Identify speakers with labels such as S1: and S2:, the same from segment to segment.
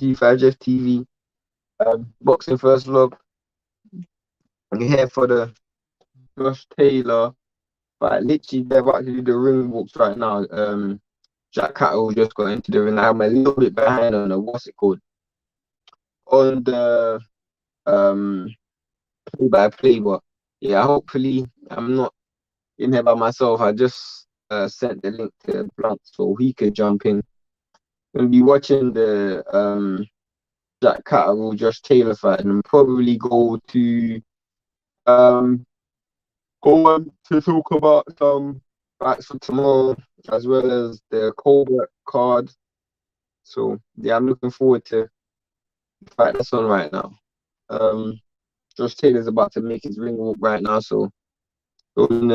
S1: G5Jeff TV, Boxing First Vlog. I'm here for the Josh Taylor, but literally they're about to do the ring walks right now. Catterall just got into the ring. I'm a little bit behind on the what's it called on the play by play, but yeah, hopefully I'm not in here by myself. I just sent the link to Blunt so he could jump in. Gonna be watching the Catterall Josh Taylor fight and probably go on to talk about some fights for tomorrow as well as the Colbert card. So yeah, I'm looking forward to the fight that's on right now. Josh Taylor's about to make his ring walk right now, so those in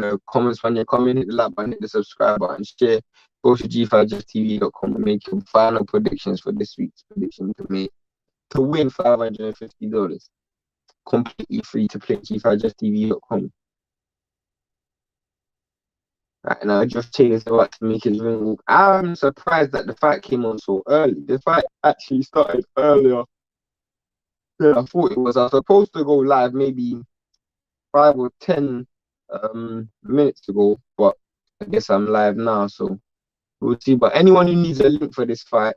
S1: the comments when you're coming, hit the like button, hit the subscribe button, share. Go to g5jefftv.com and make your final predictions for this week's prediction to win $550. Completely free to play. g5jefftv.com. Right now, Josh Taylor's about to make his ring walk. I'm surprised that the fight came on so early. The fight actually started earlier than I thought it was. I was supposed to go live maybe 5 or 10 minutes ago, but I guess I'm live now, so we'll see. But anyone who needs a link for this fight,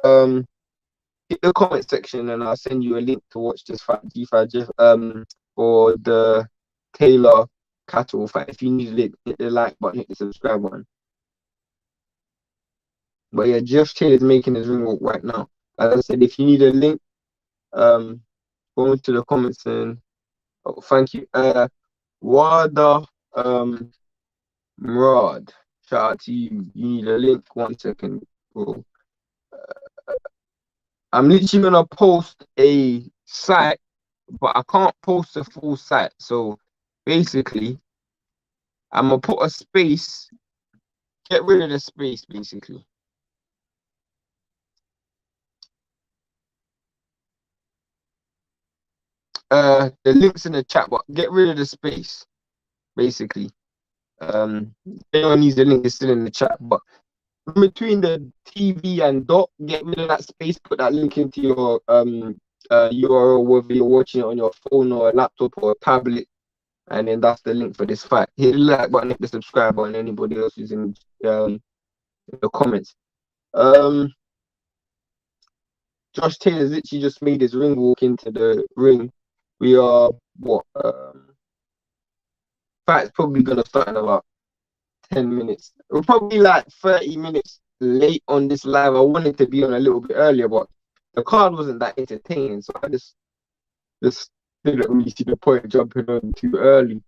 S1: hit the comment section and I'll send you a link to watch this fight, G5Jeff, for the Taylor Catterall fight. If you need a link, hit the like button, hit the subscribe button. But yeah, Josh Taylor's making his ring walk right now. As I said, if you need a link, go into the comments and thank you. Wada Murad, shout out to you. You need a link. 1 second, bro. I'm literally gonna post a site, but I can't post a full site. So basically, I'm gonna put a space. Get rid of the space, basically. The link's in the chat, but get rid of the space, basically. Anyone needs the link is still in the chat, but between the TV and dot, get rid of that space, put that link into your URL, whether you're watching it on your phone or a laptop or a tablet, and then that's the link for this fight. Hit the like button, hit the subscribe button, anybody else who's in the comments. Josh Taylor's literally just made his ring walk into the ring. We are what fight's probably gonna start in about 10 minutes. We're probably like 30 minutes late on this live. I wanted to be on a little bit earlier, but the card wasn't that entertaining, so I just didn't really see the point of jumping on too early.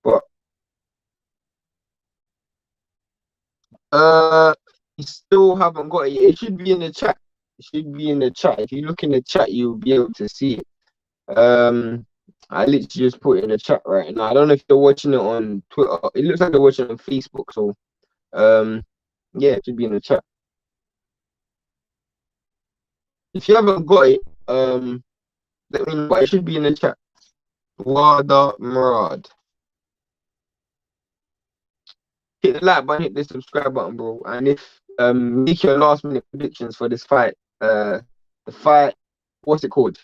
S1: But you still haven't got it. It should be in the chat. It should be in the chat. If you look in the chat, you'll be able to see it. I literally just put it in the chat right now. I don't know if you're watching it on Twitter. It looks like they're watching it on Facebook. So, yeah, it should be in the chat. If you haven't got it, let me know. But it should be in the chat. Wada Murad. Hit the like button, hit the subscribe button, bro. And if make your last minute predictions for this fight. The fight, what's it called?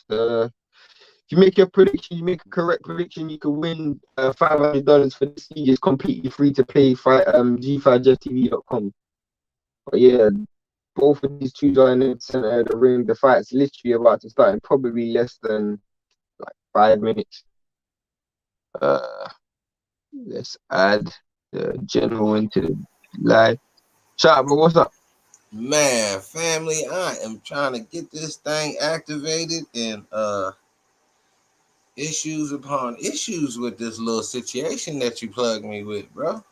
S1: If you make your prediction, you make a correct prediction, you can win $500 for this league. It's completely free to play. Fight g5jefftv.com. But yeah, both of these two are in the center of the ring. The fight's literally about to start in probably less than like 5 minutes. Let's add the general into the live. Shout out, bro. What's up?
S2: Man, family, I am trying to get this thing activated and issues upon issues with this little situation that you plugged me with, bro.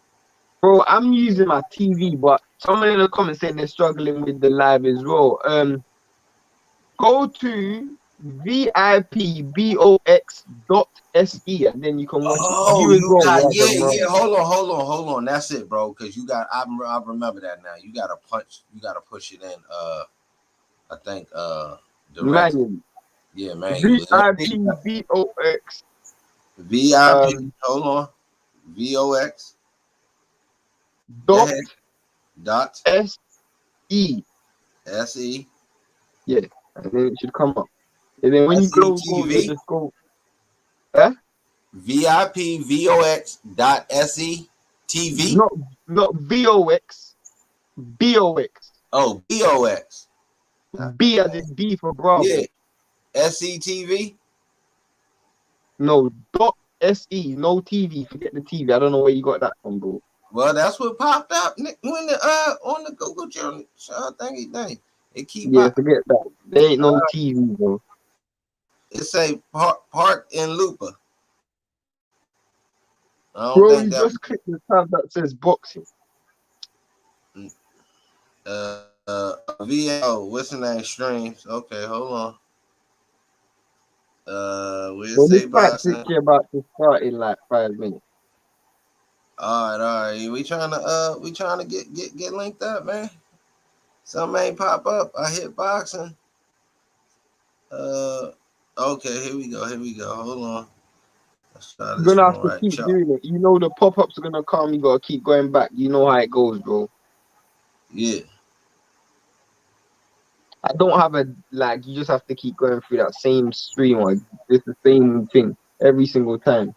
S1: Bro, I'm using my TV, but someone in the comments saying they're struggling with the live as well. Go to VIPBOX.SE and then you can watch it.
S2: You got hold on. That's it, bro. Because you got I remember that now. You gotta push it in I think direct. Yeah, man.
S1: VIPBOX.
S2: VIP. Hold on. VOX.
S1: dot
S2: dot
S1: SE.
S2: SE.
S1: Yeah, and then it should come up. And then when you go, you just go.
S2: VIPVOX dot SE TV.
S1: Not VOX, BOX.
S2: Oh, BOX.
S1: B as in B for Bravo.
S2: Yeah. SETV.
S1: No, dot SE, no TV. Forget the TV. I don't know where you got that from, bro.
S2: Well, that's what popped up when the on the Google thingy thing. It keep
S1: forget that. There ain't no TV, bro.
S2: It say park in Looper. I don't
S1: Bro,
S2: think
S1: you just click the tab that says boxing.
S2: VO, what's the name? Streams. Okay, hold on.
S1: Well, this fight's literally about to start in like 5 minutes.
S2: All right. We trying to get linked up, man. Something ain't pop up. I hit boxing. Okay, here we go. Hold on. Let's try this.
S1: You're gonna have to keep doing it. You know the pop-ups are gonna come. You gotta keep going back. You know how it goes, bro.
S2: Yeah.
S1: I don't have a you just have to keep going through that same stream or it's the same thing every single time.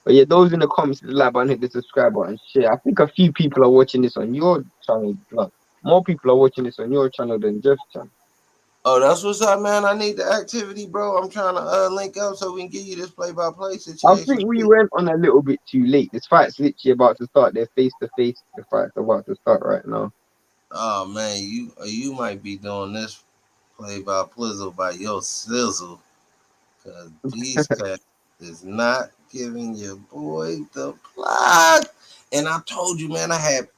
S1: But yeah, those in the comments, the like button, hit the subscribe button, share. I think a few people are watching this on your channel. More people are watching this on your channel than Jeff's channel.
S2: Oh, that's what's up, man. I need the activity, bro. I'm trying to link up so we can give you this play-by-play situation.
S1: I think we went on a little bit too late. This fight's literally about to start. They're face-to-face. The fight's about to start right now.
S2: Oh, man, you might be doing this play-by-plizzle by your sizzle. Because these cats is not giving your boy the plug. And I told you, man, I had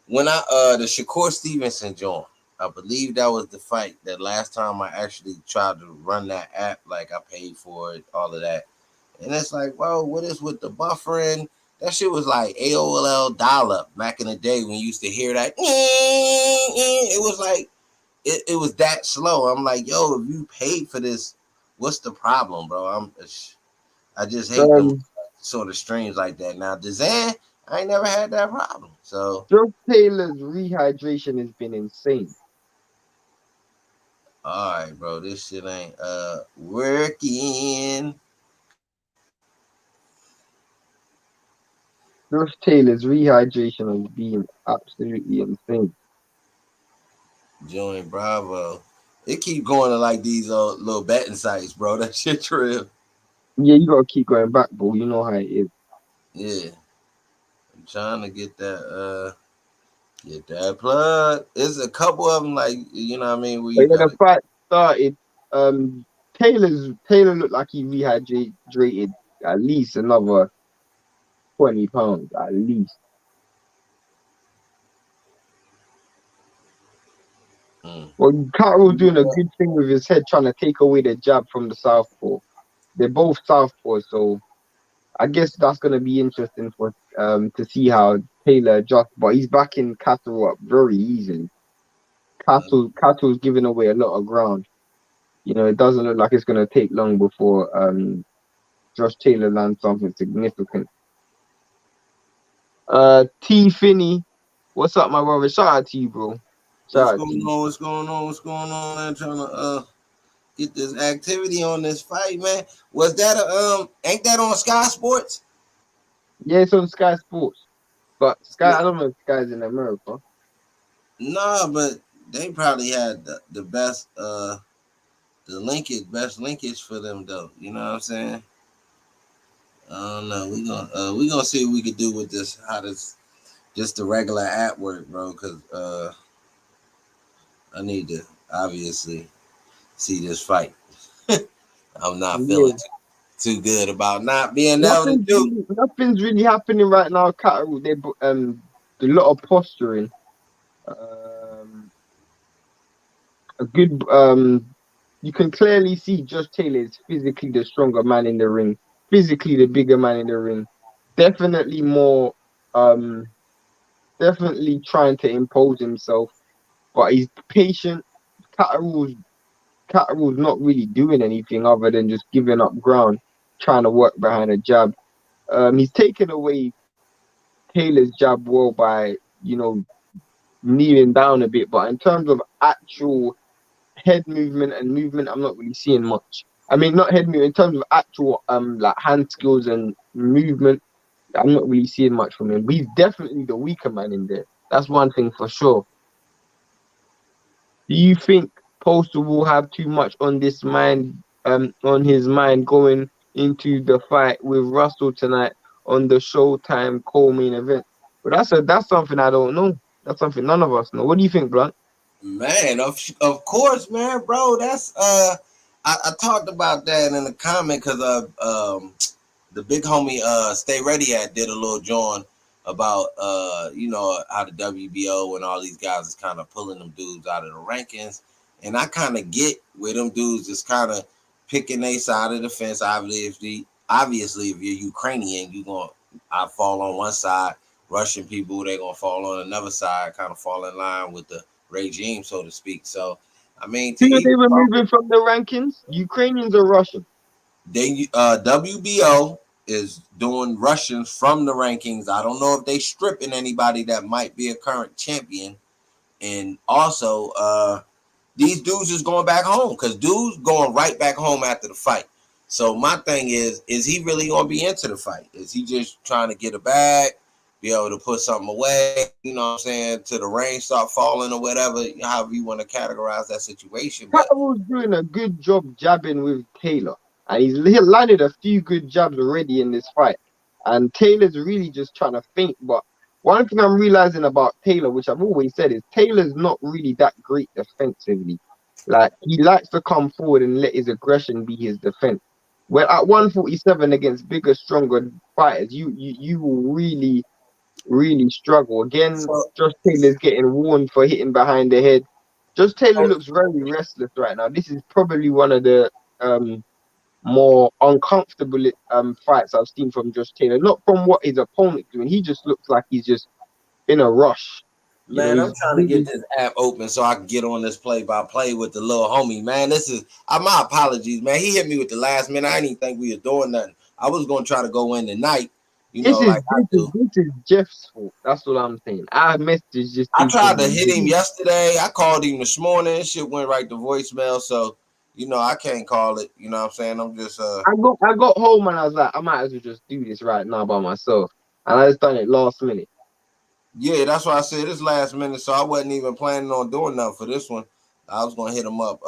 S2: when the Shakur Stevenson joint, I believe that was the fight that last time I actually tried to run that app, like I paid for it, all of that. And it's like, whoa, what is with the buffering? That shit was like AOL dial-up back in the day when you used to hear that. It was like, it was that slow. I'm like, yo, if you paid for this, what's the problem, bro? I just hate them sort of streams like that. Now, Dezan, I ain't never had that problem. So
S1: Joe Taylor's rehydration has been insane.
S2: All right, bro. This shit ain't working.
S1: Josh Taylor's rehydration has been absolutely insane.
S2: Join Bravo. It keep going to like these little betting sites, bro. That shit trip.
S1: Yeah, you gotta keep going back, bro. You know how it is.
S2: Yeah. I'm trying to get that plug. There's a couple of them, like, you know what I mean? Where you
S1: the fight started. Taylor looked like he rehydrated at least another 20 pounds, at least. Well, Catterall doing a good thing with his head, trying to take away the jab from the southpaw. They're both southpaws, so I guess that's gonna be interesting for to see how Taylor adjusts. But he's backing Catterall up very easily. Catterall's giving away a lot of ground. You know, it doesn't look like it's gonna take long before Josh Taylor lands something significant. T Finney, what's up, my brother? Shout out to you, bro.
S2: What's going on? I'm trying to get this activity on this fight, man. Was that ain't that on Sky Sports?
S1: Yeah, it's on Sky Sports. But Sky, I don't know if Sky's in America.
S2: Nah, but they probably had the best best linkage for them though. You know what I'm saying? I don't know. We gonna see what we could do with this. How this just the regular app work, bro? Because I need to obviously see this fight. I'm not feeling too good about not being able to do.
S1: Nothing's really happening right now. Catterall, they a lot of posturing. A good you can clearly see Josh Taylor is physically the stronger man in the ring, physically the bigger man in the ring. Definitely more definitely trying to impose himself, but he's patient. Catterall's not really doing anything other than just giving up ground, trying to work behind a jab. He's taken away Taylor's jab well by, kneeling down a bit. But in terms of actual head movement and movement, I'm not really seeing much. I mean, not head movement, in terms of actual like hand skills and movement, I'm not really seeing much from him. He's definitely the weaker man in there. That's one thing for sure. Do you think Postal will have too much on on his mind going into the fight with Russell tonight on the Showtime co-main event? But that's something I don't know. That's something none of us know. What do you think, Blunt?
S2: Man, of course, man, bro. That's I talked about that in the comment because the big homie Stay Ready did a little joint about how the WBO and all these guys is kind of pulling them dudes out of the rankings, and I kind of get where them dudes is kind of picking their side of the fence. Obviously, if you're Ukrainian, I fall on one side. Russian people, they're gonna fall on another side, kind of fall in line with the regime, so to speak. So, I mean,
S1: Who are they removing from the rankings? Ukrainians or Russians?
S2: They WBO is doing Russians from the rankings. I don't know if they stripping anybody that might be a current champion, and also these dudes is going back home because dudes going right back home after the fight. So my thing is he really gonna be into the fight? Is he just trying to get a bag, be able to put something away, you know what I'm saying, till the rain start falling or whatever, however you want to categorize that situation. But
S1: Catterall's doing a good job jabbing with Taylor. And he's landed a few good jabs already in this fight. And Taylor's really just trying to feint. But one thing I'm realizing about Taylor, which I've always said, is Taylor's not really that great defensively. Like, he likes to come forward and let his aggression be his defense. Well, at 147 against bigger, stronger fighters, you will really, really struggle. Again, Josh Taylor's getting warned for hitting behind the head. Josh Taylor looks very restless right now. This is probably one of the more uncomfortable fights I've seen from Josh Taylor. Not from what his opponent's doing. He just looks like he's just in a rush.
S2: Man, I'm trying to get this app open so I can get on this play-by-play with the little homie. Man, this is my apologies, man. He hit me with the last minute. I didn't even think we were doing nothing. I was gonna try to go in tonight,
S1: This is Jeff's fault. That's what I'm saying. I messaged just.
S2: I tried to hit him yesterday. I called him this morning. Shit went right to voicemail. So, I can't call it. You know what I'm saying? I'm just
S1: I got home and I was like, I might as well just do this right now by myself. And I just done it last minute.
S2: Yeah, that's why I said it's last minute. So I wasn't even planning on doing nothing for this one. I was gonna hit him up.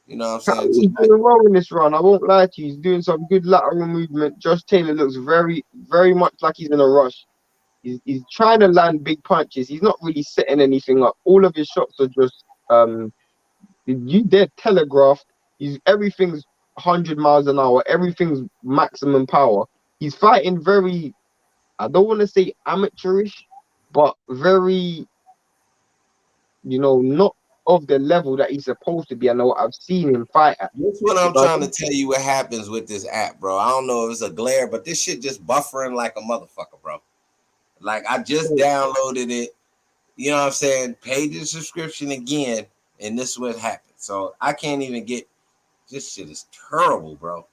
S2: You know what I'm saying?
S1: He's doing well in this run. I won't lie to you. He's doing some good lateral movement. Josh Taylor looks very, very much like he's in a rush. He's trying to land big punches. He's not really setting anything up. All of his shots are just they're telegraphed. Everything's 100 miles an hour. Everything's maximum power. He's fighting very, I don't want to say amateurish, but very, not of the level that he's supposed to be. I know I've seen him fight at.
S2: That's what I'm trying to tell you what happens with this app, bro. I don't know if it's a glare, but this shit just buffering like a motherfucker, bro. Like, I just downloaded it, you know what I'm saying? Paid the subscription again, and this is what happened. So I can't even get, this shit is terrible, bro.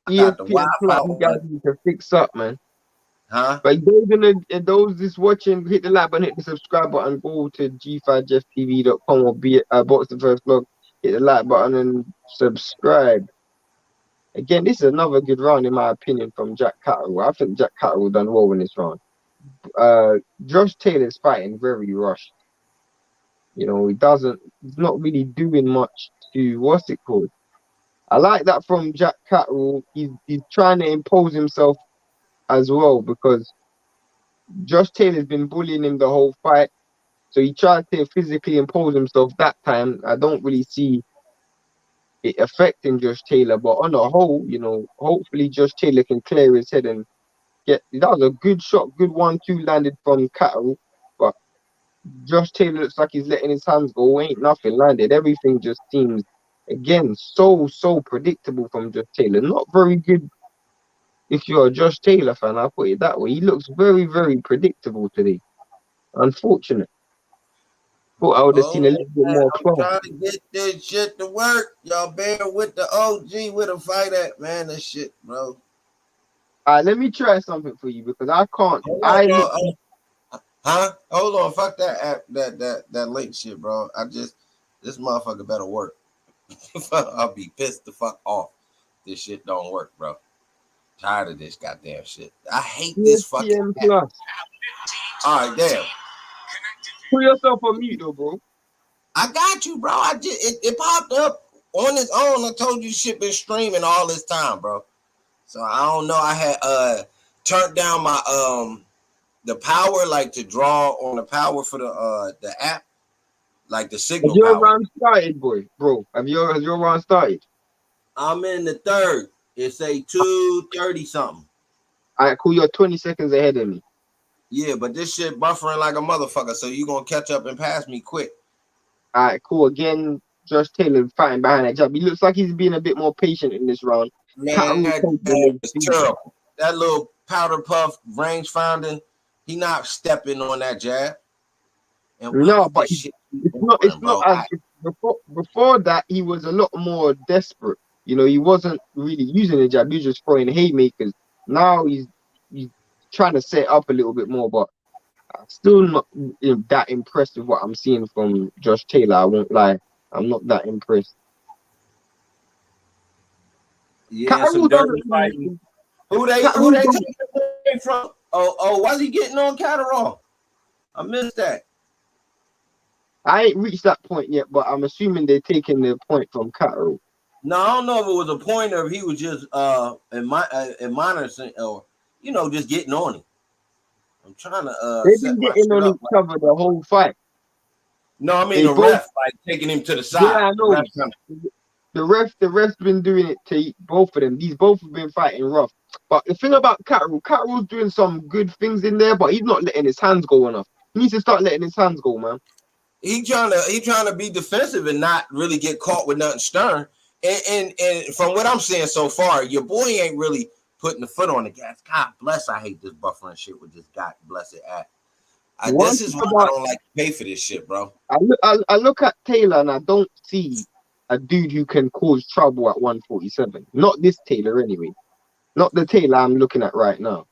S2: I got the Wi-Fi.
S1: You guys need to fix up, man.
S2: Huh?
S1: But those just watching, hit the like button, hit the subscribe button, go to g5jefftv.com or be BoxingFirst Vlog, hit the like button and subscribe. Again, this is another good round in my opinion from Jack Catterall. I think Jack Catterall done well in this round. Josh Taylor's fighting very rushed. He's not really doing much to, what's it called? I like that from Jack Catterall. He's trying to impose himself as well, because Josh Taylor's been bullying him the whole fight. So he tried to physically impose himself that time. I don't really see it affecting Josh Taylor, but on the whole, hopefully Josh Taylor can clear his head and that was a good shot, good 1-2 landed from Catterall, but Josh Taylor looks like he's letting his hands go. Ain't nothing landed. Everything just seems, again, so predictable from Josh Taylor. Not very good if you're a Josh Taylor fan, I'll put it that way. He looks very, very predictable today. Unfortunate. Thought I would have seen a little bit more
S2: class. I'm trying to get this shit to work. Y'all bear with the OG with a fight at, man. This shit, bro.
S1: Let me try something for you because I can't.
S2: Hold on, bro. Huh? Hold on, fuck that app, that link shit, bro. This motherfucker better work. I'll be pissed the fuck off. This shit don't work, bro. Tired of this goddamn shit. I hate this fucking app. Plus. All right, damn.
S1: Put yourself on mute, though, bro.
S2: I got you, bro. It popped up on its own. I told you shit been streaming all this time, bro. So I don't know. I had turned down my the power, like to draw on the power for the app, like the signal.
S1: Has your round started, bro? Has your round started?
S2: I'm in the third. It's a 2:30 something.
S1: All right, cool. You're 20 seconds ahead of me.
S2: Yeah, but this shit buffering like a motherfucker, so you gonna catch up and pass me quick.
S1: All right, cool. Again, Josh Taylor fighting behind that jab. He looks like he's being a bit more patient in this round.
S2: Man, it's terrible. That little powder puff range finding, he not stepping on that jab.
S1: And no, but it's not as before that he was a lot more desperate. You know, he wasn't really using the jab, he was just throwing haymakers. Now he's trying to set up a little bit more, but I'm still not that impressed with what I'm seeing from Josh Taylor. I won't lie, I'm not that impressed.
S2: Yeah, some dirty fighting. Who they taking from? Oh, why's he getting on Catterall? I missed that.
S1: I ain't reached that point yet, but I'm assuming they're taking the point from Catterall.
S2: No, I don't know if it was a point or if he was just admonishing or just getting on him. I'm trying to
S1: they've been getting on each other the whole fight.
S2: No, I mean the ref like taking him to the side.
S1: Yeah, I know. The ref's been doing it to both of them. These both have been fighting rough. But the thing about Catterall's doing some good things in there, but he's not letting his hands go enough. He needs to start letting his hands go, man.
S2: He trying to be defensive and not really get caught with nothing stern. And from what I'm saying so far, your boy ain't really putting the foot on the gas. God bless, I hate this buffering shit with this God blessed app. This is why I don't like to pay for this shit, bro.
S1: I look at Taylor and I don't see a dude who can cause trouble at 147. Not this Taylor anyway. Not the Taylor I'm looking at right now.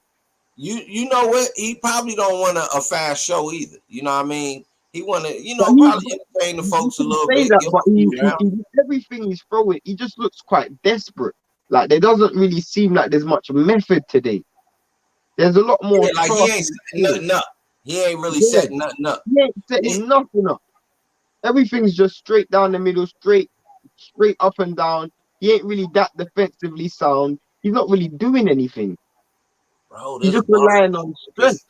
S2: You know what? He probably don't want a fast show either. You know what I mean? He want to, probably entertain the folks a little bit.
S1: That, but everything he's throwing, he just looks quite desperate. Like there doesn't really seem like there's much method today. There's a lot more.
S2: Like he ain't setting nothing up. He ain't really setting nothing up.
S1: He ain't setting nothing up. Everything's just straight down the middle, straight up and down. He ain't really that defensively sound. He's not really doing anything.
S2: Bro,
S1: he's just relying on strength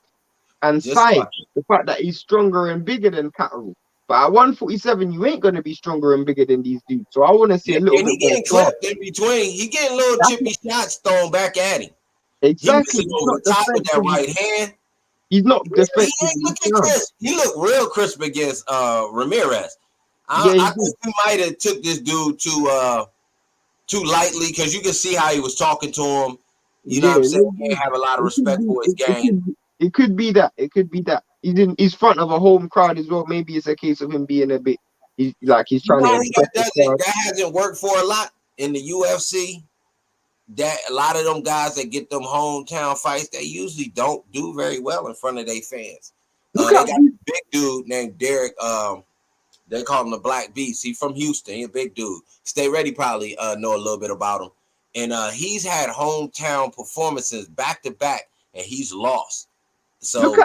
S1: and size. The fact that he's stronger and bigger than Catterall. But at 147, you ain't gonna be stronger and bigger than these dudes. So I want to see a little bit.
S2: He getting clipped in between. He getting little chippy shots thrown back at him.
S1: Exactly.
S2: He over the top with that right hand.
S1: He's not defensive.
S2: He ain't looking crisp. He looked real crisp against Ramirez. I think he might have took this dude too lightly because you can see how he was talking to him. You know what I'm saying? He didn't have a lot of respect for his game.
S1: It could be that. It could be that. He's front of a home crowd as well. Maybe it's a case of him being a bit. He's trying to.
S2: That hasn't worked for a lot in the UFC. That a lot of them guys that get them hometown fights, they usually don't do very well in front of their fans. They got a big dude named Derek. They call him the Black Beast. He's from Houston. He's a big dude. Stay Ready probably know a little bit about him. And he's had hometown performances back to back, and he's lost. So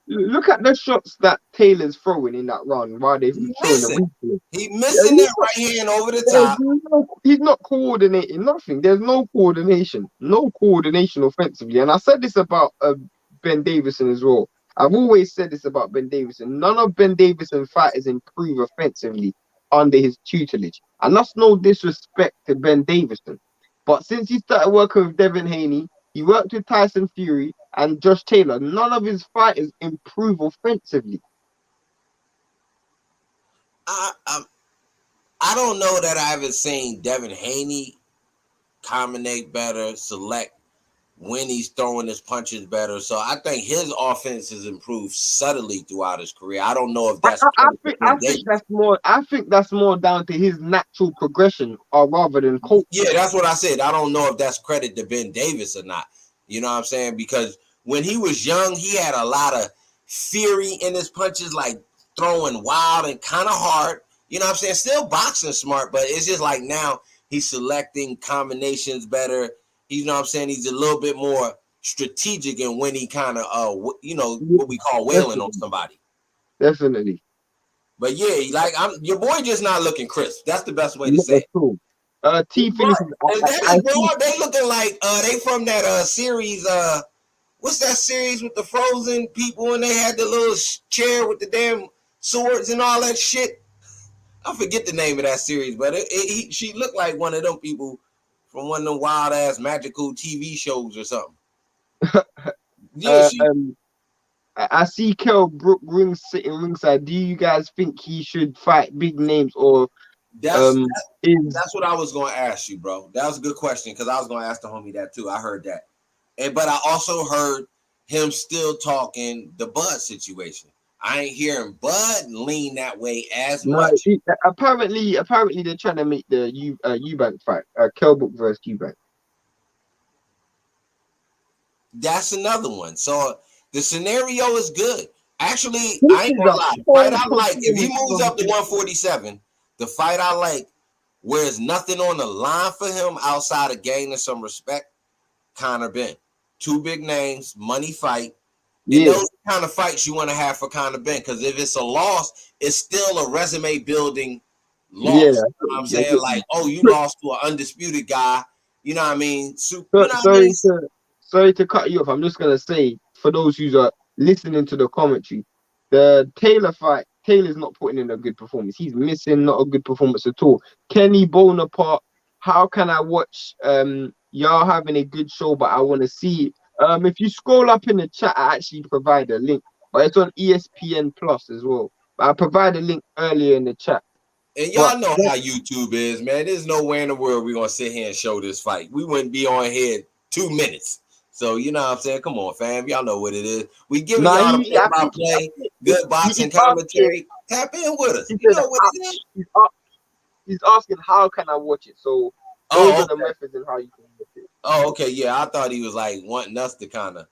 S1: look at the shots that Taylor's throwing in that round. Why they throwing the
S2: He's missing that right hand over the top.
S1: He's not coordinating nothing. There's no coordination offensively. And I said this about Ben Davison as well. I've always said this about Ben Davison. None of Ben Davison fighters improve offensively under his tutelage. And that's no disrespect to Ben Davison. But since he started working with Devin Haney, he worked with Tyson Fury and Josh Taylor. None of his fighters improve offensively.
S2: I don't know that I haven't seen Devin Haney combinate better, select when he's throwing his punches better. So I think his offense has improved subtly throughout his career. I don't know if that's. I
S1: think that's more down to his natural progression, or rather than coach.
S2: Yeah, that's what I said. I don't know if that's credit to Ben Davis or not. You know what I'm saying? Because when he was young, he had a lot of fury in his punches, like throwing wild and kind of hard. You know what I'm saying? Still boxing smart, but it's just like now he's selecting combinations better. You know what I'm saying? He's a little bit more strategic in when he kind of, what we call wailing on somebody.
S1: Definitely.
S2: But yeah, like your boy just not looking crisp. That's the best way to say it.
S1: Cool. T finishes.
S2: They looking like they from that series. What's that series with the frozen people and they had the little chair with the damn swords and all that shit? I forget the name of that series, but she looked like one of them people from one of them wild ass magical TV shows or something. Yeah,
S1: I see Kell Brook sitting ringside. Do you guys think he should fight big names or
S2: that's what I was going to ask you, bro. That was a good question because I was going to ask the homie that too. I heard that, but I also heard him still talking the Bud situation. I ain't hearing Bud lean that way as much.
S1: Apparently they're trying to make the Eubank fight, Kell Brook versus Eubank.
S2: That's another one. So the scenario is good. Actually, I ain't gonna lie. The fight I like, if he moves up to 147, the fight I like, where there's nothing on the line for him outside of gaining some respect, Conor Benn. Two big names, money fight. And those kind of fights you want to have for Conor Benn, because if it's a loss, it's still a resume building loss.
S1: Yeah.
S2: You know what I'm saying? Like, oh, you lost to an undisputed guy. You know what I mean?
S1: Sorry to cut you off. I'm just gonna say, for those who are listening to the commentary, the Taylor fight, Taylor's not putting in a good performance. He's missing not a good performance at all. Kenny Bonaparte, how can I watch y'all having a good show, but I want to see it? If you scroll up in the chat, I actually provide a link, but it's on ESPN Plus as well. But I provide a link earlier in the chat.
S2: And y'all know how YouTube is, man. There's nowhere in the world we're gonna sit here and show this fight. We wouldn't be on here 2 minutes. So you know what I'm saying? Come on, fam. Y'all know what it is. We giving y'all the play-by-play, good boxing commentary. Tap in with us. You know what it is.
S1: He's asking how can I watch it? So those are the methods and how you can watch it.
S2: Oh, okay, yeah. I thought he was like wanting us to kind of,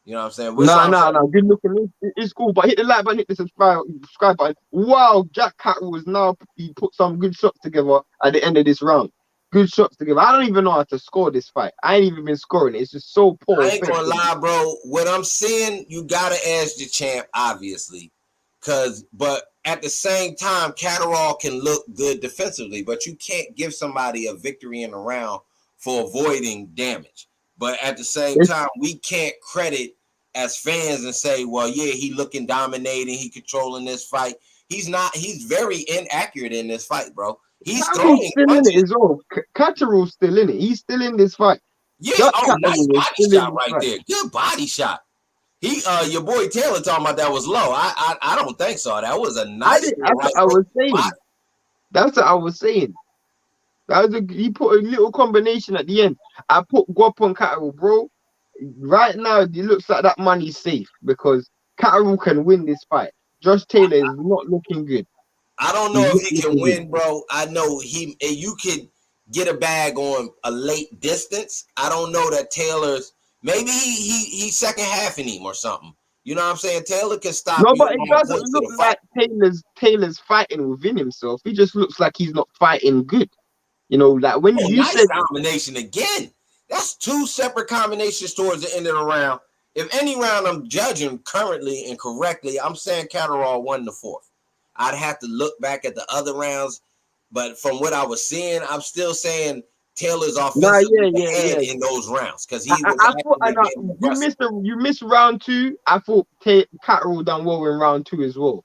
S2: you know what I'm saying?
S1: No. Good looking. It's cool, but hit the like button, hit the subscribe button. Wow, Jack Catterall is now he put some good shots together at the end of this round. Good shots together. I don't even know how to score this fight. I ain't even been scoring it. It's just so poor.
S2: I ain't gonna lie, bro. What I'm seeing, you gotta edge the champ, obviously. But at the same time, Catterall can look good defensively, but you can't give somebody a victory in a round for avoiding damage. But at the same time, we can't credit as fans and say, well, yeah, he looking dominating, he controlling this fight. He's not. He's very inaccurate in this fight, bro. He's throwing
S1: still punches. In it as well. Catterall's still in it. He's still in this fight.
S2: Yeah, nice body shot right there. Good body shot. He, your boy Taylor talking about that was low. I don't think so. That was a nice.
S1: That's what I was saying. That's what I was saying. He put a little combination at the end. I put Guap on Catterall, bro. Right now, it looks like that money's safe because Catterall can win this fight. Josh Taylor is not looking good.
S2: I don't know if he can win, bro. I know you could get a bag on a late distance. I don't know that Taylor's. Maybe he second halfing him or something. You know what I'm saying? Taylor can stop.
S1: No, but it doesn't look like Taylor's fighting within himself. He just looks like he's not fighting good. You know, like when you
S2: nice said combination again. That's two separate combinations towards the end of the round. If any round I'm judging currently and correctly, I'm saying Catterall won the fourth. I'd have to look back at the other rounds, but from what I was seeing, I'm still saying Taylor's offensively ahead in those rounds because he was.
S1: You missed round 2. I thought Catterall done well in round 2 as well.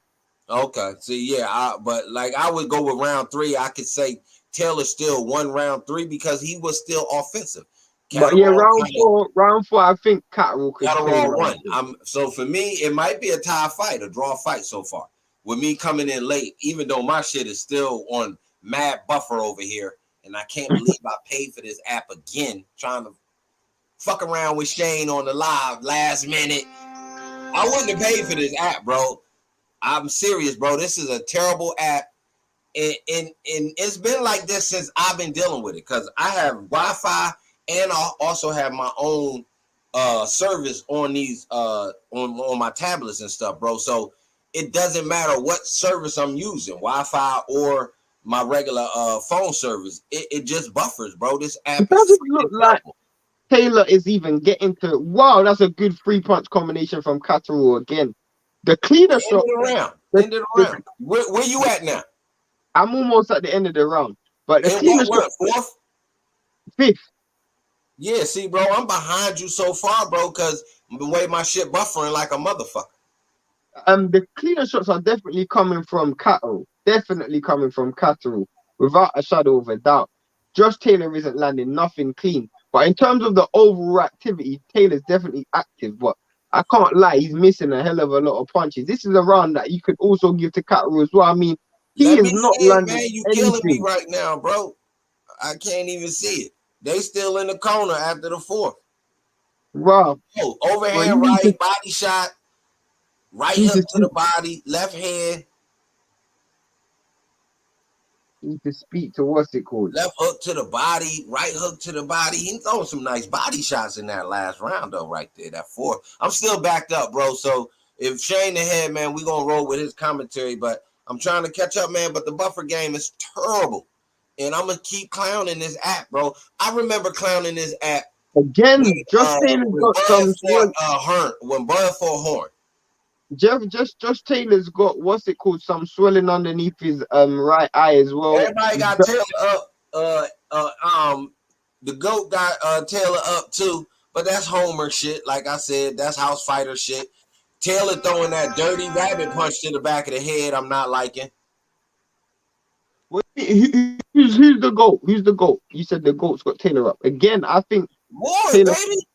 S2: Okay, see, but like I would go with round 3. I could say Taylor still won round 3 because he was still offensive.
S1: But yeah, round four, I think Catterall
S2: won. So for me, it might be a tie fight, a draw fight so far. With me coming in late, even though my shit is still on mad buffer over here, and I can't believe I paid for this app again, trying to fuck around with Shane on the live last minute. I wouldn't have paid for this app, bro. I'm serious, bro. This is a terrible app. And it's been like this since I've been dealing with it because I have Wi-Fi and I also have my own service on these on my tablets and stuff, bro. So it doesn't matter what service I'm using, Wi-Fi or my regular phone service. It just buffers, bro. This app
S1: It doesn't look like Taylor is even getting to. Wow, that's a good 3-punch combination from Catterall again. The cleaner shot.
S2: End it around. Where you at now?
S1: I'm almost at the end of the round, but the cleaner shot.
S2: Fourth?
S1: Fifth.
S2: Yeah, see, bro, I'm behind you so far, bro, because the way my shit buffering like a motherfucker.
S1: The cleaner shots are definitely coming from Catterall. Definitely coming from Catterall, without a shadow of a doubt. Josh Taylor isn't landing nothing clean. But in terms of the overall activity, Taylor's definitely active. But I can't lie, he's missing a hell of a lot of punches. This is a round that you could also give to Catterall as well. I mean, he is not landing
S2: man, you
S1: anything.
S2: killing me right now, bro. I can't even see it. They still in the corner after the fourth.
S1: Wow.
S2: Oh, overhand right, body shot, right hook to the body, left hand.
S1: Need to speak to what's it called?
S2: Left hook to the body, right hook to the body. He throwing some nice body shots in that last round, though, right there, that fourth. I'm still backed up, bro. So if Shane ahead, man, we gonna roll with his commentary, but I'm trying to catch up, man. But the buffer game is terrible. And I'm gonna keep clowning this app, bro. I remember clowning this app
S1: again. Just Taylor's got some
S2: when Bud for Horn.
S1: Josh Taylor's got what's it called? Some swelling underneath his right eye as well.
S2: Everybody got Taylor up. The GOAT got Taylor up too, but that's Homer shit. Like I said, that's house fighter shit. Taylor throwing that dirty rabbit punch to the back of the head. I'm not liking.
S1: Who's the GOAT? Who's the GOAT? You said the GOAT's got Taylor up. Again, I think
S2: Ward, baby.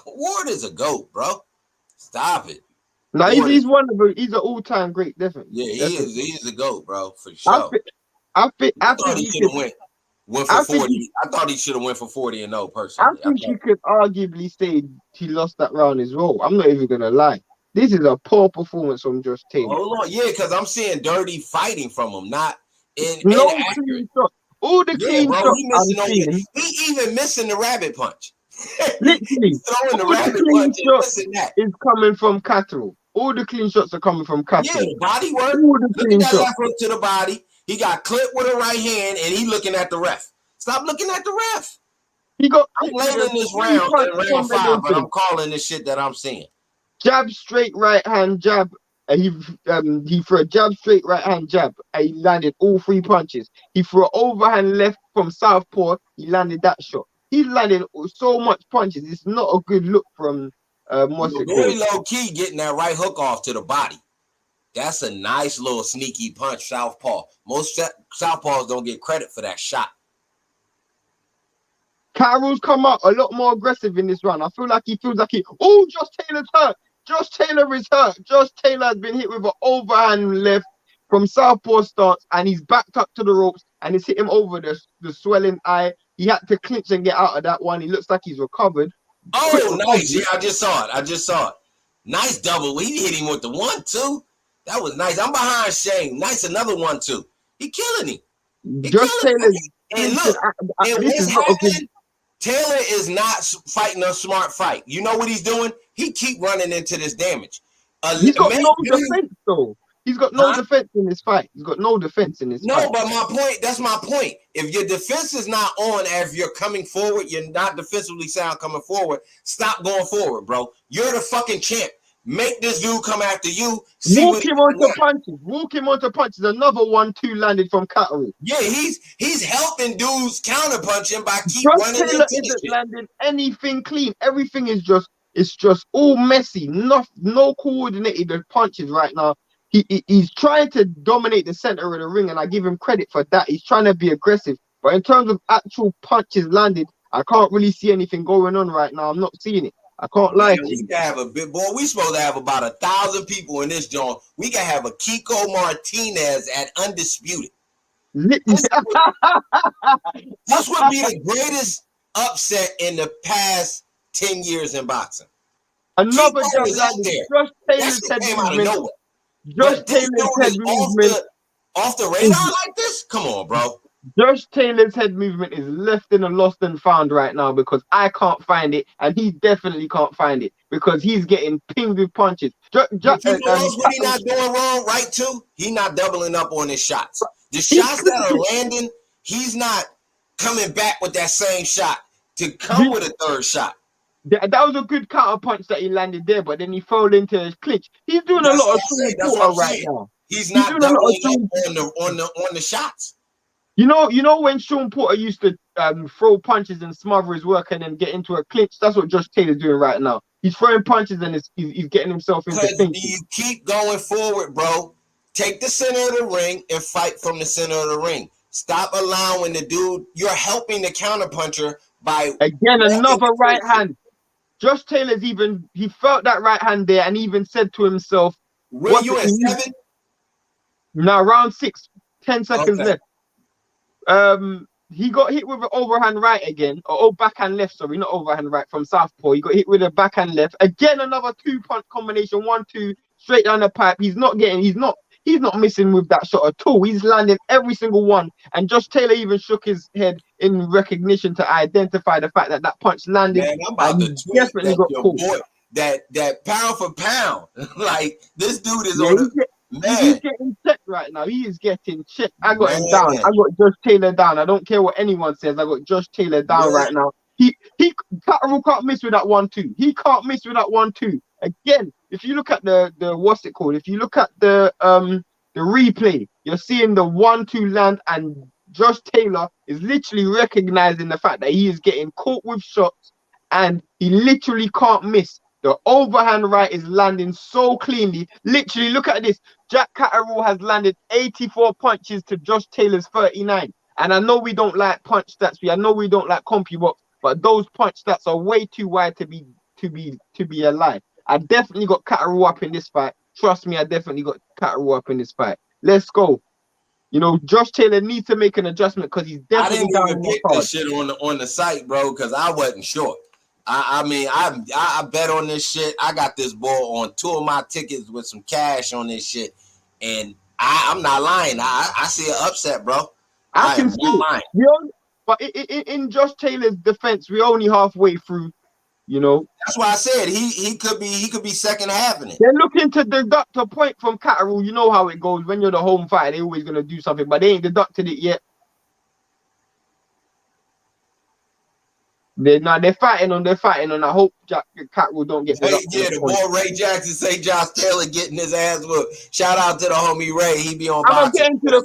S2: Ward is a GOAT, bro. Stop it.
S1: No, he's one of them. He's an all-time great, definitely.
S2: Yeah, he is. He's a GOAT, bro, for sure.
S1: I thought
S2: he should have went for 40. I thought he should have went for 40-0 personally.
S1: I think you could arguably say he lost that round as well. I'm not even gonna lie. This is a poor performance from Josh Taylor.
S2: Hold on, yeah, because I'm seeing dirty fighting from him, not
S1: no clean shot. All the clean shots.
S2: He even missing the rabbit punch.
S1: Literally,
S2: throwing the rabbit punch and missing that.
S1: Is coming from Catterall. All the clean shots are coming from Catterall.
S2: Yeah, body work. Look at that left hook to the body. He got clipped with a right hand, and he looking at the ref. Stop looking at the ref. I'm laying this round in round 5, but I'm calling this shit that I'm seeing.
S1: Jab, straight right hand, jab. He threw a jab, straight right hand, jab. He landed all 3 punches. He threw an overhand left from southpaw. He landed that shot. He's landing so much punches. It's not a good look from
S2: very low key getting that right hook off to the body. That's a nice little sneaky punch, southpaw. Most southpaws don't get credit for that shot.
S1: Catterall's come out a lot more aggressive in this round. I feel like he feels like Josh Taylor's hurt. Josh Taylor is hurt. Josh Taylor has been hit with an overhand left from southpaw stance, and he's backed up to the ropes, and it's hit him over the swelling eye. He had to clinch and get out of that one. He looks like he's recovered.
S2: Oh, nice. Yeah, I just saw it. Nice double. He hit him with the 1-2. That was nice. I'm behind Shane. Nice, another 1-2. He killing him.
S1: Josh Taylor.
S2: And look, and what's happening? Taylor is not fighting a smart fight. You know what he's doing? He keep running into this damage.
S1: He's got no defense, though. He's got no defense in this fight. He's got no defense in this fight.
S2: No, but that's my point. If your defense is not on, as you're coming forward, you're not defensively sound coming forward, stop going forward, bro. You're the fucking champ. Make this dude come after you.
S1: Walk him onto punches. Walk him onto punches. Another 1-2 landed from Catterall.
S2: Yeah, he's helping dudes counter punching by running into this shit.
S1: Landing anything clean. Everything is just all messy. No coordinated punches right now. He's trying to dominate the center of the ring, and I give him credit for that. He's trying to be aggressive, but in terms of actual punches landed, I can't really see anything going on right now. I'm not seeing it. I can't lie.
S2: We can have a bit, boy. We supposed to have about 1,000 people in this joint. We can have a Kiko Martinez at Undisputed. This would be the greatest upset in the past 10 years in boxing.
S1: Another jump is out there. Josh Taylor's head movement. Josh Taylor's head movement
S2: off the radar like this. Come on, bro.
S1: Josh Taylor's head movement is left in a lost and found right now because I can't find it, and he definitely can't find it because he's getting pinged with punches.
S2: But you know else what he not doing wrong, right? Too, he not doubling up on his shots. The shots that are landing, he's not coming back with that same shot to come with a third shot.
S1: That was a good counter punch that he landed there, but then he fell into his clinch. He's doing a lot of Sean right now.
S2: He's not doubling up on the shots.
S1: You know when Sean Porter used to throw punches and smother his work and then get into a clinch? That's what Josh Taylor's doing right now. He's throwing punches and he's getting himself into clinch.
S2: You keep going forward, bro. Take the center of the ring and fight from the center of the ring. Stop allowing the dude. You're helping the counterpuncher by
S1: again another right hand. Josh Taylor's he felt that right hand there and even said to himself,
S2: "Were you at 7?
S1: Now round 6, 10 seconds left. He got hit with an overhand right again, or backhand left, sorry, not overhand right from southpaw. He got hit with a backhand left. Again, another 2-punch combination, 1-2, straight down the pipe. He's not missing with that shot at all. He's landing every single one. And Josh Taylor even shook his head in recognition to identify the fact that punch landed.
S2: Man, I'm about to tweet definitely got caught. Boy, that pound for pound, like this dude is on the. Man.
S1: He's getting checked right now. He is getting checked. I got him down. I got Josh Taylor down. I don't care what anyone says. I got Josh Taylor down right now. Catterall can't miss with that 1-2. He can't miss with that 1-2. Again, if you look at the what's it called? If you look at the replay, you're seeing the 1-2 land, and Josh Taylor is literally recognizing the fact that he is getting caught with shots, and he literally can't miss. The overhand right is landing so cleanly. Literally, look at this. Jack Catterall has landed 84 punches to Josh Taylor's 39. And I know we don't like punch stats. I know we don't like CompuBox, but those punch stats are way too wide to be a lie. I definitely got Catterall up in this fight. Trust me, I definitely got Catterall up in this fight. Let's go. You know, Josh Taylor needs to make an adjustment because he's definitely
S2: I didn't even pick this shit on the site, bro, because I wasn't sure. I mean, I bet on this shit. I got this boy on 2 of my tickets with some cash on this shit, and I'm not lying. I see an upset, bro.
S1: I can see it. But in Josh Taylor's defense, we're only halfway through. You know,
S2: that's why I said he could be second half in it.
S1: They're looking to deduct a point from Catterall. You know how it goes when you're the home fighter. They're always gonna do something, but they ain't deducted it yet. They're fighting on. I hope Catterall don't get.
S2: The boy Ray Jackson say Josh Taylor getting his ass whooped. Shout out to the homie Ray. He be on.
S1: I'm gonna get into the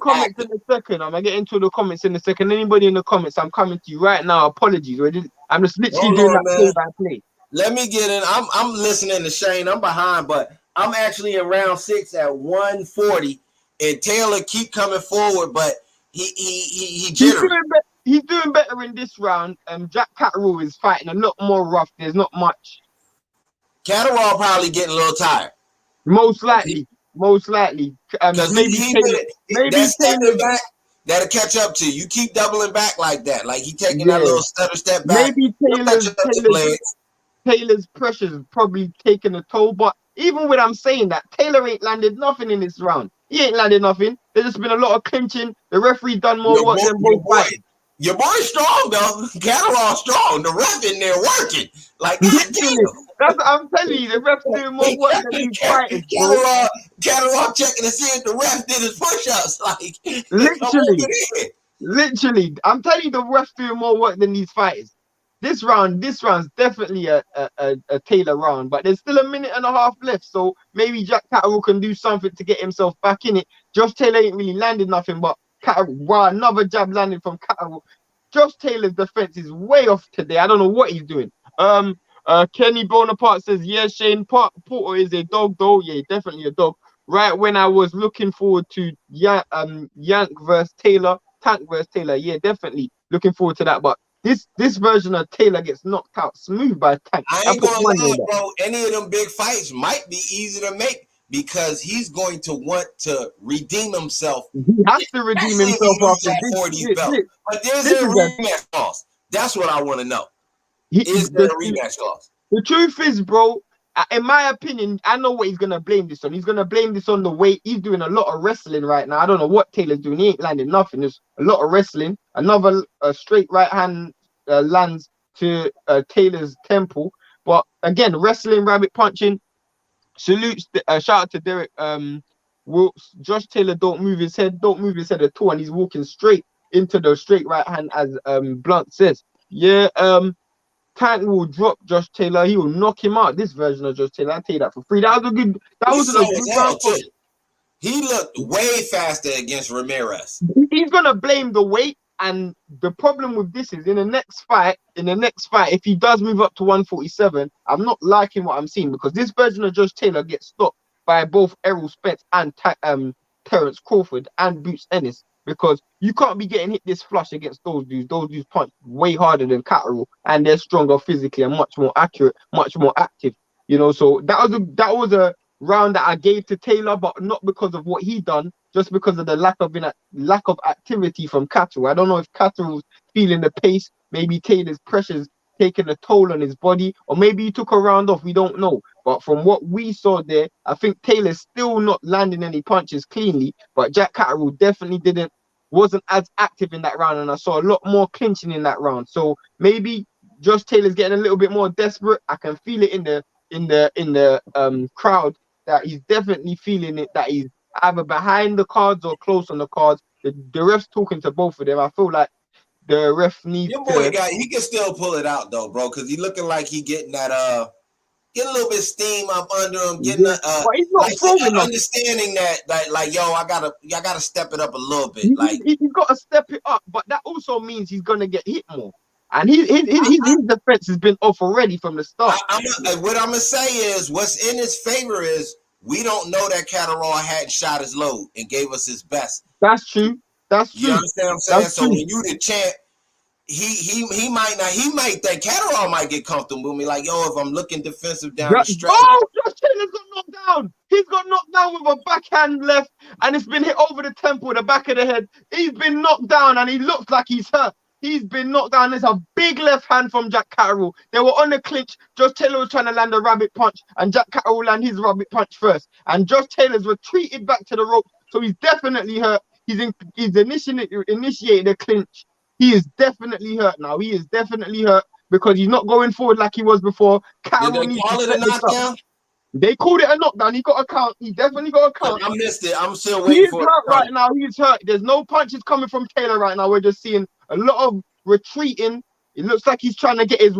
S1: comments in a second. Anybody in the comments, I'm coming to you right now. Apologies. I'm just literally doing that play by play.
S2: Let me get in. I'm listening to Shane. I'm behind, but I'm actually in round 6 at 140, and Taylor keep coming forward, but he jittery.
S1: He's doing better in this round. Jack Catterall is fighting a lot more rough. There's not much.
S2: Catterall probably getting a little tired.
S1: Most likely. Maybe
S2: Taylor back. That'll catch up to you. You keep doubling back like that. Like he taking that little stutter step back.
S1: Maybe Taylor's pressure is probably taking a toll. But even when I'm saying that, Taylor ain't landed nothing in this round. He ain't landed nothing. There's just been a lot of clinching. The referee done more work than both fighters.
S2: Your boy's strong though. Catterall strong. The ref in there working. Like
S1: that's what I'm telling you. The ref's doing more work than these fighters.
S2: Catterall checking to see if the ref did his push-ups. Like
S1: literally. I'm telling you, the ref's doing more work than these fighters. This round's definitely a Taylor round, but there's still a minute and a half left. So maybe Jack Catterall can do something to get himself back in it. Josh Taylor ain't really landed nothing, but Catterall, another jab landed from Catterall. Josh Taylor's defense is way off today. I don't know what he's doing. Kenny Bonaparte says, yeah, Shane Porter is a dog though. Yeah, definitely a dog. Right when I was looking forward to Tank versus Taylor. Yeah, definitely looking forward to that. But this version of Taylor gets knocked out smooth by Tank.
S2: I ain't gonna lie, bro. Any of them big fights might be easy to make, because he's going to want to redeem himself.
S1: He has to redeem himself after this.
S2: But there's a rematch clause. That's what I want to know. Is there a rematch clause?
S1: The truth is, bro, in my opinion, I know what he's gonna blame this on. He's gonna blame this on the weight. He's doing a lot of wrestling right now. I don't know what Taylor's doing. He ain't landing nothing. There's a lot of wrestling. Another straight right hand lands to Taylor's temple. But again, wrestling, rabbit punching. Salutes. Shout out to Derek. Josh Taylor don't move his head. Don't move his head at all, and he's walking straight into the straight right hand, as Blunt says. Yeah. Tank will drop Josh Taylor. He will knock him out. This version of Josh Taylor, I tell you that for free. That was a good. That was a good round for him.
S2: He looked way faster against Ramirez.
S1: He's gonna blame the weight, and the problem with this is in the next fight, if he does move up to 147, I'm not liking what I'm seeing, because this version of Josh Taylor gets stopped by both Errol Spence and Terence Crawford and Boots Ennis. Because you can't be getting hit this flush against those dudes. Those dudes punch way harder than Catterall, and they're stronger physically and much more accurate, much more active. You know, so that was a round that I gave to Taylor, but not because of what he done, just because of the lack of activity from Catterall. I don't know if Catterall's feeling the pace. Maybe Taylor's pressure's taking a toll on his body, or maybe he took a round off. We don't know. But from what we saw there, I think Taylor's still not landing any punches cleanly. But Jack Catterall definitely wasn't as active in that round, and I saw a lot more clinching in that round. So maybe Josh Taylor's getting a little bit more desperate. I can feel it in the crowd that he's definitely feeling it, that he's either behind the cards or close on the cards. The ref's talking to both of them. I feel like the ref needs
S2: your boy he can still pull it out though, bro, because he looking like he getting that getting a little bit of steam up under him, getting
S1: but he's not
S2: understanding that like yo, I gotta step it up a little bit.
S1: He's got to step it up, but that also means he's gonna get hit more. And his defense has been off already from the start.
S2: What I'm gonna say is, what's in his favor is we don't know that Catterall hadn't shot his load and gave us his best.
S1: That's true. That's true.
S2: You understand what I'm saying? So when you the champ, he might not. He might think Catterall might get comfortable with me, like, yo, if I'm looking defensive down the stretch.
S1: Oh, Josh Taylor's got knocked down. He's got knocked down with a backhand left, and it's been hit over the temple, the back of the head. He's been knocked down, and he looks like he's hurt. He's been knocked down. There's a big left hand from Jack Catterall. They were on the clinch. Josh Taylor was trying to land a rabbit punch, and Jack Catterall landed his rabbit punch first. And Josh Taylor's retreated back to the rope, so he's definitely hurt. He's initiated a clinch. He is definitely hurt now. He is definitely hurt because he's not going forward like he was before.
S2: Did they call it a knockdown?
S1: They called it a knockdown. He got a count. He definitely got a count.
S2: I missed it. I'm still waiting for it.
S1: He's hurt right now. He's hurt. There's no punches coming from Taylor right now. We're just seeing a lot of retreating. It looks like he's trying to get his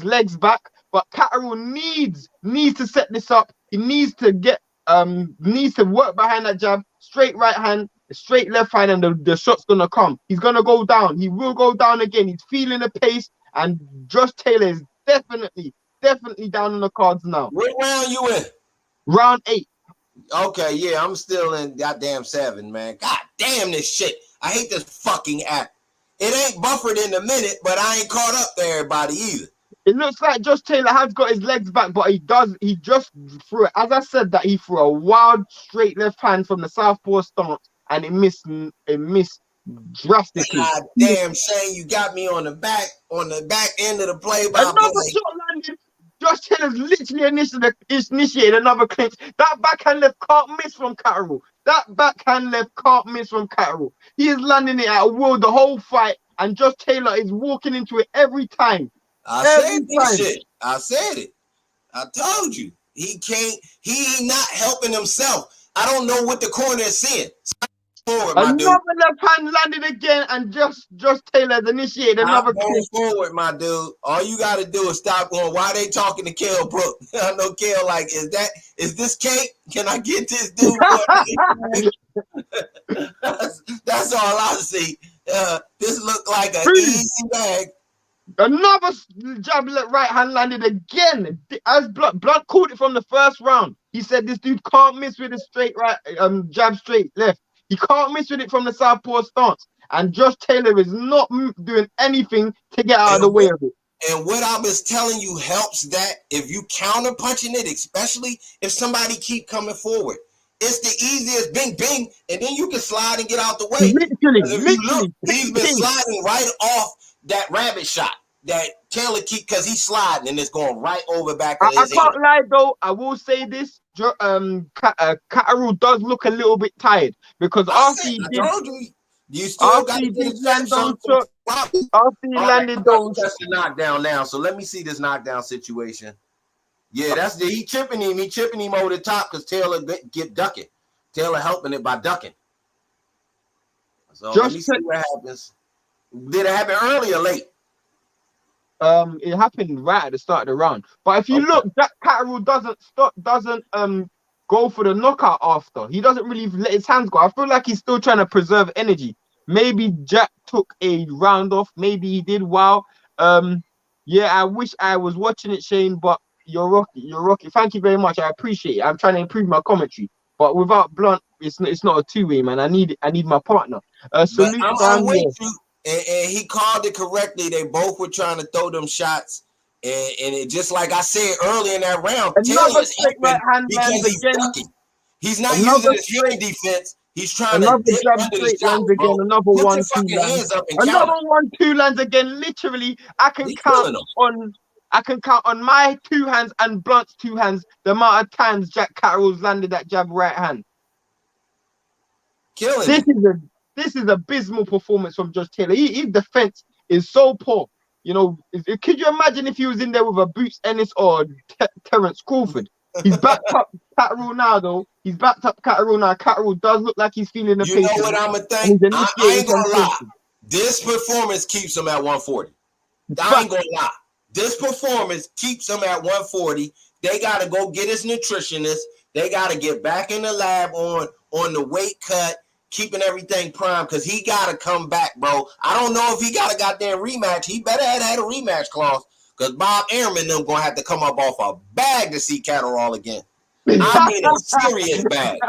S1: legs back. But Catterall needs to set this up. He needs to work behind that jab. Straight right hand, straight left hand, and the shot's gonna come. He's gonna go down. He will go down again. He's feeling the pace, and Josh Taylor is definitely down on the cards now.
S2: What round you in?
S1: Round 8.
S2: Okay, yeah, I'm still in goddamn 7, man. God damn this shit. I hate this fucking app. It ain't buffered in a minute, but I ain't caught up to everybody either.
S1: It looks like Josh Taylor has got his legs back, but he just threw it. As I said, that he threw a wild straight left hand from the southpaw stance, and it missed drastically.
S2: God damn, Shane, you got me on the back end of the play.
S1: Another shot landed. Josh Taylor's literally initiated another clinch. That backhand left can't miss from Catterall. He is landing it at will the whole fight, and Josh Taylor is walking into it every time.
S2: I said this shit. I said it. I told you. He not helping himself. I don't know what the corner is seeing. Forward, my dude.
S1: Another left hand landed again, and Josh Taylor has initiated another
S2: going forward, my dude. All you got to do is stop going. Why they talking to Kell Brook? I know Kell like, is this cake? Can I get this dude? That's all I see. This look like an easy bag.
S1: Another jab right hand landed again. As Blunt called it from the first round. He said this dude can't miss with a straight right jab straight left. He can't miss with it from the southpaw stance. And Josh Taylor is not doing anything to get out of the way of it.
S2: And what I was telling you helps that if you counter punching it, especially if somebody keep coming forward. It's the easiest bing, bing, and then you can slide and get out the way.
S1: Literally.
S2: He's been sliding right off that rabbit shot that Taylor keep because he's sliding and it's going right over back
S1: I
S2: of his
S1: can't
S2: head.
S1: lie though. I will say this. Catterall does look a little bit tired because after he did,
S2: You still got to get his
S1: land those
S2: shots.
S1: shots, after he landed those.
S2: That's the knockdown now. So let me see this knockdown situation. Yeah, that's he chipping him. He chipping him over the top because Taylor get ducking. Taylor helping it by ducking. So let me see what happens. Did it happen early or late?
S1: It happened right at the start of the round. But if you look, Jack Catterall doesn't go for the knockout after. He doesn't really let his hands go. I feel like he's still trying to preserve energy. Maybe Jack took a round off. Maybe he did. Wow. Yeah, I wish I was watching it, Shane, but you're rocky. You're rocky. Thank you very much. I appreciate it. I'm trying to improve my commentary. But without Blunt, it's not a two-way, man. I need my partner. Salute,
S2: but I'm with you. And he called it correctly. They both were trying to throw them shots. And it just like I said earlier in that round,
S1: another straight right hand lands again.
S2: Ducking. He's not using his hearing defense. He's trying
S1: another
S2: to
S1: jab straight lands again. Another 1-2 lands. Another 1-2 lands again. Literally, I can count on my two hands and Blunt's two hands the amount of times Jack Catterall's landed that jab right hand. This is abysmal performance from Josh Taylor. His defense is so poor. You know, could you imagine if he was in there with a Boots Ennis or Terence Crawford? He's backed up Catterall now, though. He's backed up Catterall now. Catterall does look like he's feeling the pace.
S2: You know what I'm going to think? I ain't going to lie. This performance keeps him at 140. I ain't going to lie. This performance keeps him at 140. They got to go get his nutritionist. They got to get back in the lab on the weight cut, keeping everything prime because he got to come back, bro. I don't know if he got a goddamn rematch. He better have had a rematch clause because Bob Airman them going to have to come up off a bag to see Catterall again. I mean a serious bag.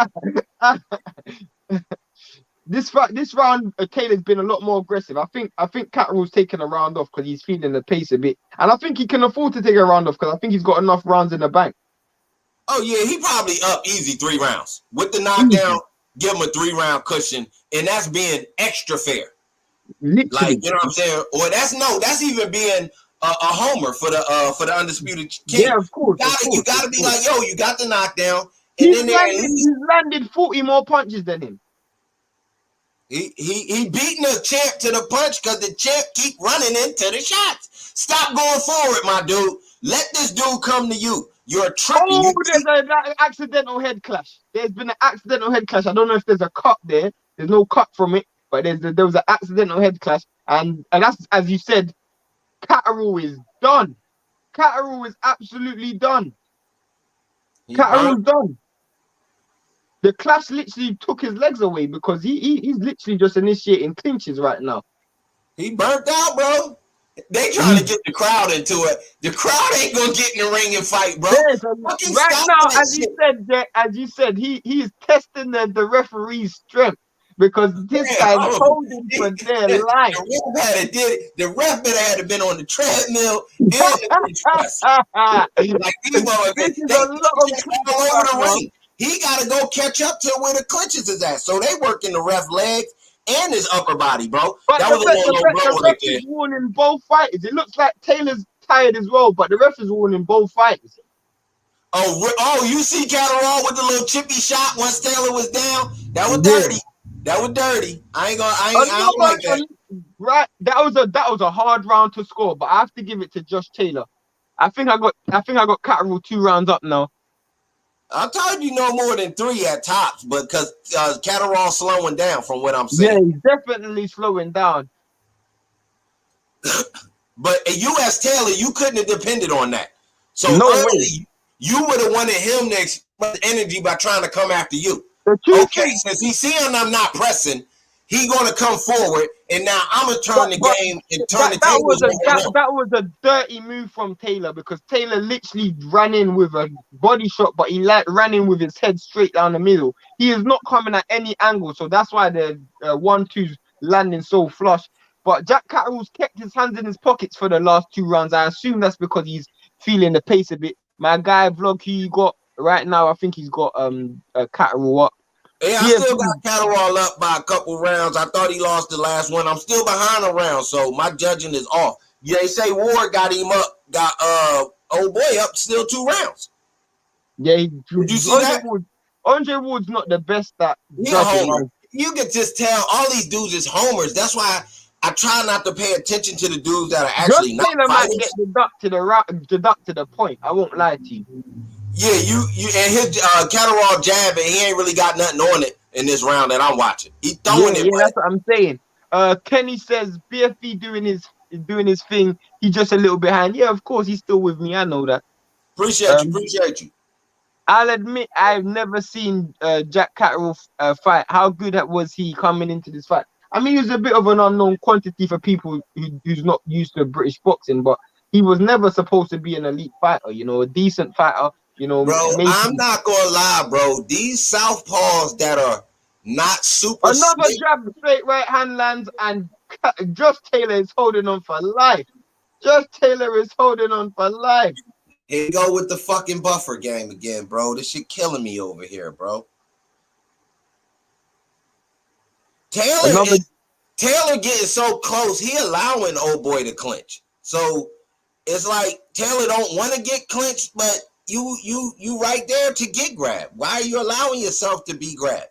S1: This round, Taylor's been a lot more aggressive. I think Catterall's taking a round off because he's feeling the pace a bit. And I think he can afford to take a round off because I think he's got enough rounds in the bank.
S2: Oh, yeah, he probably up easy 3 rounds. With the knockdown, give him a 3-round cushion, and that's being extra fair.
S1: Literally.
S2: Like, you know what I'm saying? Or that's even being a homer for the Undisputed King.
S1: Yeah, of course.
S2: You gotta be like, yo, you got the knockdown.
S1: And he's landed 40 more punches than him.
S2: He beating the champ to the punch because the champ keep running into the shots. Stop going forward, my dude. Let this dude come to you. You're tripping.
S1: Oh, there's an accidental head clash. There's been an accidental head clash. I don't know if there's a cut there. There's no cut from it, but there was an accidental head clash. And that's, as you said, Catterall is done. Catterall is absolutely done. Catterall's done. The clash literally took his legs away because he's literally just initiating clinches right now.
S2: He burnt out, bro. They trying to get the crowd into it. The crowd ain't gonna get in the ring and fight, bro.
S1: Right now, as you said, he is testing the referee's strength because this guy's holding for their life.
S2: The ref better had been on the treadmill and the press. Like
S1: this is a lot of
S2: all over the ring. He got to go catch up to where the clinches is at. So they working the ref legs and his upper body, bro.
S1: But
S2: that was
S1: the ref is warning both fighters. It looks like Taylor's tired as well, but the ref is warning both fighters.
S2: Oh, you see Catterall with the little chippy shot once Taylor was down? That was dirty. That was dirty. I don't like that.
S1: Right, that was a hard round to score, but I have to give it to Josh Taylor. I think I got Catterall 2 rounds up now.
S2: I told you no more than 3 at tops, but because Catterall slowing down from what I'm saying.
S1: Yeah, he's definitely slowing down.
S2: But U.S. Taylor, you couldn't have depended on that. So
S1: way.
S2: You would have wanted him to express energy by trying to come after you. Okay, since he's seeing I'm not pressing, he's going to come forward, and now I'm going to turn the game and turn the tables on.
S1: That was a dirty move from Taylor because Taylor literally ran in with a body shot, but he ran in with his head straight down the middle. He is not coming at any angle, so that's why the 1-2's landing so flush. But Jack Catterall's kept his hands in his pockets for the last 2 rounds. I assume that's because he's feeling the pace a bit. My guy, Vlog, who you got right now, I think he's got Catterall up.
S2: Yeah, I still got Catterall up by a couple rounds. I thought he lost the last one. I'm still behind a round, so my judging is off. Yeah, they say Ward got him up, got old boy up still 2 rounds.
S1: Yeah,
S2: did you see that?
S1: Andre Ward's not the best at
S2: He a
S1: judging.
S2: homer. You can just tell all these dudes is homers. That's why I try not to pay attention to the dudes that are actually not
S1: Taylor
S2: fighters.
S1: might get deducted a point. I won't lie to you.
S2: Yeah, you and his Catterall jab, and he ain't really got nothing on it in this round that I'm watching. He throwing it.
S1: Yeah, that's what I'm saying. Kenny says BFB doing his thing. He's just a little behind. Yeah, of course he's still with me. I know that.
S2: Appreciate you.
S1: I'll admit I've never seen Jack Catterall fight. How good was he coming into this fight? I mean, he was a bit of an unknown quantity for people who's not used to British boxing, but he was never supposed to be an elite fighter. You know, a decent fighter. You know,
S2: bro, I'm not gonna lie, bro. These southpaws that are not super.
S1: Another jab, straight right hand lands, and Josh Taylor is holding on for life. Josh Taylor is holding on for life.
S2: Here you go with the fucking buffer game again, bro. This shit killing me over here, bro. Taylor getting so close, he allowing old boy to clinch. So it's like Taylor don't want to get clinched, but you right there to get grabbed. Why are you allowing yourself to be grabbed?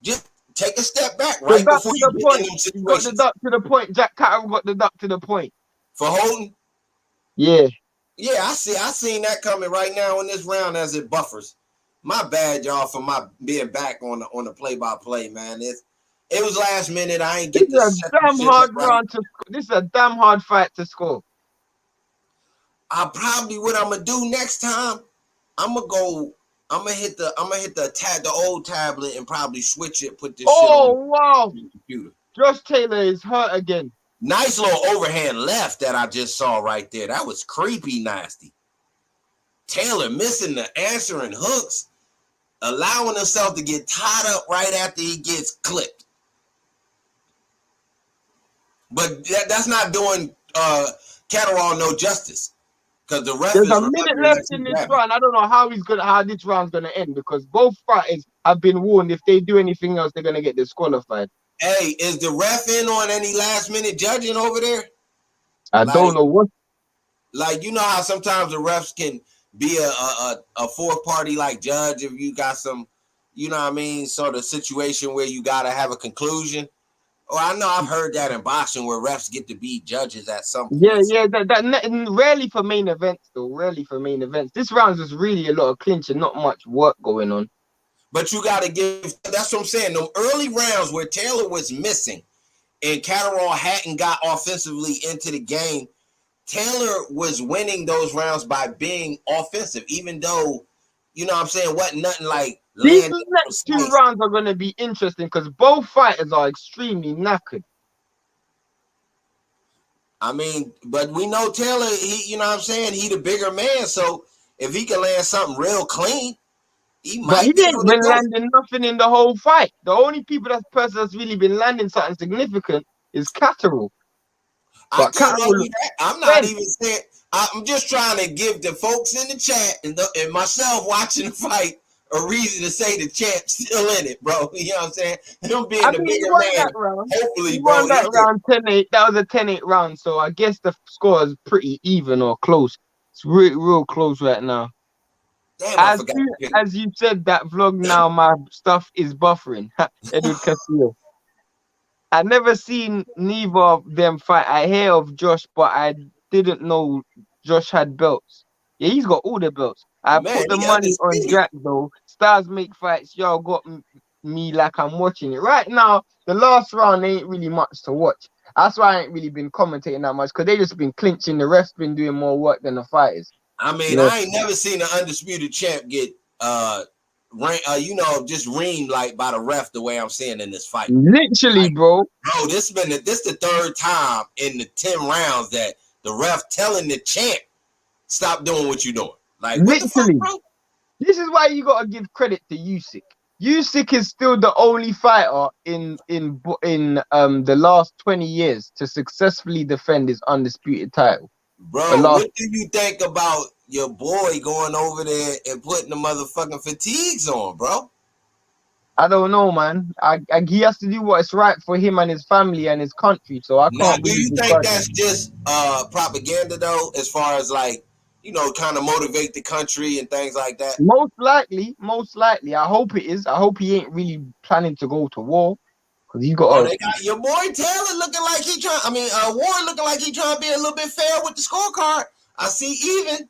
S2: Just take a step back right before you get in them situations.
S1: Got the duck to the point. Jack Catterall got the duck to the point.
S2: For holding?
S1: Yeah.
S2: Yeah, I seen that coming right now in this round as it buffers. My bad, y'all, for my being back on the play-by-play, man. It was last minute. I ain't get this.
S1: This is a damn hard fight to score.
S2: What I'm gonna do next time, I'm gonna hit the old tablet and probably switch it, put this shit on
S1: wow.
S2: the computer.
S1: Josh Taylor is hurt again.
S2: Nice little overhand left that I just saw right there. That was creepy nasty. Taylor missing the answering hooks, allowing himself to get tied up right after he gets clipped. But that's not doing Catterall no justice. Because the ref
S1: There's a minute left in this round. I don't know how this round's gonna end, because both fighters have been warned if they do anything else, they're gonna get disqualified.
S2: Hey, is the ref in on any last minute judging over there?
S1: I don't know what.
S2: Like, you know how sometimes the refs can be a fourth party like judge if you got some, you know what I mean, sort of situation where you gotta have a conclusion. Oh, I know I've heard that in boxing where refs get to be judges at some point.
S1: Yeah, that rarely for main events though. Rarely for main events. This round is really a lot of clinching, not much work going on. But
S2: you got to give, that's what I'm saying. The early rounds where Taylor was missing and Catterall hadn't got offensively into the game, Taylor was winning those rounds by being offensive, even though, you know what I'm saying, wasn't nothing like.
S1: These next 2 rounds are going to be interesting because both fighters are extremely knackered.
S2: I mean, but we know Taylor, you know what I'm saying, he the bigger man, so if he can land something real clean, he
S1: didn't been landing nothing in the whole fight. The only person that's really been landing something significant is Catterall.
S2: I'm not even saying. I'm just trying to give the folks in the chat and myself watching the fight a reason to say the champ's still in it, bro. You know what I'm saying? Him being the bigger man. Hopefully, bro.
S1: Won that round 10-8. That was a 10-8 round, so I guess the score is pretty even or close. It's real close right now.
S2: Damn,
S1: as you said that vlog now, my stuff is buffering. Edward Castillo. I never seen neither of them fight. I hear of Josh, but I didn't know Josh had belts. Yeah, he's got all the belts. I put the money on Jack though. Stars make fights. Y'all got me like I'm watching it. Right now, the last round ain't really much to watch. That's why I ain't really been commentating that much, because they just been clinching. The refs been doing more work than the fighters.
S2: I mean, I ain't never seen an undisputed champ get just reamed like by the ref the way I'm seeing in this fight.
S1: Literally, bro.
S2: Bro, this the 3rd time in the 10 rounds that the ref telling the champ stop doing what you're doing. Like, what the fuck, bro?
S1: This is why you gotta give credit to Usyk. Usyk is still the only fighter in the last 20 years to successfully defend his undisputed title.
S2: Bro, what do you think about your boy going over there and putting the motherfucking fatigues on, bro?
S1: I don't know, man. He has to do what's right for him and his family and his country. So I
S2: Now,
S1: can't
S2: do
S1: really
S2: you think
S1: begrudge
S2: that's
S1: him.
S2: just propaganda though, as far as like, you know, kind of motivate the country and things like that?
S1: Most likely, most likely. I hope it is. I hope he ain't really planning to go to war because he's got
S2: Oh,
S1: a.
S2: they got your boy Taylor looking like he trying. I mean, Warren looking like he trying to be a little bit fair with the scorecard. I see even.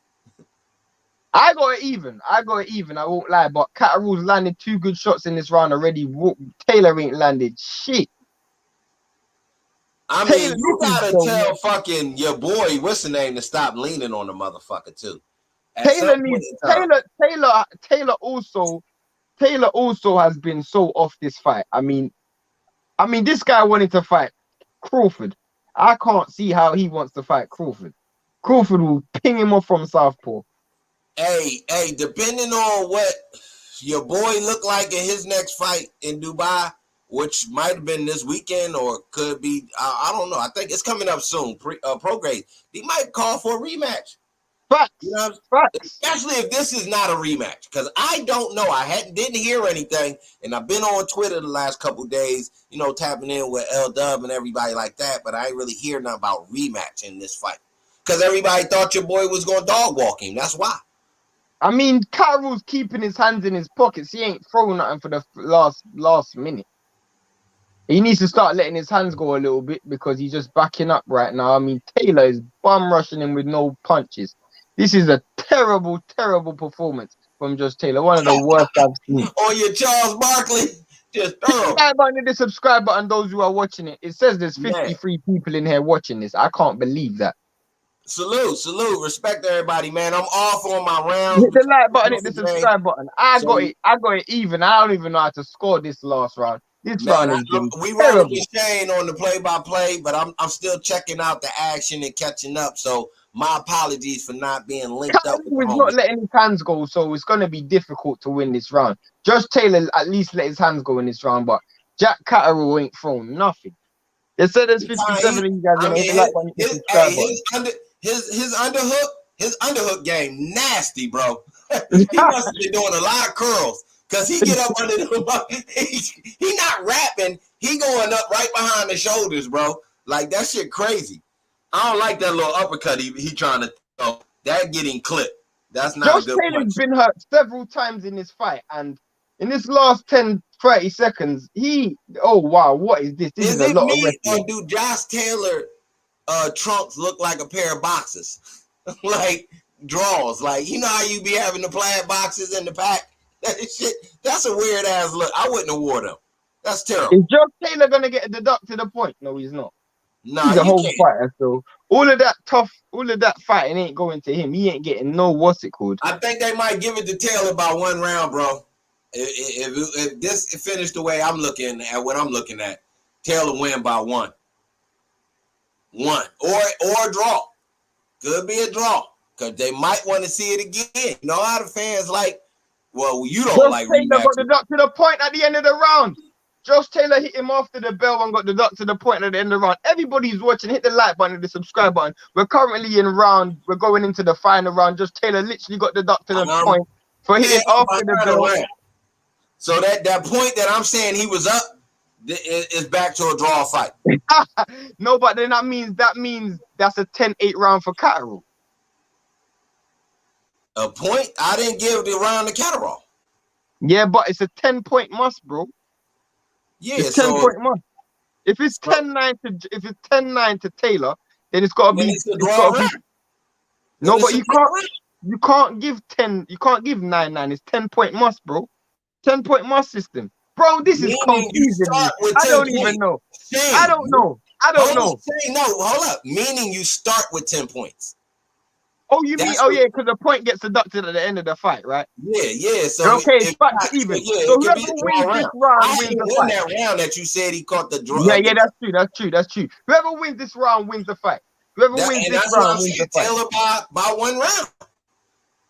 S1: I got it even. I got it even. I won't lie. But Catterall's landed 2 good shots in this round already. Taylor ain't landed shit.
S2: I mean,
S1: Taylor,
S2: you
S1: this is
S2: gotta
S1: the
S2: tell fucking your boy, what's the name, to stop leaning on the motherfucker too. At some
S1: Taylor
S2: point
S1: needs
S2: in time.
S1: Taylor also has been so off this fight. I mean, this guy wanted to fight Crawford. I can't see how he wants to fight Crawford. Crawford will ping him off from southpaw.
S2: Hey, depending on what your boy looked like in his next fight in Dubai, which might have been this weekend or could be, I don't know. I think it's coming up soon. Prograde. He might call for a rematch.
S1: Facts.
S2: You know,
S1: Facts.
S2: especially if this is not a rematch, because I don't know. Didn't hear anything, and I've been on Twitter the last couple of days, you know, tapping in with L Dub and everybody like that, but I ain't really hear nothing about rematch in this fight because everybody thought your boy was going to dog walk him. That's why.
S1: I mean, Catterall's keeping his hands in his pockets. He ain't throwing nothing for the last minute. He needs to start letting his hands go a little bit because he's just backing up right now. I mean, Taylor is bum rushing him with no punches. This is a terrible, terrible performance from Josh Taylor. One of the worst I've seen.
S2: On your Charles Barkley, just throw.
S1: Like button, the subscribe button, those who are watching it. It says there's 53 people in here watching this. I can't believe that.
S2: Salute. Respect to everybody, man. I'm off on my rounds.
S1: Hit the like button, hit the subscribe button. I got it even. I don't even know how to score this last round. This round has been
S2: we
S1: terrible.
S2: rolling with Shane on the play-by-play, but I'm still checking out the action and catching up. So my apologies for not being linked up.
S1: He's not letting his hands go, so it's going to be difficult to win this round. Josh Taylor at least let his hands go in this round, but Jack Catterall ain't thrown nothing. They said there's 57 of you guys. I mean,
S2: his underhook game nasty, bro. He must have been doing a lot of curls because he get up under the he not rapping. He going up right behind the shoulders, bro. Like that shit crazy. I don't like that little uppercut he trying to throw. That getting clipped. That's not
S1: Josh
S2: a good
S1: Taylor's been hurt several times in this fight, and in this last 10-30 seconds, oh wow, what is this? This is a lot of wrestling.
S2: Or do Josh Taylor trunks look like a pair of boxes? Like draws. Like, you know how you be having the plaid boxes in the pack? That shit, that's a weird ass look. I wouldn't have wore them. That's terrible.
S1: Is Josh Taylor gonna get a deduct to the point? No, he's not.
S2: Nah,
S1: he's a whole fighter, so all of that fighting ain't going to him. He ain't getting no what's it called.
S2: I think they might give it to Taylor by 1 round, bro. If this finished the way I'm looking at what I'm looking at, Taylor win by 1. Or a draw. Could be a draw. Because they might want to see it again. You know how the fans like, well, you don't
S1: Josh
S2: like
S1: Taylor
S2: rematches.
S1: got the duck to the point at the end of the round. Josh Taylor hit him after the bell and got the duck to the point at the end of the round. Everybody's watching. Hit the like button and the subscribe button. We're currently in round. We're going into the final round. Josh Taylor literally got the duck to the point for hitting after the bell.
S2: So that point that I'm saying he was up is back to a draw fight.
S1: No, but then that means that's a 10-8 round for Catterall.
S2: A point? I didn't give the round to Catterall.
S1: Yeah, but it's a 10-point must, bro.
S2: Yeah,
S1: it's 10-point must. If it's 10-9 to Taylor, then it's got to be. No, but you can't give 10. You can't give 9-9. It's 10-point must, bro. 10-point must system, bro. This is confusing. I don't even know. I don't know.
S2: No, hold up. Meaning you start with 10 points.
S1: Oh, you mean? Oh, yeah, because the point gets deducted at the end of the fight, right?
S2: Yeah. So
S1: okay, it's back to even. So whoever wins this round wins the fight.
S2: That round that you said he caught the draw.
S1: Yeah, that's true. Whoever wins this round wins the fight. Whoever wins this round wins the fight.
S2: Taylor by 1 round.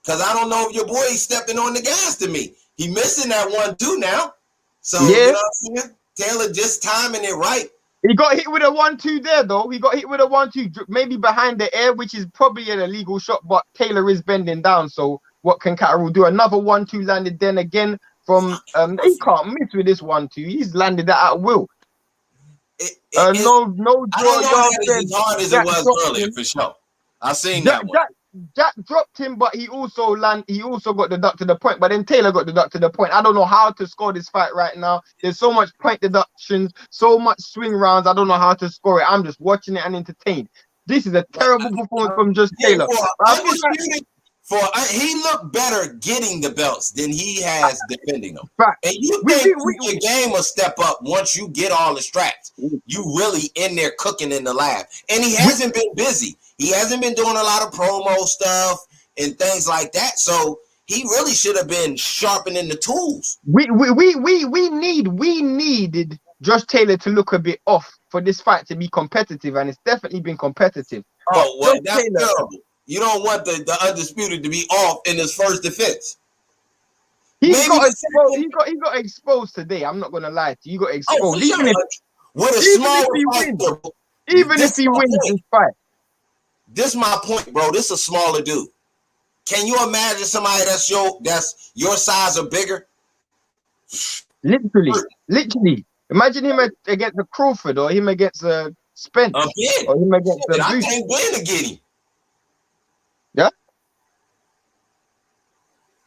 S2: Because I don't know if your boy is stepping on the gas to me. He missing that 1-2 now. So you know what I'm saying? Taylor just timing it right.
S1: He got hit with a 1-2 there, though. He got hit with a 1-2, maybe behind the air, which is probably an illegal shot, but Taylor is bending down. So what can Catterall do? Another 1-2 landed then again from he can't miss with this 1-2. He's landed that at will. No
S2: I
S1: draw
S2: don't know
S1: yards.
S2: that it's as hard as it was earlier for sure. I seen that one.
S1: Jack dropped him, but he also got deducted the point. But then Taylor got deducted the point. I don't know how to score this fight right now. There's so much point deductions, so much swing rounds. I don't know how to score it. I'm just watching it and entertained. This is a terrible performance from just Taylor.
S2: He looked better getting the belts than he has defending them.
S1: Fact.
S2: And you think your game will step up once you get all the straps. You really in there cooking in the lab. And he hasn't been busy. He hasn't been doing a lot of promo stuff and things like that. So he really should have been sharpening the tools.
S1: We needed Josh Taylor to look a bit off for this fight to be competitive, and it's definitely been competitive.
S2: Oh, well, that's terrible. You don't want the undisputed to be off in his first defense.
S1: He got exposed today. I'm not gonna lie to you. He got exposed. Even if he wins this fight.
S2: This is my point, bro. This is a smaller dude. Can you imagine somebody that's your size or bigger?
S1: Literally. Imagine him against a Crawford or him against a Spence or him against a
S2: I can't win to get him.
S1: Yeah.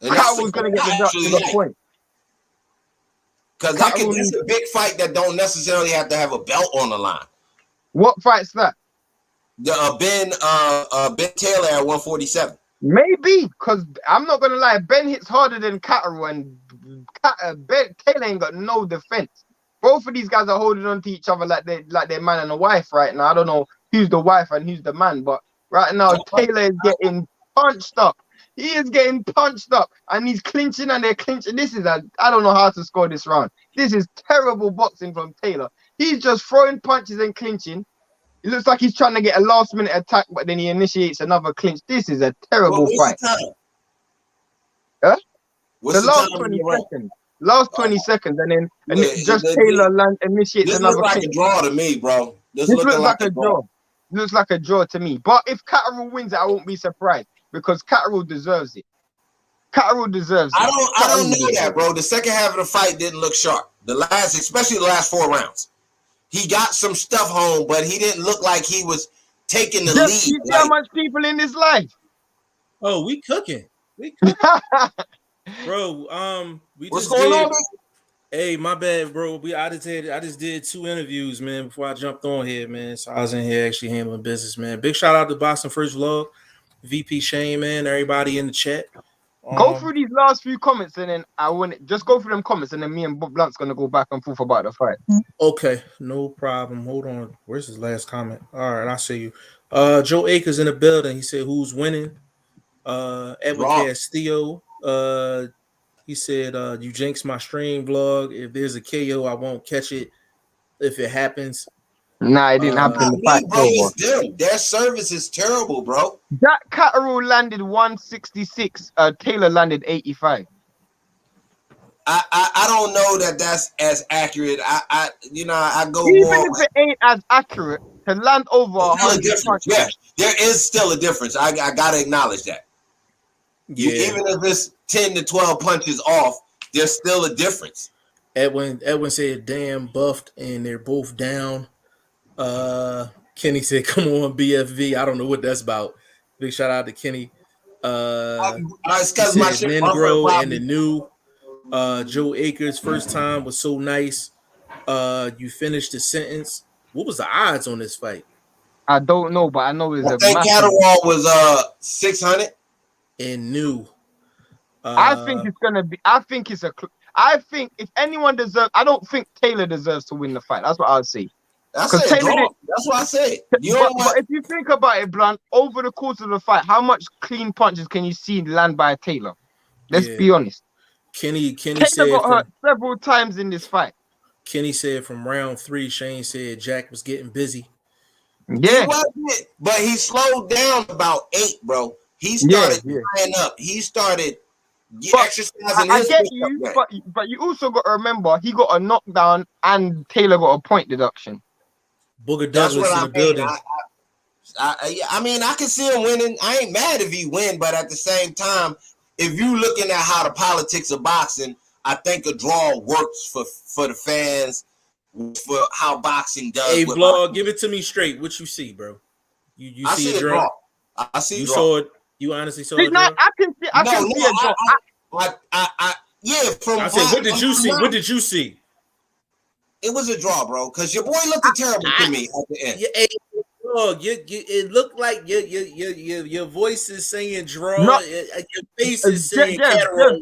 S1: Catterall's gonna get the point.
S2: Because it's a big fight that don't necessarily have to have a belt on the line.
S1: What fight's that?
S2: The Ben Taylor at 147.
S1: Maybe, because I'm not gonna lie, Ben hits harder than Catterall, and Ben Taylor ain't got no defense. Both of these guys are holding on to each other like they're man and a wife right now. I don't know who's the wife and who's the man, but right now Taylor is getting punched up. He is getting punched up, and he's clinching and they're clinching. I don't know how to score this round. This is terrible boxing from Taylor. He's just throwing punches and clinching. It looks like he's trying to get a last-minute attack, but then he initiates another clinch. This is a terrible fight. The last 20 seconds. Last 20 seconds, and then Taylor initiates another
S2: clinch. This looks like
S1: clinch.
S2: a draw to me, bro.
S1: This looks like a draw. Looks like a draw to me. But if Catterall wins it, I won't be surprised because Catterall deserves it. Catterall deserves it.
S2: I don't know that, bro. The second half of the fight didn't look sharp. Especially the last 4 rounds. He got some stuff home, but he didn't look like he was taking the lead.
S1: You see how much people in this life?
S3: Oh, we cooking. Bro,
S2: what's going on?
S3: Hey, my bad, bro. I just did 2 interviews, man, before I jumped on here, man. So I was in here actually handling business, man. Big shout out to BoxingFirst Vlog, VP Shane, man, everybody in the chat.
S1: Go through these last few comments, and then just go through them comments, and then me and Bob Blunt's gonna go back and forth about the fight.
S3: Okay, no problem. Hold on. Where's his last comment? All right, I see you. Joe Akers in the building. He said, "Who's winning?" Edward Castillo. He said, "You jinx my stream vlog. If there's a KO, I won't catch it. If it happens."
S1: Nah, it didn't happen in the fight.
S2: Their service is terrible, bro.
S1: That Catterall landed 166. Taylor landed 85.
S2: I don't know that's as accurate. I go
S1: even
S2: more.
S1: If it ain't as accurate to land over 100 punches.
S2: Yeah, there is still a difference. I gotta acknowledge that. Yeah. Even if it's 10 to 12 punches off, there's still a difference.
S3: Edwin said, "Damn, buffed," and they're both down. Kenny said, "Come on, BFV." I don't know what that's about. Big shout out to Kenny.
S2: It's because my shit
S3: Ningro and the new Joe Akers first time was so nice. You finished the sentence. What was the odds on this fight?
S1: I don't know, but I know it's
S2: I think Catterall was 600
S3: and new.
S1: I think it's gonna be. I think if anyone deserves, I don't think Taylor deserves to win the fight. That's what I would say.
S2: That's what I said.
S1: But if you think about it, Blunt, over the course of the fight, how much clean punches can you see land by Taylor? Let's be honest.
S3: Kenny
S1: Taylor
S3: said
S1: got hurt several times in this fight.
S3: Kenny said from round 3, Shane said Jack was getting busy.
S1: Yeah,
S2: but he slowed down about 8, bro. He started tying up. He started exercising.
S1: I get you, but you also got to remember he got a knockdown and Taylor got a point deduction.
S3: Booger Douglas in the building.
S2: I mean, I can see him winning. I ain't mad if he win, but at the same time, if you looking at how the politics of boxing, I think a draw works for the fans, for how boxing does.
S3: Hey, Vlog, give it to me straight. What you see, bro? You see a draw?
S2: I see
S3: you
S2: a draw.
S3: Saw it. You honestly saw it, draw?
S1: I can see a draw.
S2: Yeah.
S3: I said, what did you see? What did you see?
S2: It was a draw, bro. Because your boy looked terrible to me at the end.
S3: Hey, dog, it looked like your voice is saying draw. Your face is saying Catterall.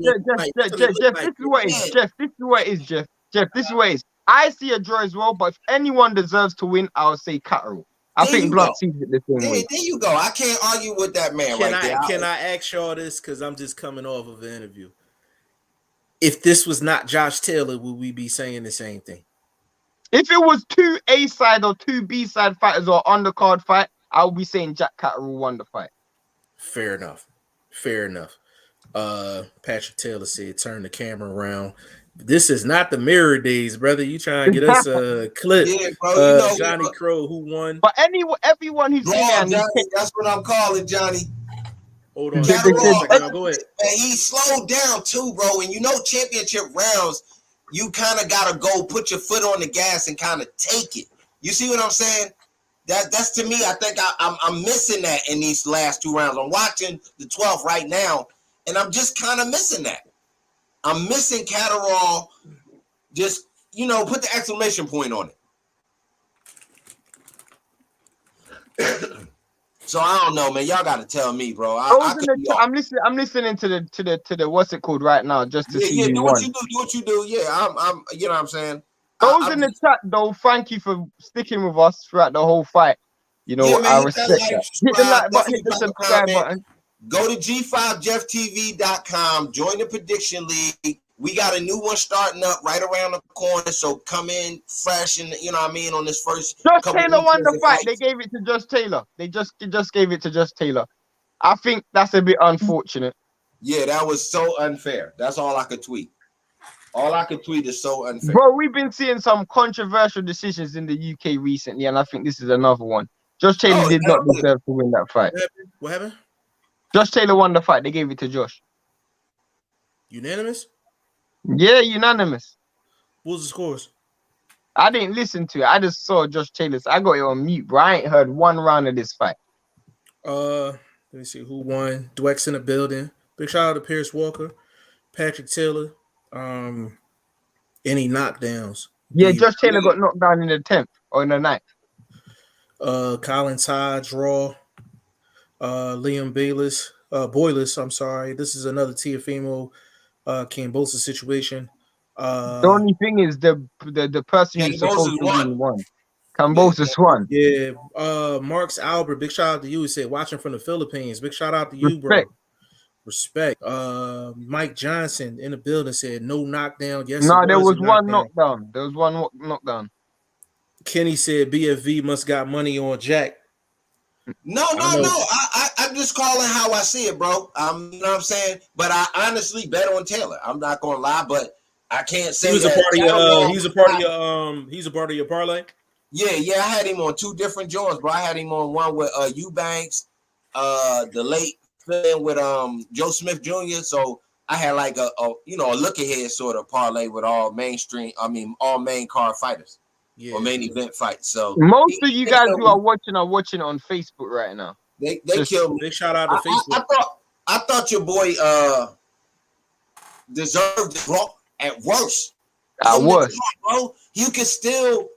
S1: Jeff, this is what it is. Jeff, this is what it is. Jeff, this is what it is. I see a draw as well, but if anyone deserves to win, I'll say Catterall. I think Blood sees it the same way.
S2: There you go. I can't argue with that man there.
S3: Can I ask y'all this? Because I'm just coming off of an interview. If this was not Josh Taylor, would we be saying the same thing?
S1: If it was 2 A-side or 2 B-side fighters or undercard fight, I would be saying Jack Catterall won the fight.
S3: Fair enough. Patrick Taylor said, turn the camera around. This is not the mirror days, brother. You trying to get us a clip.
S2: Yeah, bro,
S3: Johnny Crow, who won.
S1: But everyone who's seen
S2: Johnny, that's what I'm calling Johnny.
S3: Hold on.
S2: Go ahead. And he slowed down too, bro. And championship rounds, you kind of got to go put your foot on the gas and kind of take it. You see what I'm saying? That's to me, I think I'm missing that in these last 2 rounds. I'm watching the 12th right now, and I'm just kind of missing that. I'm missing Catterall. Just, put the exclamation point on it. So I don't know, man. Y'all got to tell me, bro.
S1: I'm listening to the what's it called right now, just to see
S2: do what you do. Yeah, I'm you know what I'm saying.
S1: Those in the chat though, thank you for sticking with us throughout the whole fight. Man, I respect that. Hit the like button, hit the subscribe button.
S2: Go to G5JeffTV.com. Join the prediction league. We got a new one starting up right around the corner, so come in fresh and on this first.
S1: Josh Taylor won the fight. They gave it to Josh Taylor. They just gave it to Josh Taylor. I think that's a bit unfortunate.
S2: Yeah, that was so unfair. That's all I could tweet. All I could tweet is so unfair.
S1: Bro, we've been seeing some controversial decisions in the UK recently, and I think this is another one. Josh Taylor did not deserve to win that fight.
S3: What happened?
S1: Josh Taylor won the fight. They gave it to Josh.
S3: Unanimous?
S1: Yeah, unanimous.
S3: What was the scores?
S1: I didn't listen to it. I just saw Josh Taylor. I got it on mute, bro. I ain't heard one round of this fight.
S3: Let me see who won. Dweck's in the building. Big shout out to Pierce Walker, Patrick Taylor. Any knockdowns?
S1: Yeah, Josh Taylor got knocked down in the 10th or in the 9th.
S3: Colin Todd, draw. Liam Boylis, I'm sorry. This is another Teofimo Kambosos situation.
S1: The only thing is the person who's supposed to win won. Kambosos won.
S3: Yeah. Marks Albert, big shout out to you. He said watching from the Philippines. Big shout out to you, bro. Respect. Mike Johnson in the building said no knockdown. Yes,
S1: no, there was one knockdown. There was one knockdown.
S3: Kenny said BFV must got money on Jack.
S2: No. I'm just calling how I see it, bro. You know what I'm saying? But I honestly bet on Taylor. I'm not gonna lie, but I can't say
S3: he's a part of your parlay.
S2: Yeah. I had him on 2 different joints, bro. I had him on one with Eubanks, the late thing with Joe Smith Jr. So I had like a look ahead sort of parlay with all main card fighters. Yeah, or main event fights. So
S1: most of you guys who are watching on Facebook right now.
S2: They killed me.
S3: Big shout out to Facebook.
S2: I thought your boy deserved the draw at worst.
S1: At worst,
S2: bro. You can still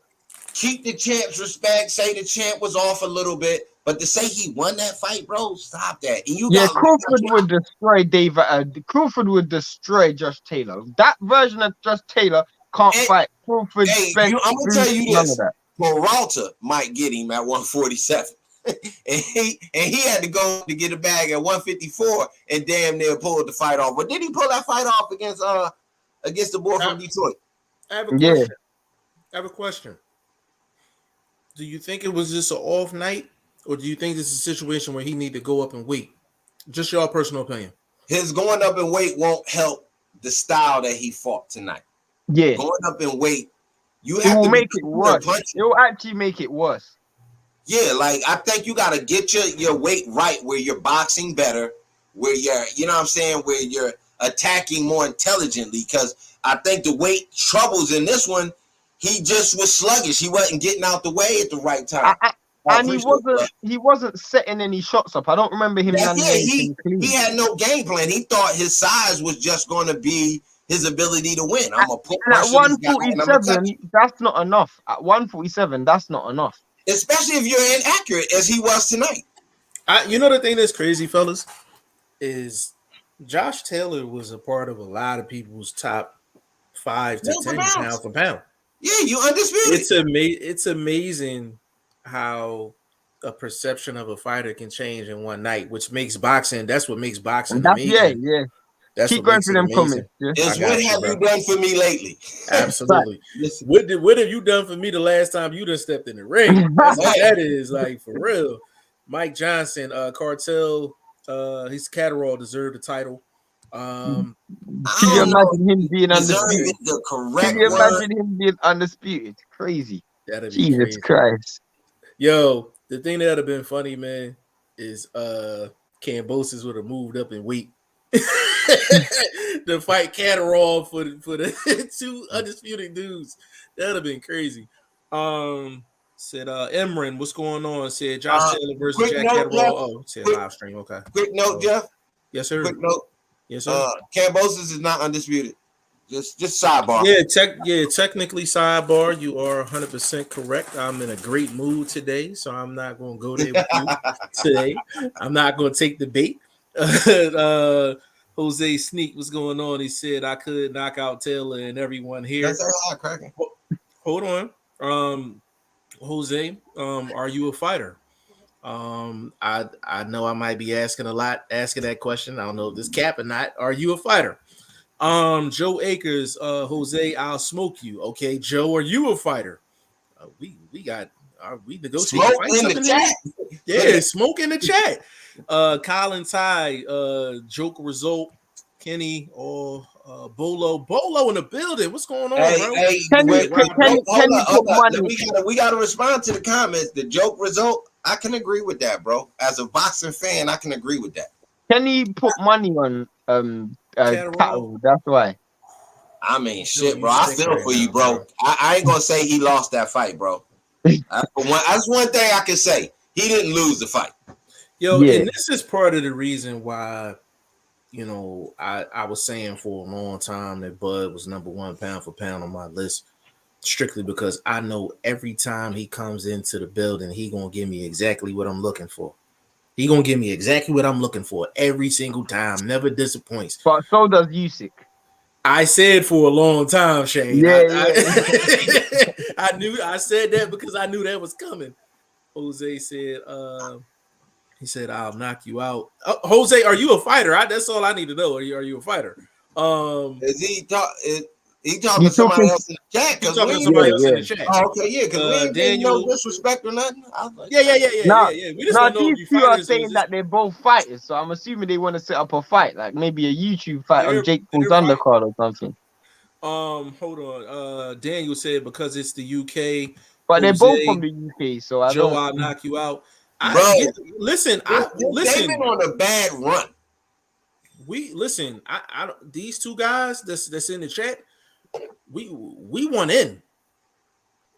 S2: keep the champ's respect. Say the champ was off a little bit, but to say he won that fight, bro, stop that. And
S1: Crawford would destroy David. Crawford would destroy Josh Taylor. That version of Josh Taylor can't fight Crawford.
S2: I'm gonna tell you this: Peralta might get him at 147, and he had to go to get a bag at 154, and damn near pulled the fight off. But did he pull that fight off against the boy from Detroit?
S3: I have a question. I have a question. Do you think it was just an off night, or do you think this is a situation where he need to go up and weight? Just your personal opinion.
S2: His going up in weight won't help the style that he fought tonight.
S1: Yeah,
S2: going up in weight,
S1: it will make it worse. It will actually make it worse.
S2: Yeah, like I think you gotta get your weight right where you're boxing better, where you're, you know what I'm saying, where you're attacking more intelligently, because I think the weight troubles in this one, he just was sluggish. He wasn't getting out the way at the right time.
S1: And he wasn't setting any shots up. I don't remember him landing anything clean.
S2: He had no game plan. He thought his size was just going to be his ability to win. I'm gonna put
S1: at 147. That's not enough. At 147, that's not enough.
S2: Especially if you're inaccurate as he was tonight.
S3: You know the thing that's crazy, fellas, is Josh Taylor was a part of a lot of people's top 5 to 10 pound for pound.
S2: Yeah, you undisputed.
S3: It's amazing how a perception of a fighter can change in one night, which makes boxing. That's what makes boxing amazing.
S1: Yeah.
S3: That's
S1: keep going through them comments.
S2: Yeah. What have you done for me lately?
S3: Absolutely. What have you done for me the last time you done stepped in the ring? That's what that is, like, for real. Mike Johnson, Cartel, he's Catterall, deserved the title.
S1: Can you imagine him being undisputed? Can you imagine him being undisputed? Crazy.
S3: That'd be
S1: Jesus
S3: crazy.
S1: Christ.
S3: Yo, the thing that would have been funny, man, is Kambosos would have moved up in weight to fight Catterall for the 2 undisputed dudes. That would have been crazy. Said Emran, what's going on? Said Josh Taylor versus Jack Catterall. Oh, said live stream. Okay.
S2: Quick note, Jeff.
S3: Yes, sir.
S2: Quick note.
S3: Yes, sir.
S2: Kambosos is not undisputed. Just sidebar.
S3: Yeah, technically sidebar. You are 100% correct. I'm in a great mood today, so I'm not going to go there with you today. I'm not going to take the bait. Jose Sneak, what's going on? He said I could knock out Taylor and everyone here.
S2: That's a lot cracking.
S3: Hold on. Jose, are you a fighter? I know I might be asking that question. I don't know if this cap or not. Are you a fighter? Joe Akers, Jose, I'll smoke you. Okay, Joe, are you a fighter? We negotiating fights in the chat. Yeah, smoke in the chat. Colin Ty, joke result, Kenny or Bolo in the building. What's going on, bro?
S2: We gotta respond to the comments. The joke result, I can agree with that, bro. As a boxing fan, I can agree with that.
S1: Can he put money on Catterall? That's why.
S2: I mean, shit, bro. I feel for you, bro. I ain't gonna say he lost that fight, bro. That's one thing I can say. He didn't lose the fight.
S3: Yo, and this is part of the reason why, you know, I was saying for a long time that Bud was number 1 pound for pound on my list, strictly because I know every time he comes into the building, he gonna give me exactly what I'm looking for. He gonna give me exactly what I'm looking for every single time. Never disappoints.
S1: But so does Usyk. I
S3: said for a long time, Shane.
S1: Yeah,
S3: I said that because I knew that was coming. Jose said, he said, I'll knock you out. Jose, are you a fighter? That's all I need to know. Are you a fighter?
S2: Is he talking to somebody else in the chat?
S3: He's talking to somebody else in the chat.
S2: Oh, okay, yeah, because we ain't no disrespect or nothing.
S3: Yeah. We just don't know
S1: these two are saying that they're both fighters, so I'm assuming they want to set up a fight, like maybe a YouTube fight on Jake Paul's undercard or something.
S3: Hold on. Daniel said because it's the UK,
S1: but they're both from the UK, so
S3: I'll knock you out. Listen.
S2: They've been on a bad run.
S3: These two guys that's in the chat, we want in.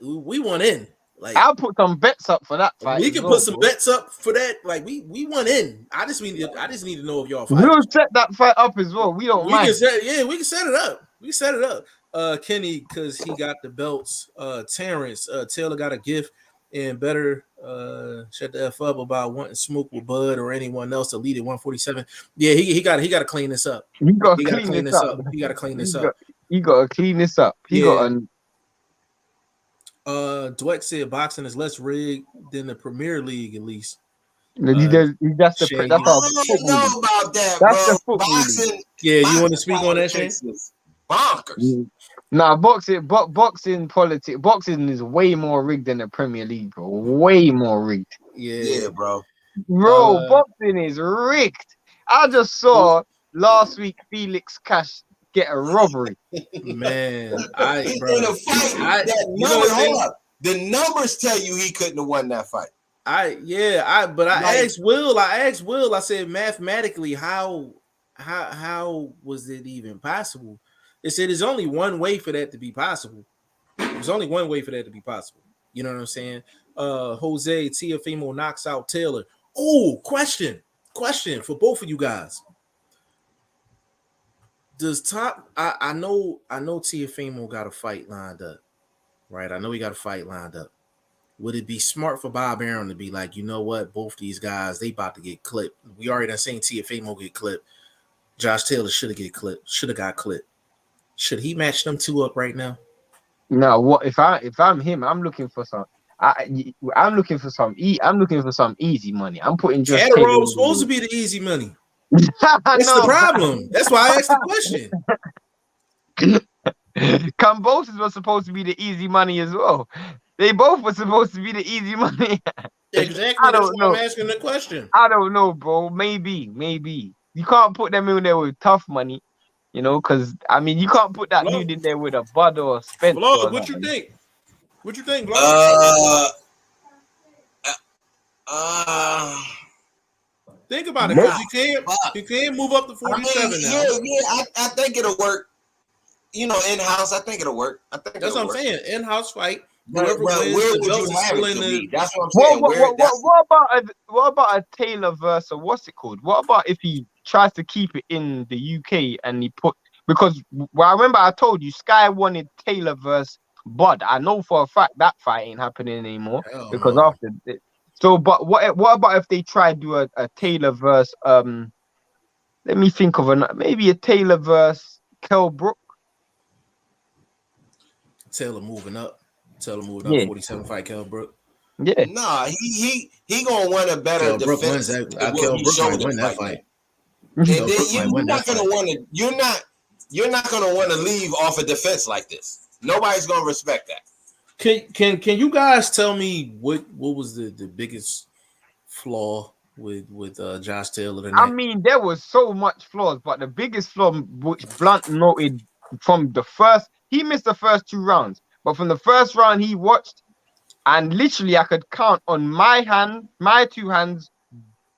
S3: We want in. Like,
S1: I'll put some bets up for that fight.
S3: We can put some bets up for that. Like, we want in. I just need to know if y'all fight.
S1: We'll set that fight up as well. We don't mind.
S3: We can set it up. We set it up. Kenny, because he got the belts. Terrence, Taylor got a gift. And better shut the F up about wanting smoke with Bud or anyone else to lead at 147. Yeah, he got to clean this up. He got to clean this up. He got to clean this up.
S1: He got to clean this up.
S3: Dweck said boxing is less rigged than the Premier League, at least.
S1: That's I don't know
S2: about that,
S1: that's
S2: bro.
S3: Boxing. Yeah, you want to speak on that, Shane?
S2: Bonkers.
S1: Nah, boxing politics. Boxing is way more rigged than the Premier League, bro. Way more rigged.
S2: Yeah, bro.
S1: Bro, boxing is rigged. I just saw last week Felix Cash get a robbery.
S3: Man,
S2: the numbers tell you he couldn't have won that fight.
S3: I asked Will. I said mathematically, how how was it even possible? They said there's only one way for that to be possible. There's only one way for that to be possible. You know what I'm saying? Jose Tiafimo knocks out Taylor. Oh, question for both of you guys. Does Top? I know Tiafimo got a fight lined up, right? I know he got a fight lined up. Would it be smart for Bob Arum to be like, you know what, both these guys, they about to get clipped. We already done seen Tiafimo get clipped. Josh Taylor should have got clipped. Should he match them two up right now?
S1: No, what if I'm him? I'm looking for some. I'm looking for some. I'm looking for some easy money. I'm putting just
S3: Catterall was supposed to be the easy money. That's the problem. That's why I asked the question.
S1: Cambosis was supposed to be the easy money as well. They both were supposed to be the easy money.
S3: Exactly. That's why I'm asking the question.
S1: I don't know, bro. Maybe. You can't put them in there with tough money, you know, because I mean you can't put that dude in there with a Bud or a Spencer.
S3: Vlog, what you think? What you think, Vlog? Think about it, because he can't move up to 47 now.
S2: Yeah, I think it'll work. You know, in-house, I think it'll work. I think
S3: that's what I'm saying. In-house fight.
S2: Where would you have it to be? That's what I'm saying.
S1: What about a Taylor versus what's it called? What about if he tries to keep it in the UK and he put, because I remember I told you Sky wanted Taylor versus Bud. I know for a fact that fight ain't happening anymore because after it. So, but what about if they try to do a Taylor versus let me think of maybe a Taylor versus Kell Brook.
S3: Taylor moving up. 47 fight Kell Brook.
S1: Yeah.
S2: Nah, he gonna win a better defense.
S3: Kell Brook might win that fight.
S2: And then you're not gonna want to leave off a defense like this. Nobody's gonna respect that.
S3: Can you guys tell me what was the biggest flaw with Josh Taylor tonight?
S1: I mean, there was so much flaws, but the biggest flaw, which Blunt noted from the first, he missed the first 2 rounds, but from the first round he watched, and literally I could count on my 2 hands,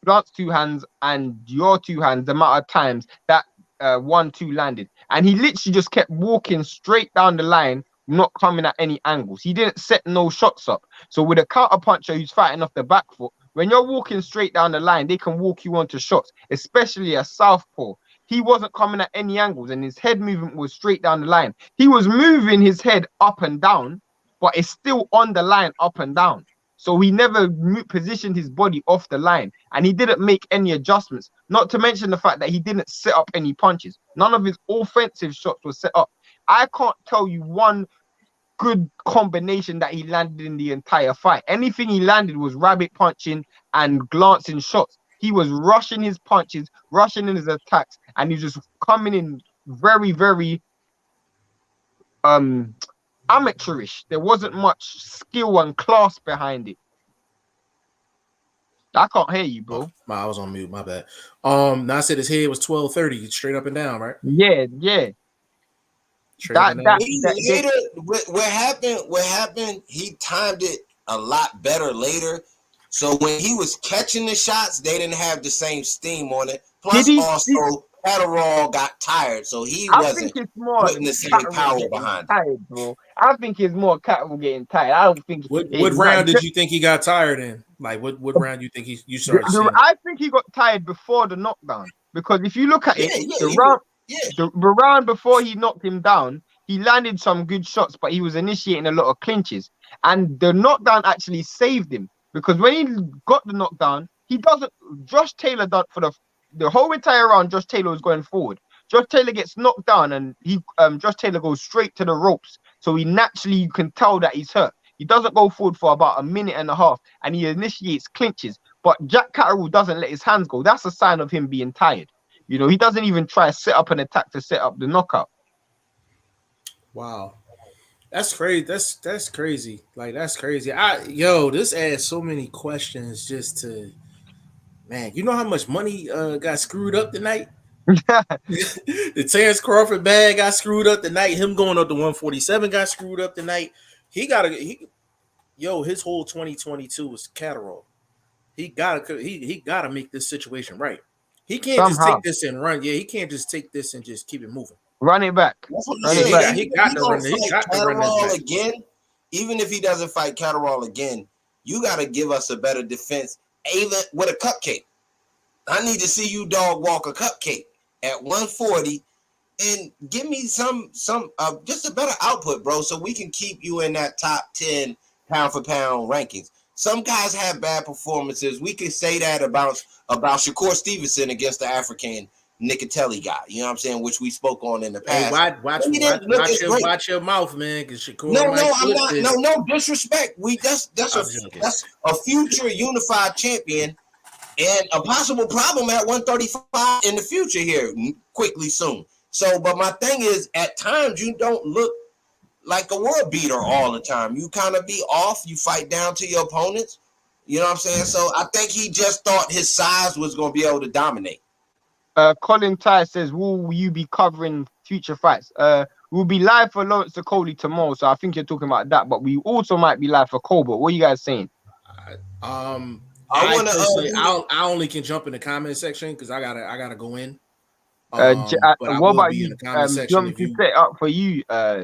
S1: Blunt's 2 hands, and your 2 hands the amount of times that 1-2 landed, and he literally just kept walking straight down the line, not coming at any angles. He didn't set no shots up. So with a counter puncher who's fighting off the back foot, when you're walking straight down the line, they can walk you onto shots, especially a southpaw. He wasn't coming at any angles, and his head movement was straight down the line. He was moving his head up and down, but it's still on the line up and down. So he never positioned his body off the line, and he didn't make any adjustments. Not to mention the fact that he didn't set up any punches. None of his offensive shots were set up. I can't tell you one good combination that he landed in the entire fight. Anything he landed was rabbit punching and glancing shots. He was rushing his punches, rushing in his attacks, and he was just coming in very, very amateurish. There wasn't much skill and class behind it. I can't hear you, bro.
S3: I was on mute, my bad. Now I said his head was 1230, straight up and down, right?
S1: Yeah.
S2: What happened, he timed it a lot better later. So when he was catching the shots, they didn't have the same steam on it. Plus, Catterall got tired, so he wasn't putting the same power behind it.
S1: Bro. I think it's more Catterall getting tired. I don't think.
S3: What round did you think he got tired in? Like, what round you think you started seeing?
S1: I think he got tired before the knockdown, because if you look at the round before he knocked him down, he landed some good shots, but he was initiating a lot of clinches, and the knockdown actually saved him, because when he got the knockdown, Josh Taylor done for the whole entire round. Josh Taylor was going forward. Josh Taylor gets knocked down, and Josh Taylor goes straight to the ropes. So you can tell that he's hurt. He doesn't go forward for about a minute and a half, and he initiates clinches. But Jack Catterall doesn't let his hands go. That's a sign of him being tired. You know, he doesn't even try to set up an attack to set up the knockout.
S3: Wow. That's crazy. That's crazy. Like, that's crazy. This adds so many questions just to, man, you know how much money got screwed up tonight? The Terrence Crawford bag got screwed up tonight. Him going up to 147 got screwed up tonight. His whole 2022 was Catterall. He gotta make this situation right. He can't just
S1: somehow.
S3: take this and run. Yeah, he can't just take this and just keep it moving.
S1: Run it back.
S2: That's what
S1: Run
S2: I'm
S1: it back.
S2: saying.
S3: He got to run. He got to run
S2: Catterall
S3: that
S2: again. Even if he doesn't fight Catterall again, you got to give us a better defense, even with a cupcake. I need to see you dog walk a cupcake at 140 and give me some just a better output, bro, so we can keep you in that top 10 pound for pound rankings. Some guys have bad performances. We could say that about Shakur Stevenson against the African Nicatelli guy. You know what I'm saying? Which we spoke on in the past.
S3: Hey, watch your mouth, man. Because Shakur
S2: No,
S3: might
S2: I'm not.
S3: this.
S2: No disrespect. That's a future unified champion and a possible problem at 135 in the future here, quickly soon. So, but my thing is, at times you don't look like a world beater all the time. You kind of be off. You fight down to your opponents. You know what I'm saying? So I think he just thought his size was going to be able to dominate.
S1: Colin Ty says, will you be covering future fights? We'll be live for Lawrence Okoli tomorrow, so I think you're talking about that. But we also might be live for Colbert. What are you guys saying?
S3: I only can jump in the comment section because I gotta go in.
S1: What about you? Do you want me to set up for you?
S2: What's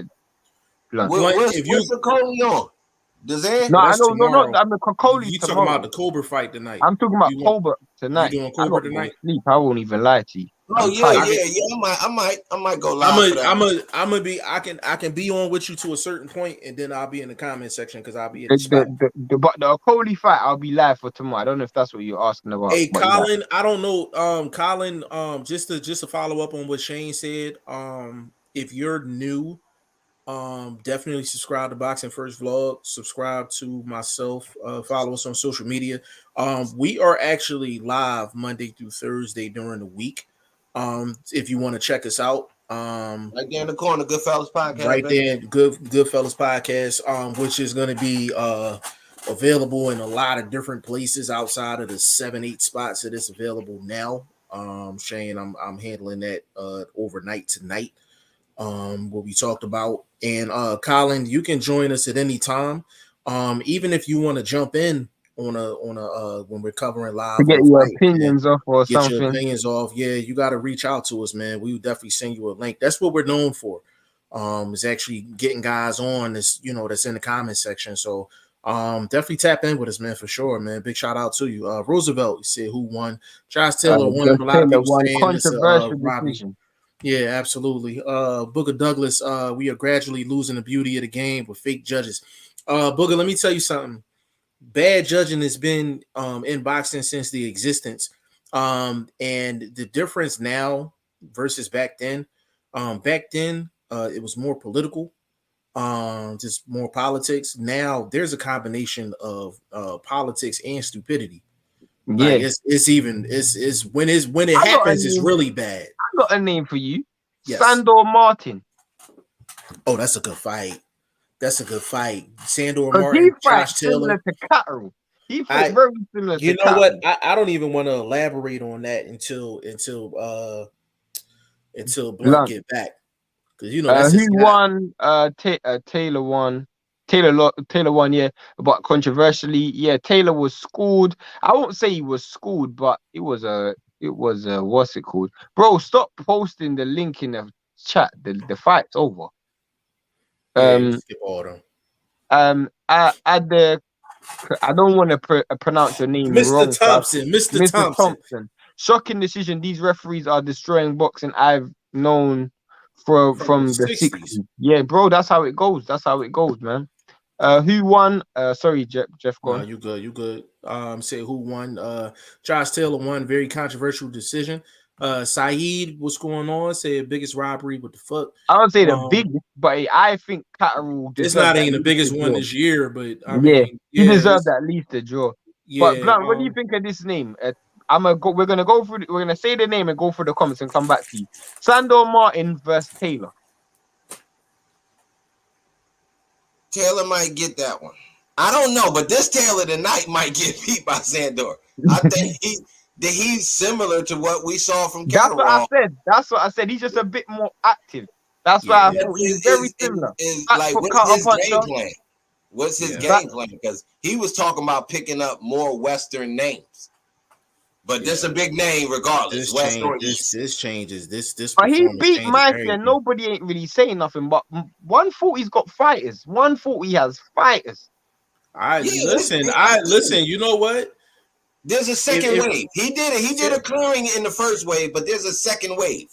S2: the Okoli on?
S1: No, I don't know. I'm the Okoli.
S3: You talking about the Colbert fight tonight?
S1: I'm talking about Colbert tonight.
S3: You doing Colbert tonight?
S1: Sleep. I won't even lie to you.
S2: Oh yeah. I might go live.
S3: I'm gonna be. I can be on with you to a certain point, and then I'll be in the comment section because I'll be in the spot.
S1: But the Okoli fight, I'll be live for tomorrow. I don't know if that's what you're asking about.
S3: Hey, Colin, I don't know. Colin, just to follow up on what Shane said. If you're new, definitely subscribe to BoxingFirst Vlog. Subscribe to myself. Follow us on social media. We are actually live Monday through Thursday during the week. If you want to check us out,
S2: right there in the corner, Goodfellas Podcast.
S3: Right there, Goodfellas Podcast, which is going to be available in a lot of different places outside of the 7-8 spots that it's available now. Shane, I'm handling that overnight tonight. What we talked about, and Colin, you can join us at any time. Even if you want to jump in on a when we're covering live
S1: to get your opinions off or something.
S3: Get your opinions off. Yeah, you got to reach out to us, man. We will definitely send you a link. That's what we're known for. Is actually getting guys on this, that's in the comment section. So definitely tap in with us, man, for sure, man. Big shout out to you. Roosevelt, you said who won? Josh Taylor won. A lot of people saying
S1: controversial decision.
S3: Yeah, absolutely. Booger Douglas, we are gradually losing the beauty of the game with fake judges. Booger, let me tell you something. Bad judging has been in boxing since the existence. And the difference now versus back then, it was more political, just more politics. Now there's a combination of politics and stupidity.
S1: Yeah,
S3: like it's when it happens, it's really bad.
S1: I got a name for you. Yes. Sandor Martin.
S3: Oh, that's a good fight. Sandor Martin,
S1: he
S3: Josh Taylor.
S1: To Catterall. He fight very similar to Catterall.
S3: What? I don't even want to elaborate on that until Blunt get back. Because
S1: who won? Taylor won. Taylor won, yeah, but controversially, yeah, Taylor was schooled. I won't say he was schooled, but it was what's it called? Bro, stop posting the link in the chat. The fight's over.
S3: Skip all them.
S1: I don't want to pronounce your name wrong.
S3: Mr. Thompson.
S1: Shocking decision. These referees are destroying boxing. I've known from the 60s. Yeah, bro, that's how it goes. Man. Who won? Sorry, Jeff. Go on.
S3: You good. Say who won? Josh Taylor won. Very controversial decision. Saeed, what's going on? Say biggest robbery. What the fuck?
S1: I don't say the biggest, but I think Catterall.
S3: It's not even the biggest one this year, but
S1: he deserved at least a draw. Yeah, but Blunt, what do you think of this name? We're gonna go through. We're gonna say the name and go through the comments and come back to you. Sandor Martin versus Taylor.
S2: Taylor might get that one. I don't know, but this Taylor tonight might get beat by Sandor. I think he's similar to what we saw from Catterall.
S1: That's what I said. He's just a bit more active. That's why I thought he's very similar.
S2: What's his game plan? What's his game plan? Because he was talking about picking up more Western names. But this a big name regardless.
S3: This changes. This
S1: But he beat Mikey
S3: everything.
S1: and nobody ain't really saying nothing. But 140's got fighters. 140 has fighters.
S3: Listen. You know what?
S2: There's a second wave. He did it. He did a clearing in the first wave, but there's a second wave.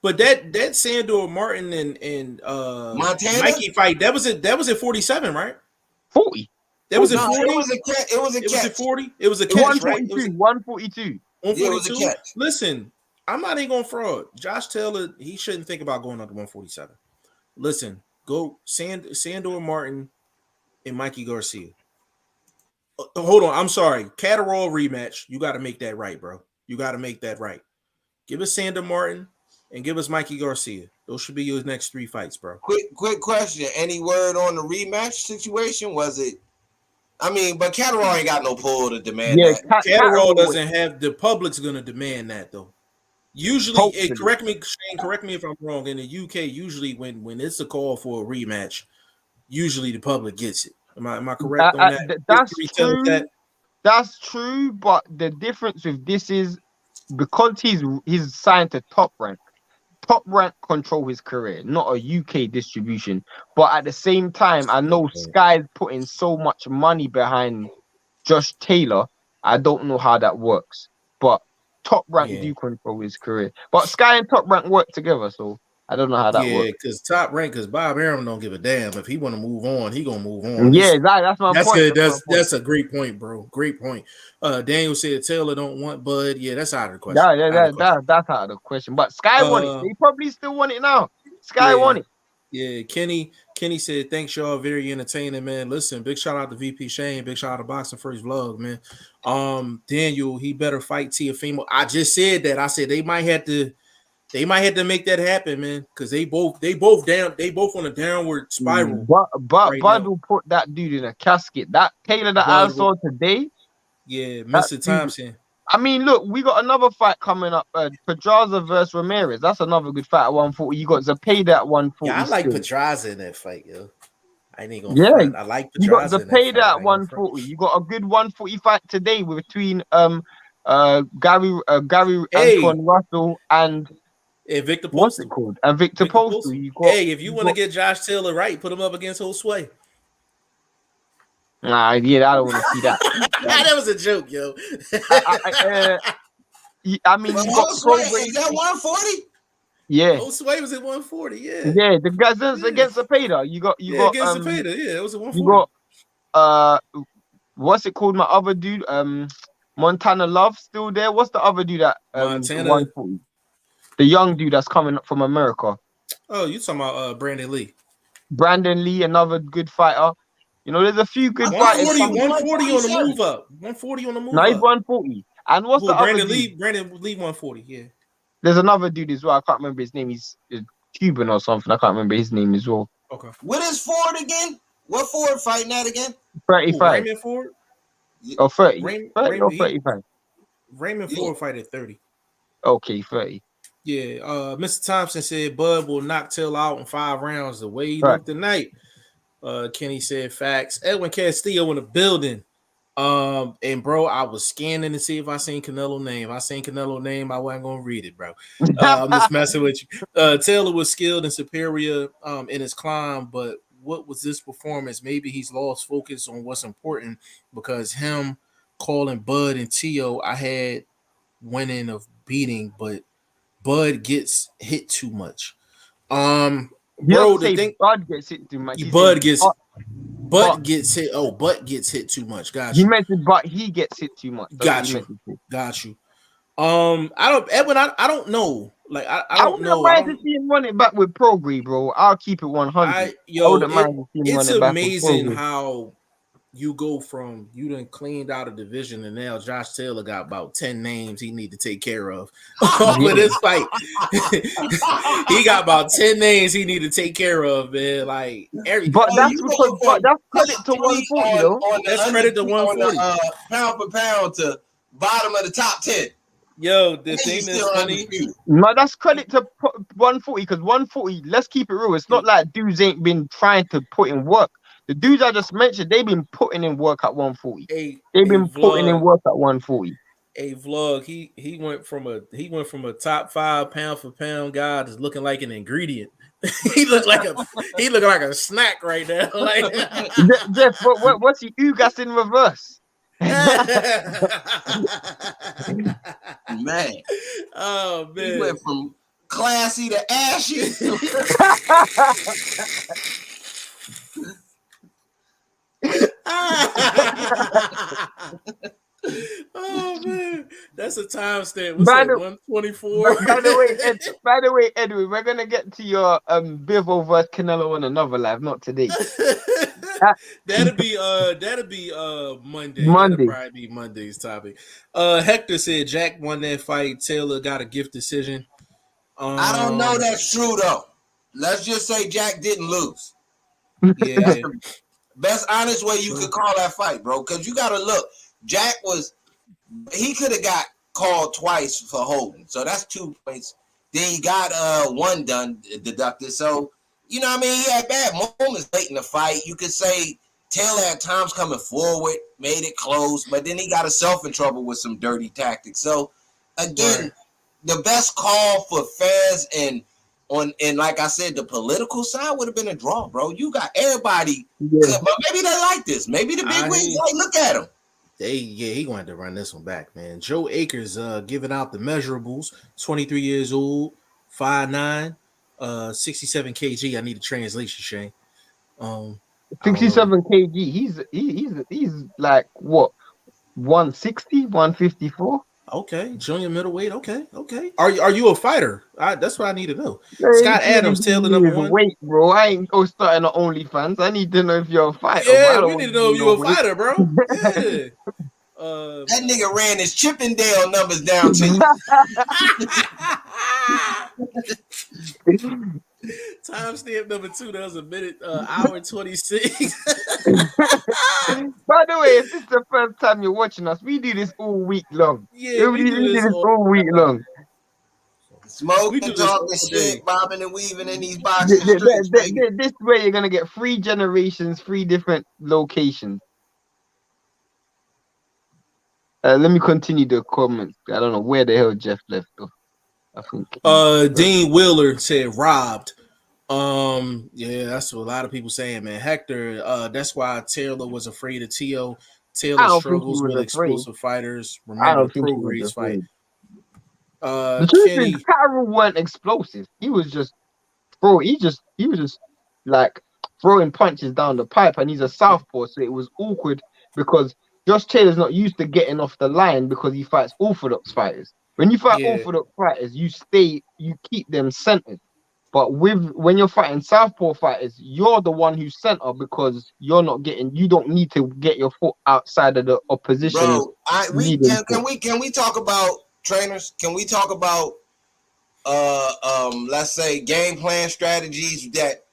S3: But that Sandor Martin and
S2: Montana
S3: Mikey fight, that was at 47, right?
S1: 40.
S3: That was at 40.
S2: It was a catch. It was
S3: at 40. It was a catch, 142,
S1: right? 142.
S3: 142.
S2: Yeah, it was a catch.
S3: Listen, I'm not even going to fraud. Josh Taylor, he shouldn't think about going up to 147. Listen, go Sandor Martin and Mikey Garcia. Hold on, I'm sorry. Catterall rematch. You got to make that right, bro. You got to make that right. Give us Sandor Martin and give us Mikey Garcia. Those should be your next 3 fights, bro.
S2: Quick question. Any word on the rematch situation? Was it? I mean, but Catterall ain't got no pull to demand that.
S3: Catterall doesn't have the public's gonna demand that though. Usually, correct me, Shane. Correct me if I'm wrong. In the UK, usually when it's a call for a rematch, usually the public gets it. Am I correct on that?
S1: That's true. That's true. But the difference with this is because he's signed to Top Rank. Top Rank control his career, not a UK distribution. But at the same time, I know Sky's putting so much money behind Josh Taylor. I don't know how that works. But Top Rank do control his career. But Sky and Top Rank work together, so I don't know how that works.
S3: Yeah, because Bob Arum don't give a damn. If he want to move on, he gonna move on.
S1: Yeah, exactly. That's my point.
S3: Good. That's a great point, bro. Great point. Daniel said Taylor don't want Bud. Yeah, that's out of the question.
S1: That's out of the question. But Sky won it. They probably still want it now. Sky won it.
S3: Yeah, Kenny said, thanks y'all, very entertaining, man. Listen, big shout out to VP Shane, big shout out to BoxingFirst Vlog, man. Daniel, he better fight Teofimo. I just said that. I said they might have to make that happen, man, because they both on a downward spiral.
S1: But Bud will put that dude in a casket. That Taylor that I saw today.
S3: Yeah, Mr. Thompson.
S1: I mean, look, we got another fight coming up. Pedraza versus Ramirez. That's another good fight at 140. You got Zepeda at 140.
S3: Yeah, I like Pedraza in that fight, yo. I ain't gonna front. I like Pedraza.
S1: You got Zepeda at 140. You got a good 140 fight today between Gary Antoine Russell and
S3: Victor Postal.
S1: What's it called? And Victor Postal.
S3: If you want to get Josh Taylor right, put him up against Josue.
S1: Nah, yeah, I don't want to see that.
S3: That was a joke, yo.
S1: I mean, you got
S2: is that 140?
S1: Yeah.
S3: Josue was at 140. Yeah.
S1: Yeah, the guys against Zepeda. You got
S3: against Zepeda. Yeah, it was at 140.
S1: You got what's it called? My other dude, Montana Love, still there. What's the other dude that
S3: Montana
S1: 140? The young dude that's coming up from America.
S3: Oh, you talking about Brandon Lee?
S1: Brandon Lee, another good fighter. You know, there's a few good fighters.
S3: 140 on the move up. 140 on the move up.
S1: No, he's 140. And what's the
S3: Brandon
S1: other
S3: Lee?
S1: dude?
S3: Brandon Lee 140. Yeah.
S1: There's another dude as well. I can't remember his name. He's Cuban or something. I can't remember his name as well.
S3: Okay.
S2: What is Ford again? What Ford fighting at again?
S1: 35.
S3: Raymond Ford?
S1: Or 30.
S3: 30
S1: or 35.
S3: Raymond Ford fight at 30.
S1: Okay, 30.
S3: Yeah. Mr. Thompson said Bud will knock Till out in 5 rounds the way he looked tonight. Kenny said facts. Edwin Castillo in the building. And bro, I was scanning to see if I seen Canelo name. I seen Canelo name, I wasn't gonna read it, bro. I'm just messing with you. Taylor was skilled and superior in his climb, but what was this performance? Maybe he's lost focus on what's important because him calling Bud and Tio, I had winning of beating, but Bud gets hit too much. Bro, the thing
S1: Bud gets hit too much.
S3: Bud gets hit. Oh, Bud gets hit too much. Gotcha.
S1: You mentioned, but he gets hit too much.
S3: Got you. I don't know. Like I don't know.
S1: I wouldn't mind to see him run it back with Progre, bro. I'll keep it 100.
S3: It's amazing how you go from you done cleaned out a division and now Josh Taylor got about 10 names he need to take care of with this fight. He got about 10 names he need to take care of, man. Like everything.
S1: But that's credit to 140, though.
S3: That's credit to 140.
S2: Pound for pound to bottom of the top 10.
S3: Yo, the thing that's funny.
S1: No, that's credit to 140 because 140. Let's keep it real. It's not like dudes ain't been trying to put in work. The dudes I just mentioned, they've been putting in work at 140. They've been putting in work at 140.
S3: A vlog. He went from a top 5 pound for pound guy to looking like an ingredient. he looked like a snack right now. Like
S1: Jeff, what's he Ugas in reverse?
S2: Man.
S3: Oh man.
S2: He went from classy to ashy.
S3: Oh man, that's a timestamp. What's that? 124.
S1: By the way, Edwin, we're gonna get to your Bivol versus Canelo on another live, not today.
S3: That'll be Monday. That'll probably be Monday's topic. Hector said Jack won that fight. Taylor got a gift decision.
S2: I don't know that's true though. Let's just say Jack didn't lose.
S3: Yeah.
S2: That's the best honest way you could call that fight, bro. Because you gotta look. Jack he could have got called twice for holding. So that's 2 points. Then he got one deducted. So, you know what I mean? He had bad moments late in the fight. You could say Taylor had times coming forward, made it close, but then he got himself in trouble with some dirty tactics. So, again, the best call for fans and like I said, the political side would have been a draw, bro. You got everybody, but maybe they like this. Maybe the big wigs like, look at him.
S3: He wanted to run this one back, man. Joe Akers giving out the measurables, 23 years old, 5'9", 67 kg. I need a translation, Shane.
S1: 67 kg. He's like what? 160, 154.
S3: Okay, junior middleweight. Okay. Are you a fighter? That's what I need to know. Scott Adams, Taylor number 1.
S1: Wait, bro. I ain't starting on OnlyFans. I need to know if you're a fighter.
S3: Yeah, we need to know if you're a fighter, bro. Yeah.
S2: That nigga ran his Chippendale numbers down to you.
S3: Timestamp number 2. That was a minute, hour 26.
S1: By the way, if this is the first time you're watching us, we do this all week long.
S3: Yeah, we do this
S1: all week long.
S2: Smoking, talking shit, bobbing and weaving in these boxes.
S1: This way you're gonna get 3 generations, 3 different locations. Let me continue the comments. I don't know where the hell Jeff left off. I think
S3: Dean Wheeler said robbed. Yeah, that's what a lot of people saying, man. Hector, that's why Taylor was afraid of T.O. Taylor struggles with explosive fighters. Remember the pro race fight.
S1: The truth is, Catterall weren't explosive. He was just, bro. He was just like throwing punches down the pipe, and he's a southpaw, so it was awkward because Josh Taylor's not used to getting off the line because he fights orthodox fighters. When you fight orthodox fighters, you keep them centered. But when you're fighting southpaw fighters, you're the one who's center because you don't need to get your foot outside of the opposition.
S2: Bro, can we talk about trainers? Can we talk about let's say game plan strategies that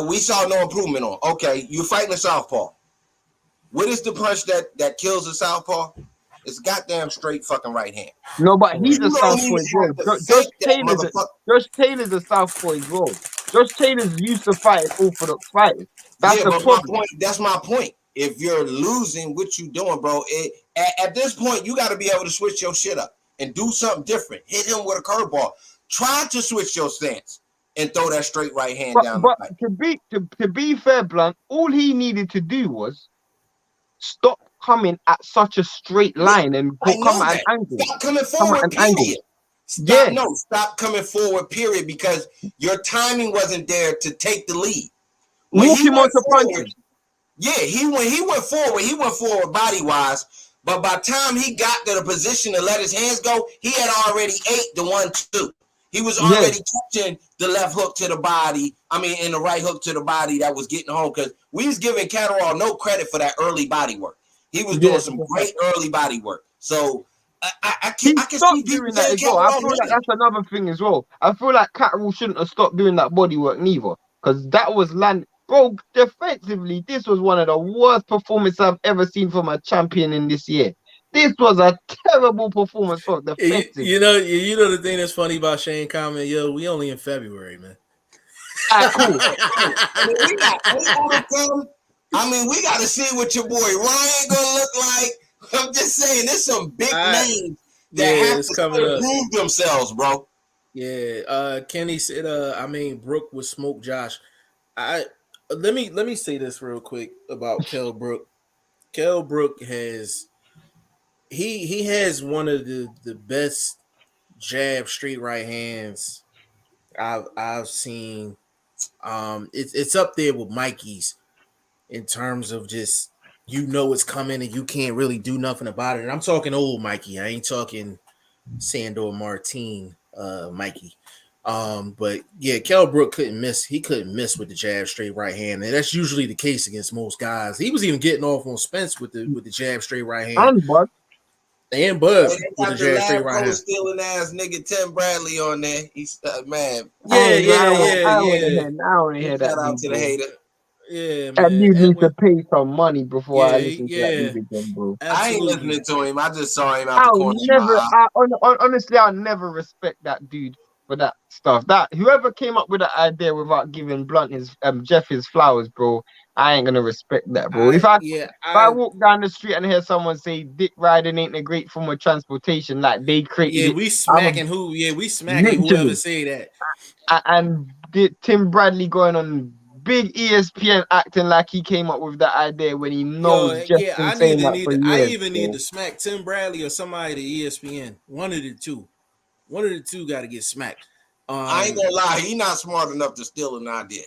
S2: we saw no improvement on? Okay, you're fighting a southpaw. What is the punch that kills a southpaw? It's goddamn straight fucking right hand.
S1: No, but he's a southpaw as well. Josh Taylor's a southpaw as well. Josh Taylor's used to fight orthodox fighters. That's the problem.
S2: That's my point. If you're losing, what you doing, bro? At this point, you got to be able to switch your shit up and do something different. Hit him with a curveball. Try to switch your stance and throw that straight right hand down.
S1: But to be fair, Blunt, all he needed to do was stop coming at such a straight line and come at an angle.
S2: Stop coming forward, period. Stop coming forward, period, because your timing wasn't there to take the lead.
S1: Walk him onto punches.
S2: Yeah, he went forward body-wise, but by the time he got to the position to let his hands go, he had already ate the 1-2. He was already catching the left hook to the body, and the right hook to the body that was getting home, because we was giving Catterall no credit for that early body work. He was doing some great early body work. So I can see
S1: doing that as well. I feel like that's another thing as well. I feel like Catterall shouldn't have stopped doing that body work neither, because that was bro, defensively, this was one of the worst performances I've ever seen from a champion in this year. This was a terrible performance for defensive.
S3: You know the thing that's funny about Shane comment, we only in February, man.
S1: All right, cool.
S2: We got to see what your boy Ryan gonna look like. I'm just saying, there's some big names that have to prove themselves, bro.
S3: Yeah. Kenny said, I mean, Brooke would smoke Josh. Let me say this real quick about Kell Brook. Kell Brook has he has one of the best jab straight right hands I've seen. It's up there with Mikey's in terms of just it's coming and you can't really do nothing about it. And I'm talking old Mikey. I ain't talking Sandor Martin, Mikey. But yeah, Kell Brook couldn't miss. He couldn't miss with the jab straight right hand, and that's usually the case against most guys. He was even getting off on Spence with the jab straight right hand. And Bud with the jab straight right hand.
S2: Stealing ass nigga Tim Bradley on there. He's man.
S3: Yeah.
S1: I want to hear that.
S2: Shout out to the hater.
S3: Yeah, man.
S1: That dude needs to pay some money before I listen to that dude again, bro.
S3: Absolutely.
S2: I ain't listening to him. I just saw him out the corner.
S1: Honestly, I'll never respect that dude for that stuff. That whoever came up with that idea without giving Blunt Jeff his flowers, bro, I ain't gonna respect that, bro. If I walk down the street and hear someone say dick riding ain't a great form of transportation, like they created.
S3: Yeah, we smacking whoever say that.
S1: And Tim Bradley going on big ESPN acting like he came up with that idea when he knows Jeff been saying that for years.
S3: I need to smack Tim Bradley or somebody at ESPN. One of the two got to get smacked.
S2: I ain't gonna lie, he not smart enough to steal an idea.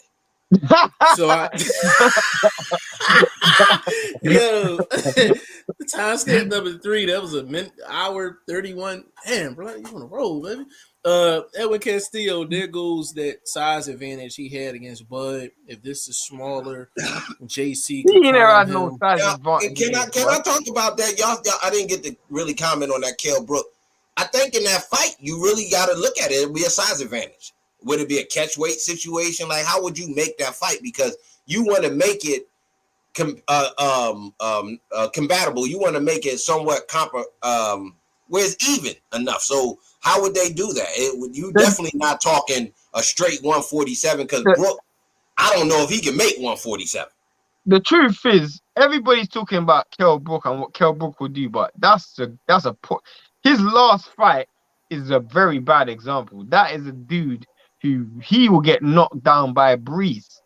S3: So the timestamp number 3, that was a hour 31. Damn, bro, you on a roll, baby. Edwin Castillo, there goes that size advantage he had against Bud. If this is smaller, JC
S1: he never had no size advantage.
S2: Can I talk about that? Y'all, I didn't get to really comment on that Kell Brook. I think in that fight, you really got to look at it. It'll be a size advantage. Would it be a catch weight situation? Like, how would you make that fight? Because you want to make it compatible. You want to make it somewhat where it's even enough. So how would they do that? You definitely not talking a straight 147 because Brook, I don't know if he can make 147.
S1: The truth is, everybody's talking about Kell Brook and what Kell Brook will do, but his last fight is a very bad example. That is a dude who he will get knocked down by a breeze.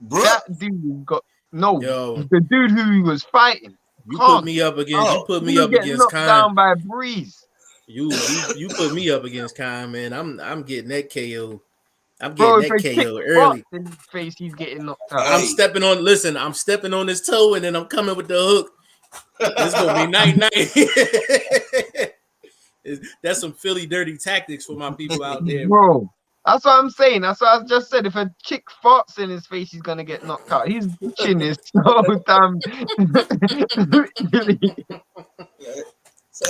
S2: Brook?
S1: That dude the dude who he was fighting.
S3: You put me up against
S1: down by a breeze.
S3: You put me up against Khan, man. I'm getting that KO. I'm getting that KO early.
S1: In his face, he's getting knocked out.
S3: I'm stepping on his toe, and then I'm coming with the hook. It's gonna be night. That's some Philly dirty tactics for my people out there,
S1: bro. That's what I'm saying. That's what I just said. If a chick farts in his face, he's gonna get knocked out. His chin is so damn.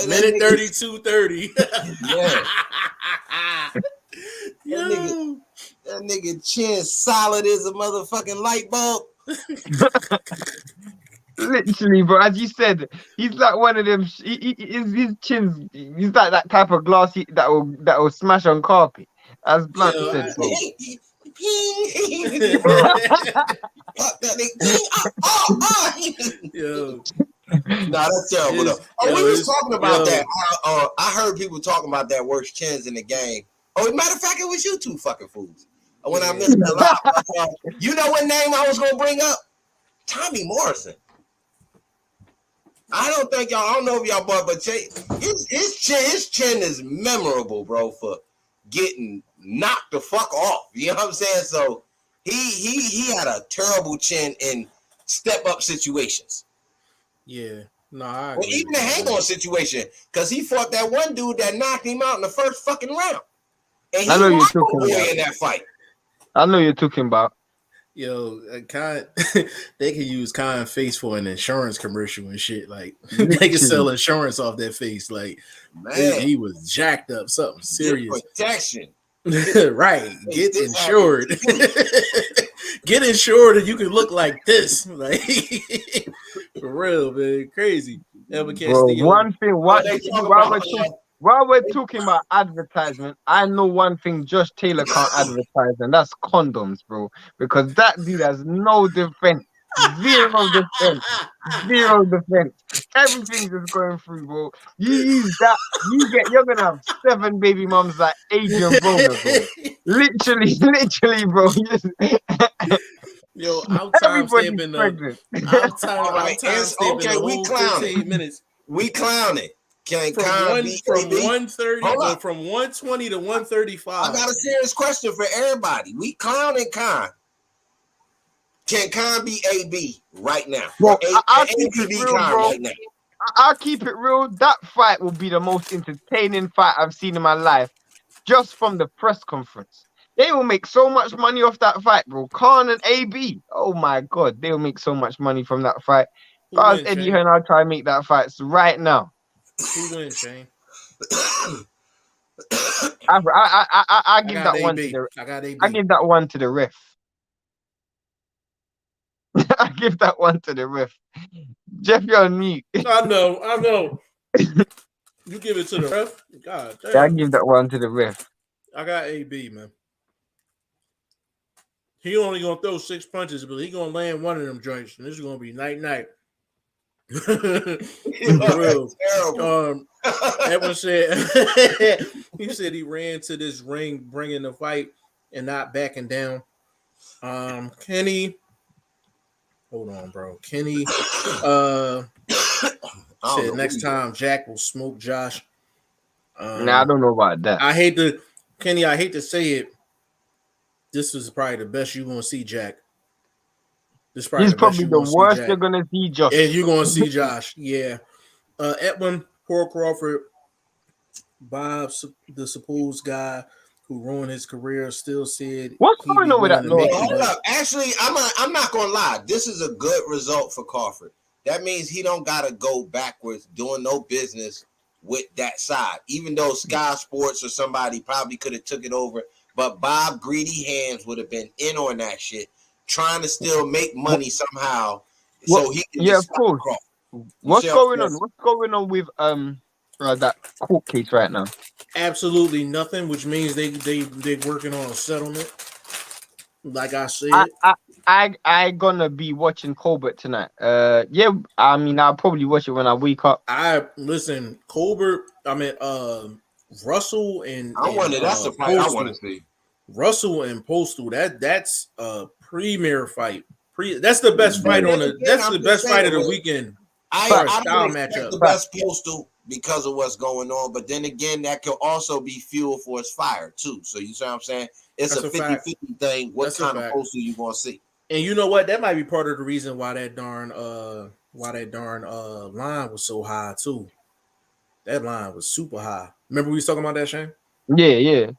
S3: Minute 32:30.
S2: Yeah. That nigga chin solid as a motherfucking light bulb.
S1: Literally, bro. As you said, he's like one of them. His chin's. He's like that type of glass that will smash on carpet. As Blunt said, bro.
S2: Nah, that's terrible though. We was talking about that. I heard people talking about that worst chins in the game. Matter of fact, it was you two fucking fools. When I missed that live. You know what name I was gonna bring up? Tommy Morrison. I don't know if y'all bought, but his chin is memorable, bro, for getting knocked the fuck off. You know what I'm saying? So he had a terrible chin in step up situations.
S3: Yeah. No,
S2: even the hang on situation, because he fought that one dude that knocked him out in the first fucking round. And he knocked away in that fight.
S1: I know you're talking about.
S3: Yo, they can use Khan face for an insurance commercial and shit. Like they can sell insurance off that face. Like, man, he was jacked up, something serious.
S2: Protection.
S3: Right. Get insured. Get insured and you can look like this. Like for real, man. Crazy.
S1: Bro, one thing, while we're talking about advertisement, I know one thing Josh Taylor can't advertise, and that's condoms, bro. Because that dude has no defense. Zero defense. Zero defense. Everything's just going through, bro. You use that, you're gonna have 7 baby moms like Adrian Broner, bro. Literally, bro.
S3: Yo, I'm time
S1: Everybody's
S3: stamping
S1: pregnant.
S3: I'm time
S2: Right,
S3: stamping
S2: okay,
S3: the
S2: we
S3: whole
S2: clown
S3: 15
S2: it.
S3: minutes.
S2: We clown it. Can
S3: From
S2: Con beat AB?
S3: 130
S2: Hold
S3: or
S2: up.
S3: from 120 to 135.
S2: I got a serious question for everybody. We clowning Con. Can Con beat AB right now?
S1: Well, I'll
S2: can
S1: keep
S2: AB
S1: it
S2: beat
S1: real,
S2: Con
S1: bro.
S2: right now?
S1: I'll keep it real. That fight will be the most entertaining fight I've seen in my life, just from the press conference. They will make so much money off that fight, bro. Khan and AB. Oh my god, they will make so much money from that fight. If I was Eddie Hearn, I'll try and make that fight right now.
S3: Who wins, Shane?
S1: I give that one to the.
S3: I got AB.
S1: I give that one to the ref. I give that one to the ref. Jeff, you're on mute.
S3: I know. You give it to the ref? God damn.
S1: I give that one to the ref.
S3: I got AB, man. He only gonna throw 6 punches, but he gonna land one of them joints, and this is gonna be night. Real. Edwin said he said he ran to this ring, bringing the fight and not backing down. Kenny, hold on, bro. Kenny, said next time Jack will smoke Josh.
S1: Nah, I don't know about that.
S3: I hate to say it. This is probably the best you're gonna see Jack. He's probably the
S1: worst you're gonna see Josh.
S3: Yeah, you're gonna see Josh. Yeah. Edwin, Paul Crawford, Bob, the supposed guy who ruined his career, still said
S1: what's going on with that?
S2: Hold up. Actually, I'm not gonna lie. This is a good result for Crawford. That means he don't gotta go backwards doing no business with that side. Even though Sky Sports or somebody probably could have took it over, but Bob Greedy Hands would have been in on that shit, trying to still make money somehow. So he can
S1: of course. What's going on? What's going on with that court case right now?
S3: Absolutely nothing, which means they're working on a settlement. Like I said,
S1: I gonna be watching Colbert tonight. Yeah, I mean I'll probably watch it when I wake up.
S3: Colbert. I mean, Russell and
S2: that's the fight I want to see.
S3: Russell and Postal. That's a premier fight. That's the best fight on the. That's the best fight of the weekend.
S2: I don't expect the best Postal because of what's going on, but then again, that could also be fuel for his fire too. So you see what I'm saying? It's a 50-50 thing. What kind of Postal you gonna see?
S3: And you know what? That might be part of the reason why that darn line was so high too. That line was super high. Remember we was talking about that, Shane?
S1: Yeah.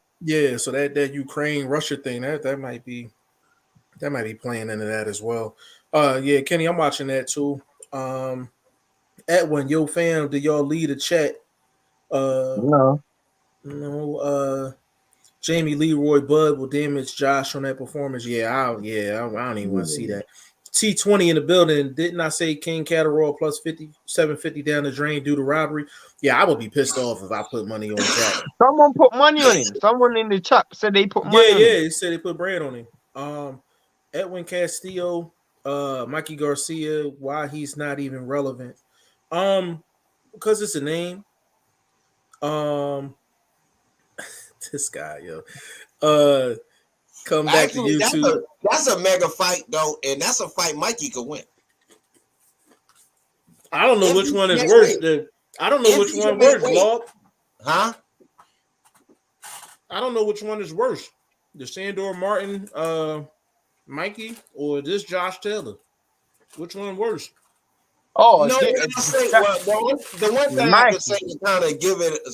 S3: So that Ukraine Russia thing that might be playing into that as well. Yeah, Kenny, I'm watching that too. Edwin, yo fam, did y'all lead a chat?
S1: No.
S3: Jamie Leroy Bud will damage Josh on that performance. I don't even want to see that. T20 in the building. Didn't I say King Catterall plus 750 down the drain due to robbery? Yeah, I would be pissed off if I put money on Jack.
S1: Someone put money on him. Someone in the chat said they put money on him.
S3: Yeah, they said they put bread on him. Edwin Castillo, Mikey Garcia, why he's not even relevant. Because it's a name. This guy, yo. Come back to YouTube.
S2: That's a mega fight, though, and that's a fight Mikey could win.
S3: I don't know which one is worse. I don't know which one worse, Lord.
S2: Huh?
S3: I don't know which one is worse. The Sandor Martin, Mikey, or this Josh Taylor. Which one worse?
S2: Oh, no, the one thing I could say to kind of give it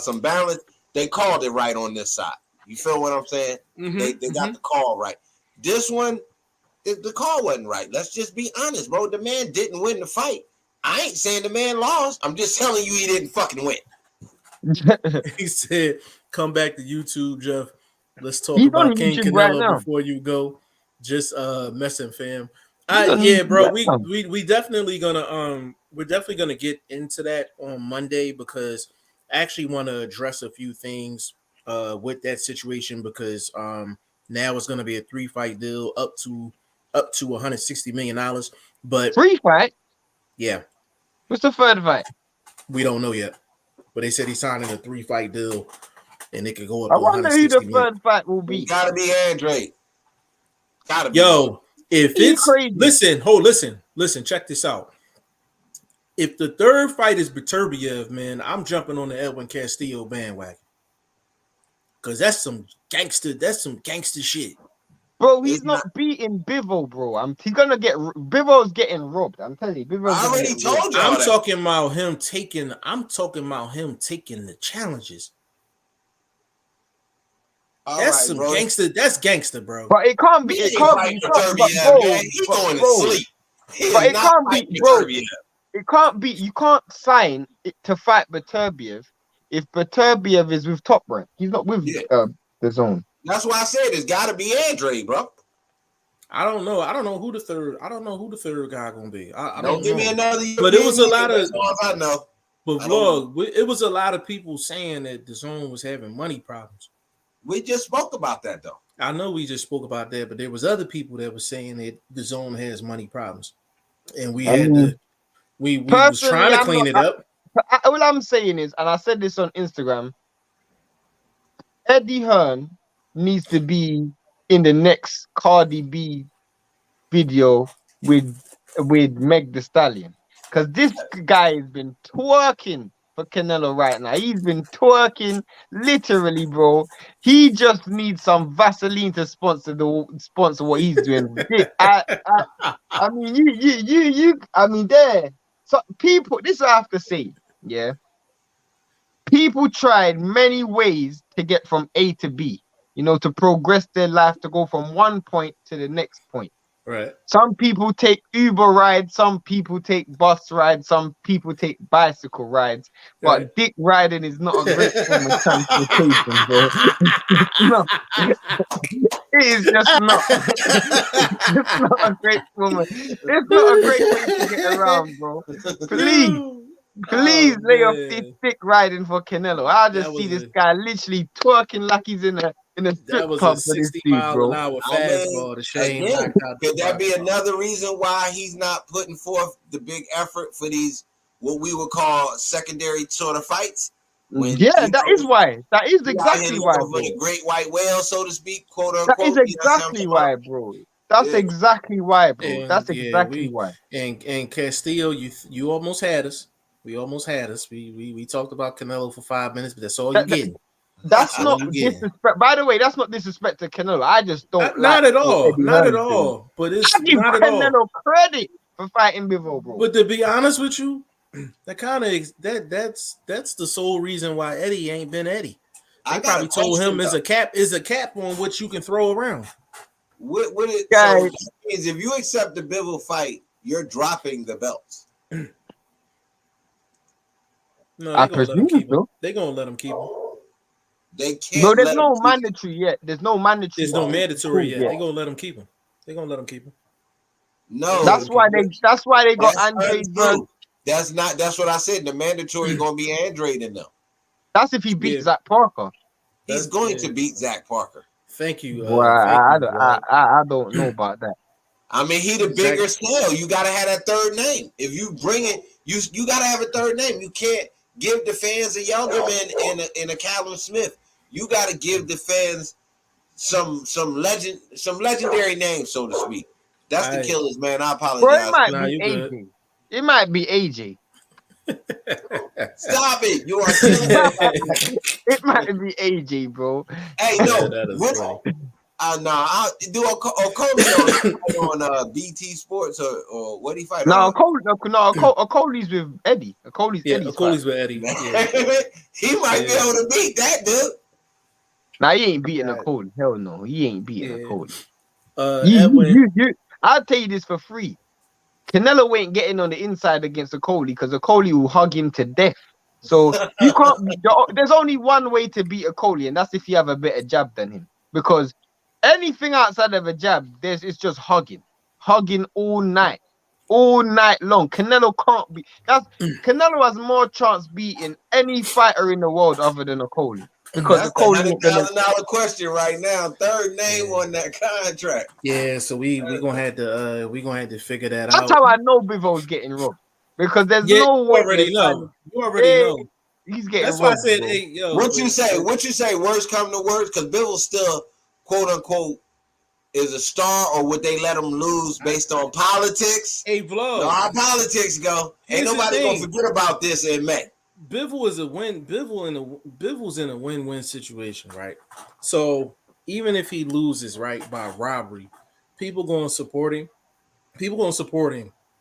S2: some balance, they called it right on this side. You feel what I'm saying? Mm-hmm, they got the call right. This one, the call wasn't right. Let's just be honest, bro. The man didn't win the fight. I ain't saying the man lost. I'm just telling you he didn't fucking win.
S3: He said, come back to YouTube, Jeff. Let's talk about King Canelo before you go. Just messing, fam. Yeah, bro. We definitely gonna we're definitely gonna get into that on Monday because I actually want to address a few things with that situation because now it's gonna be a 3-fight deal up to up to $160 million. But
S1: free fight.
S3: Yeah.
S1: What's the third fight?
S3: We don't know yet. But they said he's signing a 3-fight deal, and it could go up
S1: I
S3: to
S1: wonder who the
S3: $160 million.
S1: third fight will be.
S2: Gotta be Andre. Gotta be.
S3: Yo, if it's
S1: crazy.
S3: Listen, check this out. If the third fight is Beterbiev, man, I'm jumping on the Edwin Castillo bandwagon. Cause that's some gangster shit.
S1: Bro, he's not beating Bivol, bro. He's gonna get Bivol's getting robbed. I'm telling you, Bivol's
S2: I already told you.
S3: I'm talking about him taking the challenges. That's some gangster. That's gangster, bro.
S1: But it can't be. It can't be.
S2: He's going to sleep.
S1: But it can't be, bro. It can't be. You can't sign it to fight Beterbiev if Beterbiev is with Top Rank. He's not with the Zone.
S2: That's why I said it's got to be Andre, bro.
S3: I don't know. I don't know who the third guy gonna be. I
S2: don't give me another.
S3: But it was a lot of.
S2: I know.
S3: But vlog, it was a lot of people saying that the Zone was having money problems.
S2: We just spoke about that though.
S3: I know we just spoke about that, but there was other people that were saying that the Zone has money problems, and we had to. We was trying to clean it up.
S1: All I'm saying is, and I said this on Instagram, Eddie Hearn needs to be in the next Cardi B video with Meg Thee Stallion, because this guy has been twerking for Canelo right now. He's been twerking literally, bro. He just needs some Vaseline to sponsor what he's doing. I mean, you. I mean, there. So people, this I have to say, yeah. People tried many ways to get from A to B, to progress their life, to go from one point to the next point.
S3: Right.
S1: Some people take Uber rides, some people take bus rides, some people take bicycle rides. But dick riding is not a great form of transportation, bro. No. It is just not. It's not a great form of, it's not a great way to get around, bro. Please lay off this dick riding for Canelo. I just see this guy literally twerking like he's in a strip club for this dude, bro.
S2: Could that be another reason why he's not putting forth the big effort for these what we would call secondary sort of fights?
S1: That is why. That is exactly why, bro.
S2: The great white whale, so to speak, quote unquote.
S1: That is exactly why, bro. That's exactly why, bro. That's exactly why.
S3: And Castillo, you almost had us. We almost had us. We talked about Canelo for 5 minutes, but that's all you're getting.
S1: That's not disrespect. By the way, that's not disrespect to Canelo. I just don't.
S3: Not at all. Not at all. But it's
S1: I give Canelo credit for fighting Bivol, bro.
S3: But to be honest with you, that kind of that's the sole reason why Eddie ain't been Eddie. They probably told him is a cap on what you can throw around.
S2: What it so is if you accept the Bivol fight, you're dropping the belts.
S3: No, I presume so. They're gonna let him keep him.
S2: They can't.
S1: No, there's no mandatory yet. There's no mandatory.
S3: There's no mandatory yet. They're gonna let him keep him. They're gonna let him keep him.
S2: No,
S1: that's why they got Andre.
S2: That's what I said. The mandatory gonna be Andre in them.
S1: That's if he beats Zach Parker.
S2: He's going to beat Zach Parker.
S3: Thank you.
S1: I don't know about that.
S2: I mean, he the bigger scale. You gotta have that third name. If you bring it, you gotta have a third name. You can't give the fans a younger man in a Callum Smith. You gotta give the fans some legendary names, so to speak. That's the killers, man. I apologize.
S1: Bro, it might be AJ.
S2: Stop it! You are killing me.
S1: It might be AJ, bro.
S2: Hey, no. I'll do Okoli on BT Sports or what do you fight?
S1: No, Okoli's with Eddie. Okoli's
S3: with Eddie.
S2: Yeah. He might be able to beat that dude.
S1: Nah, he ain't beating Okoli. Hell no, he ain't beating Okoli. I'll tell you this for free. Canelo ain't getting on the inside against Okoli because Okoli will hug him to death. So you can't. There's only one way to beat Okoli, and that's if you have a better jab than him. Because anything outside of a jab, it's just hugging all night long. Canelo can't be. Canelo has more chance beating any fighter in the world other than Okoli. because
S2: That's
S1: the
S2: the
S1: Cody ain't gonna.
S2: $100,000 question right now. Third name on that contract.
S3: Yeah, so we gonna have to figure that
S1: That's
S3: out.
S1: how I know Bivol's getting robbed, because there's no
S3: you
S1: way.
S3: already know. You already know.
S1: He's getting
S3: That's
S1: robbed.
S3: why I said,
S1: bro.
S3: hey, yo.
S2: What you say? Worst come to worst, because Bivol still, quote unquote, is a star, or would they let him lose based on politics?
S3: Hey, Vlog.
S2: No, how politics go. Ain't nobody gonna forget about this in May.
S3: Bivol is a win. Bivol's in a win-win situation, right? So even if he loses, right, by robbery, people gonna support him.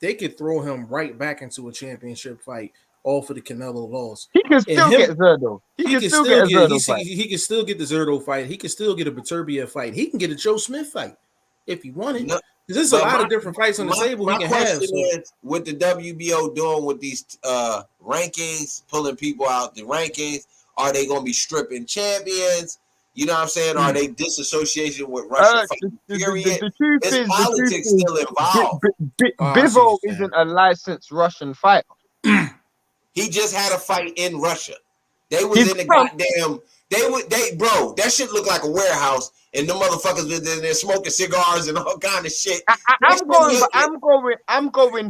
S3: They could throw him right back into a championship fight, all for the Canelo loss.
S1: He can still get Zerdo. He can still get a Zerdo fight.
S3: He can still get the Zerdo fight. He can still get a Beterbiev fight. He can get a Joe Smith fight if he wanted.
S2: No,
S3: there's a lot of different fights on the table he can have.
S2: My question is, what the WBO doing with these rankings, pulling people out the rankings? Are they going to be stripping champions? You know what I'm saying? Are they disassociation with Russia?
S1: The truth is,
S2: politics still involved.
S1: Bivol isn't a licensed Russian fighter.
S2: He just had a fight in Russia. They was in the goddamn. Bro, that shit looked like a warehouse, and the motherfuckers was in there smoking cigars and all kind of shit.
S1: I'm going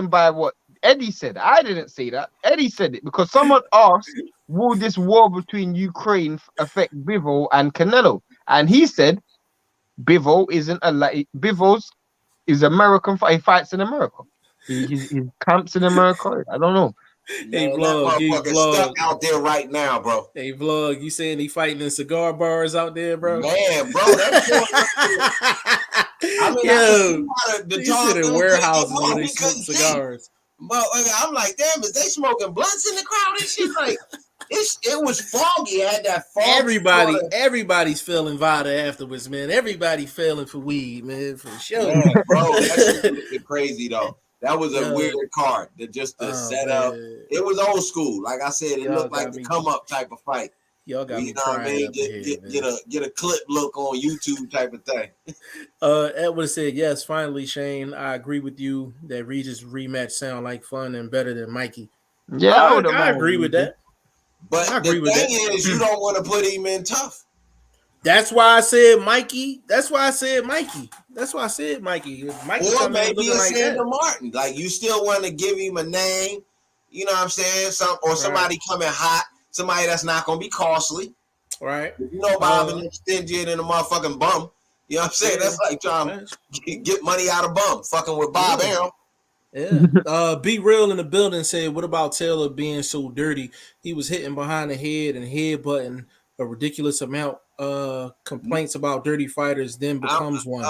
S1: by what Eddie said. I didn't say that. Eddie said it because someone asked, will this war between Ukraine affect Bivol and Canelo? And he said, Bivol is American. He fights in America. His camps in America. I don't know.
S3: Hey, Vlog,
S2: stuck out there right now, bro.
S3: Hey, Vlog, you saying he fighting in cigar bars out there, bro?
S2: Man, bro, that's I mean,
S3: he said in warehouses where they smoke cigars.
S2: But I'm like, damn, is they smoking blunts in the crowd and shit? Like, it was foggy. It had that fog.
S3: Everybody's feeling Vada afterwards, man. Everybody feeling for weed, man, for sure.
S2: Man, bro, that shit was crazy though. That was a weird card. The setup. It was old school. Like I said, it looked like the come up type of fight.
S3: Y'all got me crying.
S2: Get a clip look on YouTube type of thing.
S3: Edward said, yes, finally, Shane. I agree with you that Regis rematch sound like fun and better than Mikey.
S1: Yeah,
S3: I agree with that.
S2: But the thing is, you don't want to put him in tough.
S3: That's why I said Mikey. Mikey
S2: or maybe a Sandra Martin. Like, you still want to give him a name, you know what I'm saying? Somebody coming hot, somebody that's not going to be costly.
S3: Right.
S2: You know, Bob and stingy and a motherfucking bum. You know what I'm saying? That's like trying to get money out of bum, fucking with Bob Arum.
S3: Yeah. Be Real in the building said, what about Taylor being so dirty? He was hitting behind the head and headbutting a ridiculous amount. Complaints about dirty fighters, then becomes one.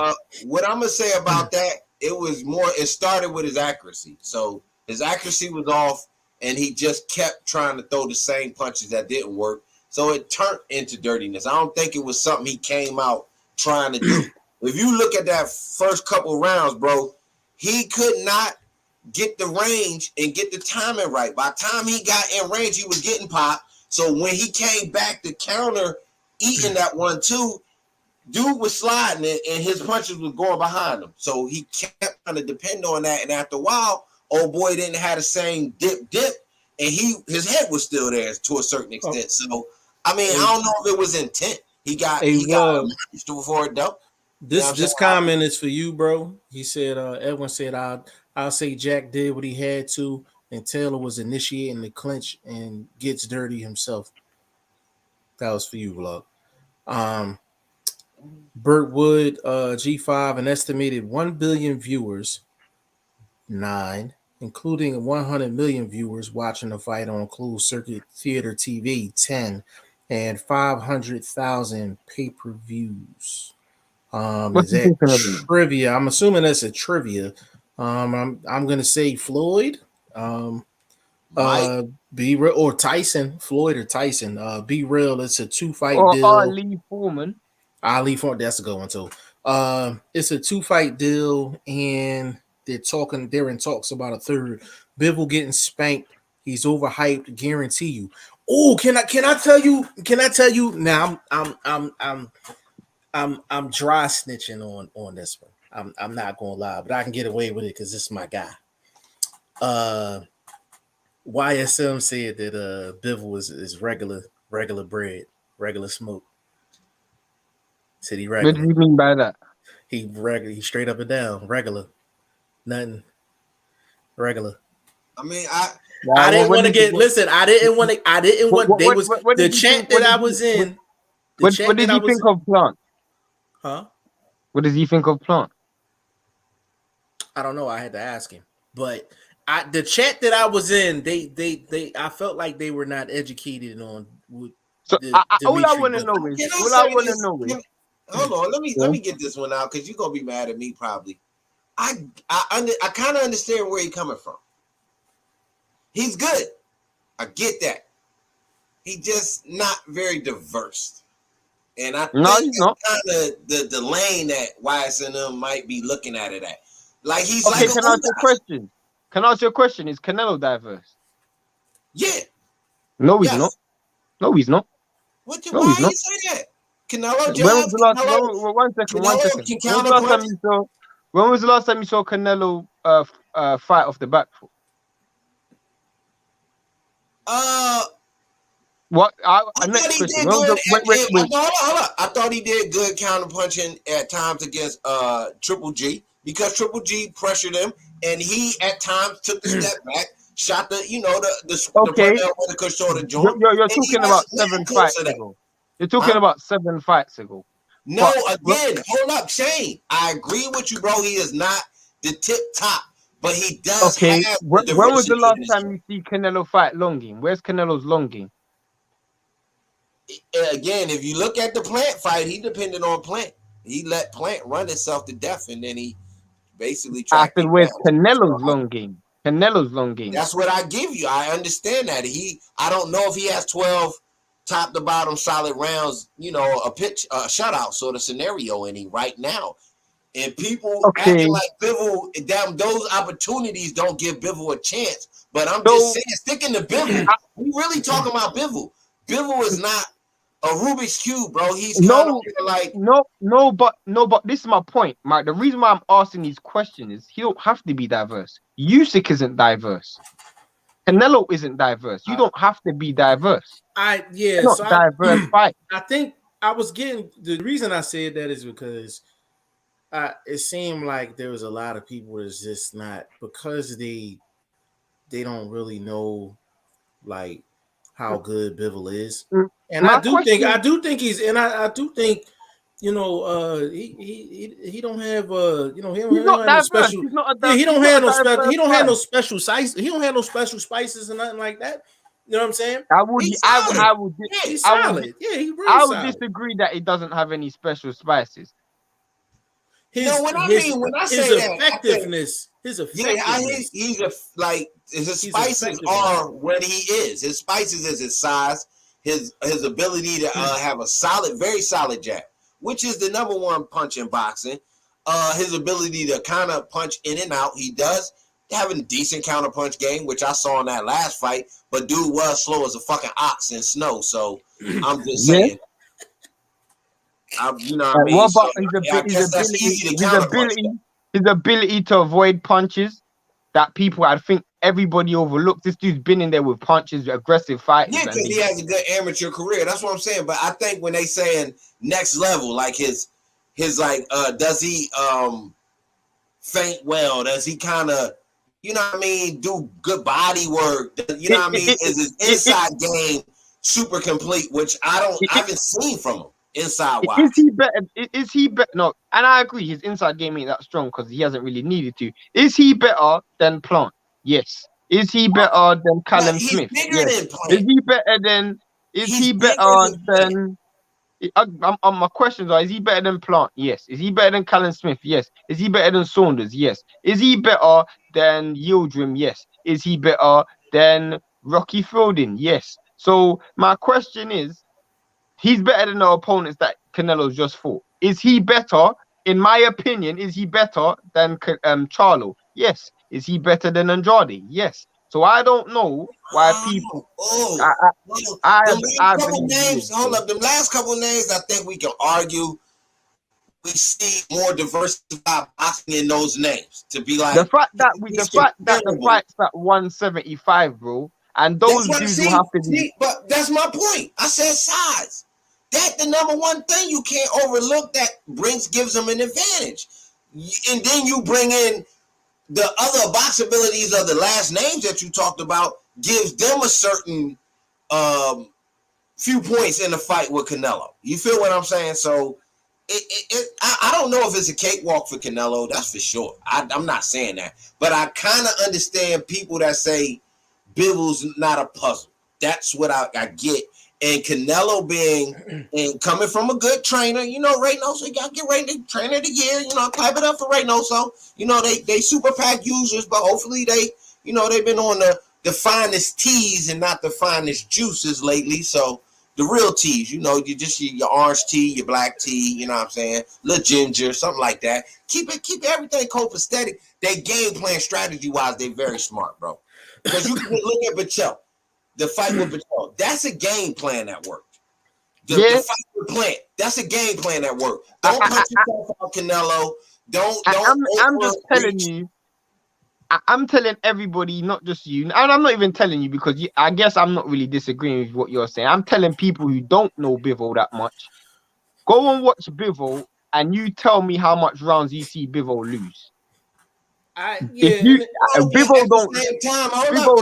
S2: What I'm gonna say about that, it started with his accuracy. So his accuracy was off, and he just kept trying to throw the same punches that didn't work. So it turned into dirtiness. I don't think it was something he came out trying to do. If you look at that first couple rounds, bro, he could not get the range and get the timing right. By the time he got in range, he was getting popped. So when he came back to counter, eating that 1-2, dude was sliding it, and his punches was going behind him. So he kept trying to depend on that. And after a while, old boy didn't have the same dip, and his head was still there to a certain extent. So I mean, I don't know if it was intent. He got before it though.
S3: This comment is for you, bro. He said, Edwin said, I'll say Jack did what he had to, and Taylor was initiating the clinch and gets dirty himself. That was for you, Vlog. Burt Wood, G5, an estimated 1 billion viewers, 9, including 100 million viewers watching the fight on closed circuit theater TV, 10, and 500,000 pay-per-views. Is that trivia? I'm assuming that's a trivia. I'm gonna say Floyd. Be Real or Tyson, Floyd or Tyson. Be Real. It's a 2-fight deal.
S1: Ali Foreman.
S3: That's a good one too. It's a 2-fight deal, and they're in talks about a third. Bivol getting spanked. He's overhyped. Guarantee you. Oh, can I tell you? Now I'm dry snitching on this one. I'm not gonna lie, but I can get away with it because this is my guy. YSM said that Bivol is regular regular bread, regular smoke. Said he
S1: What
S3: regular.
S1: do you mean by that?
S3: He regular. He straight up and down regular. Nothing regular.
S2: I mean,
S3: I didn't want to get. Listen, I didn't want to. I didn't want. They was the chat that I was in.
S1: What did he think of Plant?
S3: Huh?
S1: What does he think of Plant?
S3: I don't know. I had to ask him. But the chat that I was in, they I felt like they were not educated on.
S1: So all I want to know is.
S2: Hold on. Let me get this one out because you're gonna be mad at me probably. I kind of understand where he's coming from. He's good. I get that. He's just not very diverse. And I think
S1: he's not.
S2: Kind of the lane that YSNM might be looking at it at. Like he's
S1: okay,
S2: like
S1: can I ask you a question? Can I ask you a question? Is Canelo diverse?
S2: Yeah.
S1: No, he's not. No, he's not.
S2: Why you say that? Canelo jabs.
S1: One second. When was the last time you saw Canelo fight off the back foot? What? Next question.
S2: Hold up. I thought he did good counter punching at times against Triple G because Triple G pressured him, and he at times took the step back, shot the joint.
S1: You're talking about 7 fights ago. You're talking about 7 fights ago.
S2: No, hold up, Shane. I agree with you, bro. He is not the tip top, but he does.
S1: Okay. When was the last time you see Canelo fight long game? Where's Canelo's long game?
S2: Again, if you look at the Plant fight, he depended on Plant. He let Plant run himself to death, and then he basically tried.
S1: I said, where's Canelo's long game? Canelo's long game.
S2: That's what I give you. I understand that. I don't know if he has 12 top to bottom solid rounds, a shutout sort of scenario in him right now. And people acting like Bivol, those opportunities don't give Bivol a chance. But I'm just saying, sticking to Bivol, we really talking about Bivol. Bivol is not a Rubik's Cube, bro. He's but
S1: this is my point, Mike. The reason why I'm asking these questions is he don't have to be diverse. Usyk isn't diverse. Canelo isn't diverse. You don't have to be diverse. Diverse fight.
S3: I think I was getting the reason I said that is because it seemed like there was a lot of people that's just not because they don't really know like how good Bivol is. And I do think he's and I do think he don't have he don't have no special he don't have no special size. He don't have no special spices and nothing like that. You know what I'm saying?
S1: He's
S3: solid.
S1: I would disagree that he doesn't have any special spices.
S3: His effectiveness. His
S2: spices are what he is. His spices is his size, his ability to have a solid, very solid jab, which is the number one punch in boxing. His ability to kind of punch in and out. He does have a decent counter punch game, which I saw in that last fight, but dude was slow as a fucking ox in snow. So I'm just saying.
S1: What about his ability to avoid punches that people, I think everybody overlooks? This dude's been in there with punches, aggressive fights.
S2: Yeah, because he has a good amateur career. That's what I'm saying. But I think when they saying next level, like his like, does he feint well? Does he kind of, do good body work? Is his inside game super complete? Which I haven't seen from him. Inside wise. Is he better? No, and I agree. His inside game ain't that strong because he hasn't really needed to. Is he better than Plant? Yes. Is he better than Callum Smith? Yes. Is he better than? My questions are: is he better than Plant? Yes. Is he better than Callum Smith? Yes. Is he better than Saunders? Yes. Is he better than Yildirim? Yes. Is he better than Rocky Fielding? Yes. So my question is, he's better than the opponents that Canelo's just fought. Is he better? In my opinion, is he better than Charlo? Yes. Is he better than Andrade? Yes. So I don't know why people. Hold up. The last couple names, I think we can argue. We see more diversified boxing in those names. To be like
S1: the fact that the fight's at 175, bro. And those dudes will have to be.
S2: But that's my point. I said size. That's the number one thing you can't overlook that gives them an advantage. And then you bring in the other box abilities of the last names that you talked about, gives them a certain few points in the fight with Canelo. You feel what I'm saying? So I don't know if it's a cakewalk for Canelo. That's for sure. I'm not saying that. But I kind of understand people that say Bivol's not a puzzle. That's what I get. And Canelo and coming from a good trainer, Reynoso, you gotta get ready to trainer of the year, clap it up for Reynoso. They super pack users, but hopefully they've been on the finest teas and not the finest juices lately. So the real teas, you just your orange tea, your black tea, you know what I'm saying? Little ginger, something like that. Keep everything copacetic. They game plan strategy wise, they very smart, bro. Because you can look at Bachel. The fight with Patel, that's a game plan that worked. The fight with Plant, that's a game plan that worked. Don't punch yourself out, Canelo.
S1: I'm just telling you. I'm telling everybody, not just you, and I'm not even telling you because I guess I'm not really disagreeing with what you're saying. I'm telling people who don't know Bivol that much. Go and watch Bivol, and you tell me how much rounds you see Bivol lose. Bivol don't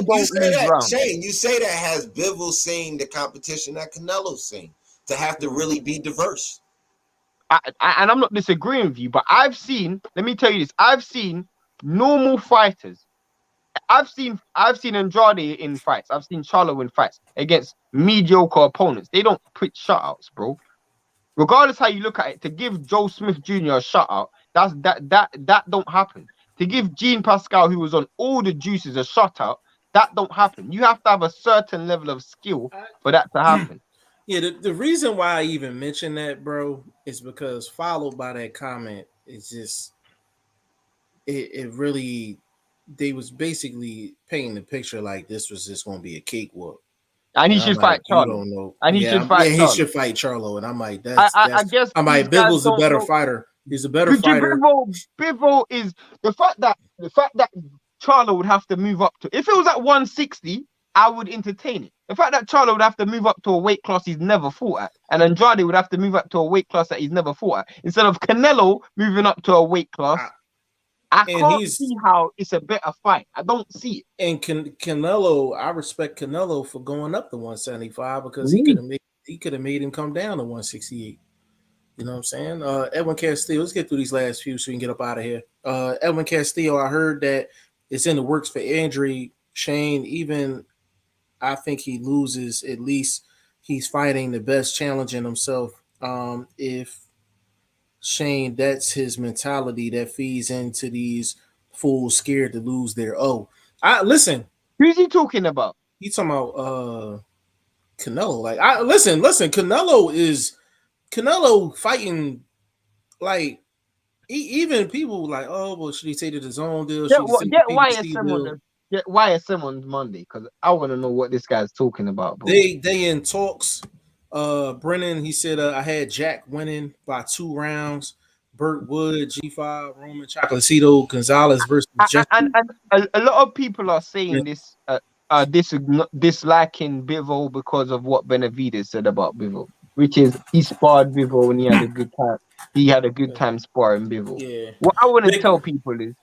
S1: lose rounds.
S2: Shane, you say that has Bivol seen the competition that Canelo's seen to have to really be diverse.
S1: And I'm not disagreeing with you, but I've seen. Let me tell you this: I've seen normal fighters. I've seen Andrade in fights. I've seen Charlo in fights against mediocre opponents. They don't put shutouts, bro. Regardless how you look at it, to give Joe Smith Jr. a shutout, that don't happen. To give Jean Pascal, who was on all the juices, a shutout, that don't happen. You have to have a certain level of skill for that to happen.
S3: Yeah, the reason why I even mentioned that, bro, is because followed by that comment is just it really, they was basically painting the picture like this was just going to be a cakewalk.
S1: And he should fight Charlo.
S3: Don't know.
S1: And he should fight Charlo.
S3: He should fight Charlo. And I'm like, I guess I'm like, Bivol's a better fighter. He's a better fighter.
S1: Bivol is the fact that Charlo would have to move up to. If it was at 160, I would entertain it. The fact that Charlo would have to move up to a weight class he's never fought at, and Andrade would have to move up to a weight class that he's never fought at, instead of Canelo moving up to a weight class. I can't see how it's a better fight. I don't see it.
S3: And Canelo, I respect Canelo for going up to 175 because he could have made him come down to 168. You know what I'm saying? Edwin Castillo, let's get through these last few so we can get up out of here. Edwin Castillo, I heard that it's in the works for Andre Shane. Even I think he loses, at least he's fighting the best, challenging himself. If Shane, that's his mentality that feeds into these fools scared to lose their listen.
S1: Who's he talking about?
S3: He's talking about Canelo. Like, listen, Canelo fighting like even people like, oh, well, should he take it his own deal?
S1: Get YSM on Monday because I want to know what this guy's talking about. Bro.
S3: They in talks. Brennan, he said, I had Jack winning by 2 rounds. Burt Wood, G5, Roman Chocolatito, Gonzalez versus
S1: and a lot of people are saying this disliking Bivol because of what Benavidez said about Bivol, which is he sparred Bivol and he had a good time. He had a good time sparring Bivol. Yeah. What I want to tell people is,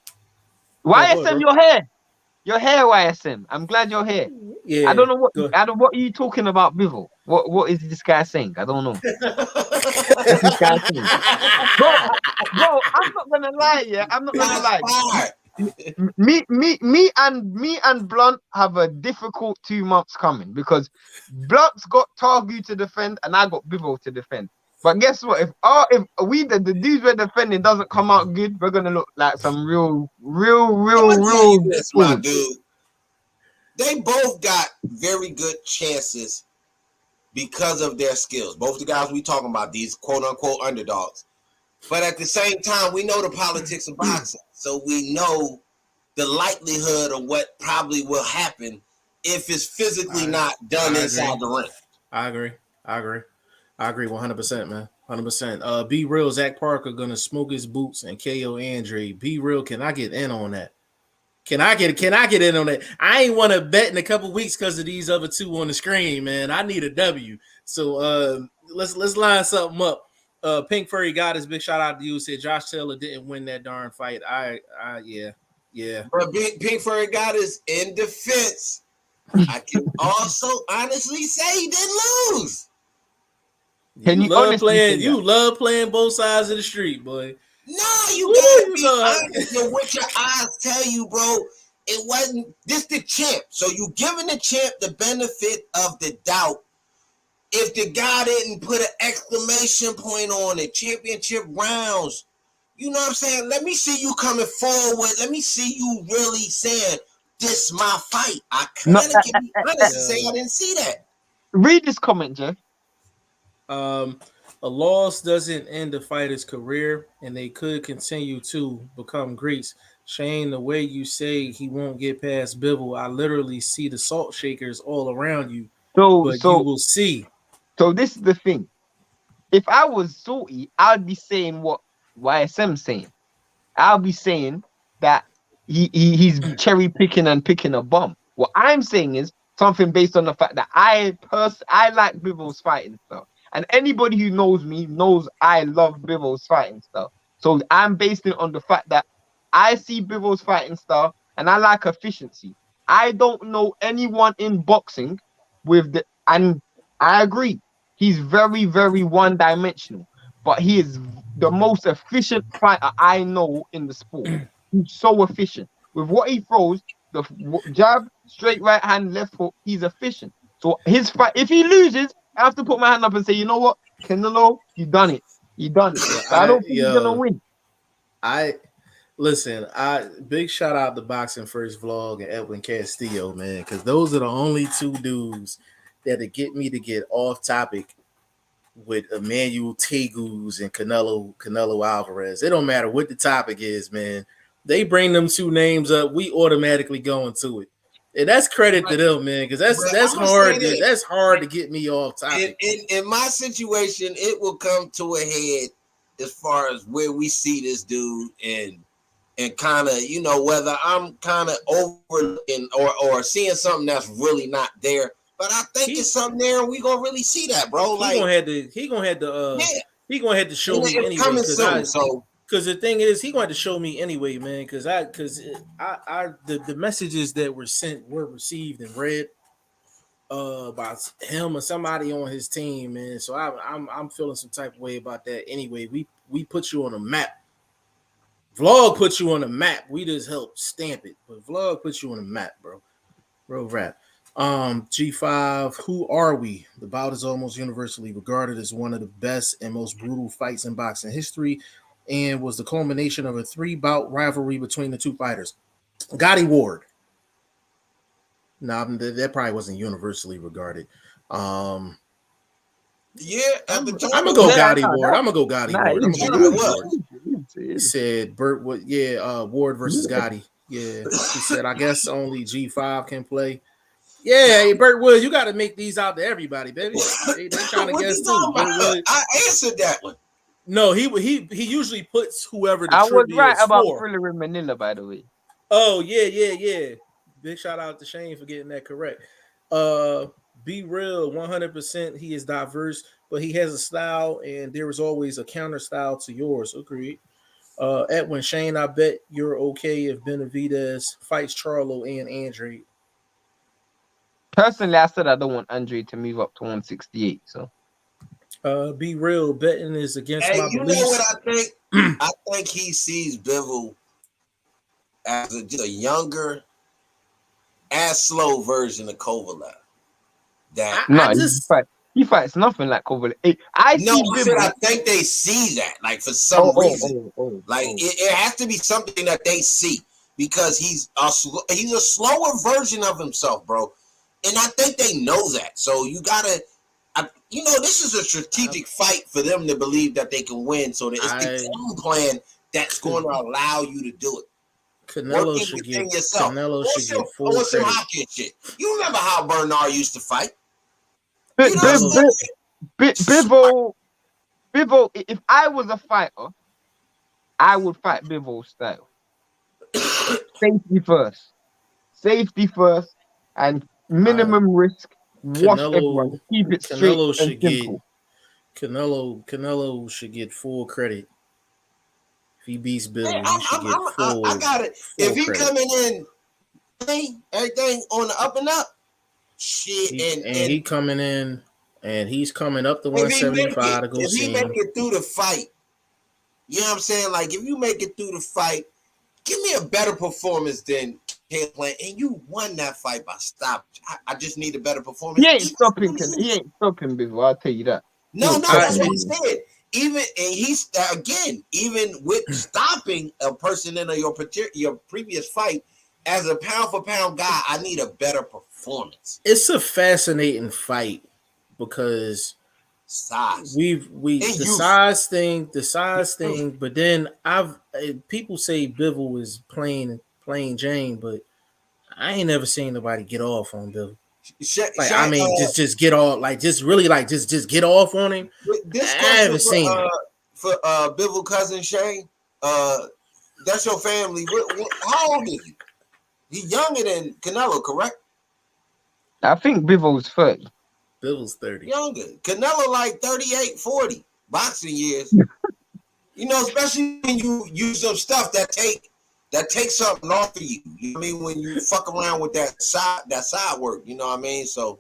S1: YSM, your hair, YSM. I'm glad you're here. Yeah. I don't know what are you talking about, Bivol? What is this guy saying? I don't know. What's this guy saying? Bro, I'm not gonna lie. Yeah, I'm not gonna lie. Me and Blunt have a difficult 2 months coming because Blunt's got Targu to defend and I got Bivol to defend. But guess what? If the dudes we're defending doesn't come out good, we're gonna look like some real.
S2: This, my dude. They both got very good chances because of their skills. Both the guys we talking about, these quote unquote underdogs. But at the same time, we know the politics of boxing, so we know the likelihood of what probably will happen if it's physically not done inside the ring.
S3: I agree 100%, man. 100%. Be real, Zach Parker gonna smoke his boots and KO Andre. Be real, can I get in on that? Can I get in on that? I ain't want to bet in a couple weeks because of these other two on the screen, man. I need a W. So let's line something up. Pink Furry Goddess, big shout out to you. Said Josh Taylor didn't win that darn fight. Yeah.
S2: But Pink Furry Goddess, in defense, I can also honestly say he didn't lose.
S3: You love playing both sides of the street, boy.
S2: No, you gotta be honest with what your eyes tell you, bro. It wasn't this the champ. So you giving the champ the benefit of the doubt. If the guy didn't put an exclamation point on it, championship rounds, you know what I'm saying? Let me see you coming forward. Let me see you really saying this my fight. I kind of can be honest and say I didn't see that.
S1: Read this comment, Jeff.
S3: A loss doesn't end a fighter's career, and they could continue to become greats. Shane, the way you say he won't get past Bivol, I literally see the salt shakers all around you. But you will see.
S1: So this is the thing. If I was salty, I'd be saying what YSM's saying. I'll be saying that he's cherry picking and picking a bomb. What I'm saying is something based on the fact that I like Bivol's fighting style. And anybody who knows me knows I love Bivol's fighting style. So I'm basing it on the fact that I see Bivol's fighting style and I like efficiency. I don't know anyone in boxing and I agree. He's very, very one-dimensional, but he is the most efficient fighter I know in the sport. He's so efficient. With what he throws, the jab, straight right hand, left hook, he's efficient. So his fight, if he loses, I have to put my hand up and say, you know what, Canelo, you done it. You done it. I don't think he's gonna win.
S3: Big shout out to BoxingFirst Vlog and Edwin Castillo, man, because those are the only two dudes that'll get me to get off topic with Emmanuel Tegus and Canelo Alvarez. It don't matter what the topic is, man. They bring them two names up, we automatically go into it. And that's credit to them, man, because that's hard. That's hard to get me off topic.
S2: In my situation, it will come to a head as far as where we see this dude and kind of, you know, whether I'm kind of overlooking or seeing something that's really not there. But I think it's something there, and we gonna really see that, bro. Like
S3: he gonna have to show me anyway. Because the thing is, he going to show me anyway, man. Because the messages that were sent were received and read by him or somebody on his team, man. So I'm feeling some type of way about that. Anyway, we put you on a map. Vlog put you on a map. We just helped stamp it, but Vlog put you on a map, bro. Real rap. G5, who are we? The bout is almost universally regarded as one of the best and most brutal fights in boxing history, and was the culmination of a 3-bout rivalry between the two fighters. Gotti Ward. No, that probably wasn't universally regarded.
S2: I'm
S3: gonna go Gotti Ward. I'm gonna go Gotti Ward. He said Ward versus Gotti. Yeah, he said I guess only G5 can play. Yeah, hey, Burt Woods, you got to make these out to everybody, baby. They trying to guess too.
S2: I answered that one.
S3: No, he usually puts whoever the
S1: I was right about
S3: for.
S1: Thriller in Manila, by the way.
S3: Oh yeah. Big shout out to Shane for getting that correct. Be real, 100%. He is diverse, but he has a style, and there is always a counter style to yours. Agreed. Edwin Shane, I bet you're okay if Benavidez fights Charlo and Andre.
S1: Personally, I said I don't want Andre to move up to 168. So,
S3: be real. Betting is against my beliefs.
S2: You know what I think? I think he sees Bivol as just a younger, as slow version of Kovalev.
S1: He fights nothing like Kovalev. I
S2: think they see that, like for some reason, it has to be something that they see because he's a slower version of himself, bro. And I think they know that. So you gotta, this is a strategic fight for them to believe that they can win. So that it's the game plan that's going to allow you to do it.
S3: Canelo should get full credit.
S2: Some hockey shit. You remember how Bernard used to fight?
S1: Bivol, if I was a fighter, I would fight Bivol style. Safety first. Safety first, and minimum risk. Wash everyone. Just keep it straight and simple.
S3: Canelo should get full credit. If he beats Bill, he should get full.
S2: I got it. If he coming in, everything on the up and up, shit, and
S3: he coming in, and he's coming up to 175 to go see him.
S2: If he make it through the fight, you know what I'm saying? Like, if you make it through the fight, give me a better performance than Caleb Plant, and you won that fight by stoppage. I just need a better performance.
S1: He ain't stopping Bivol, I'll tell you that.
S2: No, that's what I said. Even with stopping a person in your previous fight, as a pound for pound guy, I need a better performance.
S3: It's a fascinating fight because
S2: size.
S3: The size thing. But then people say Bivol is plain Jane, but I ain't never seen nobody get off on Bivol. Just get off, just get off on him.
S2: I haven't seen it. For Bivol cousin Shane, that's your family. How old is he? He's younger than Canelo, correct?
S1: I think Bivol's 30.
S3: Bivol's 30.
S2: Younger. Canelo like 38, 40 boxing years. Especially when you use some stuff that takes something off of you. You know what I mean? When you fuck around with that side work, you know what I mean? So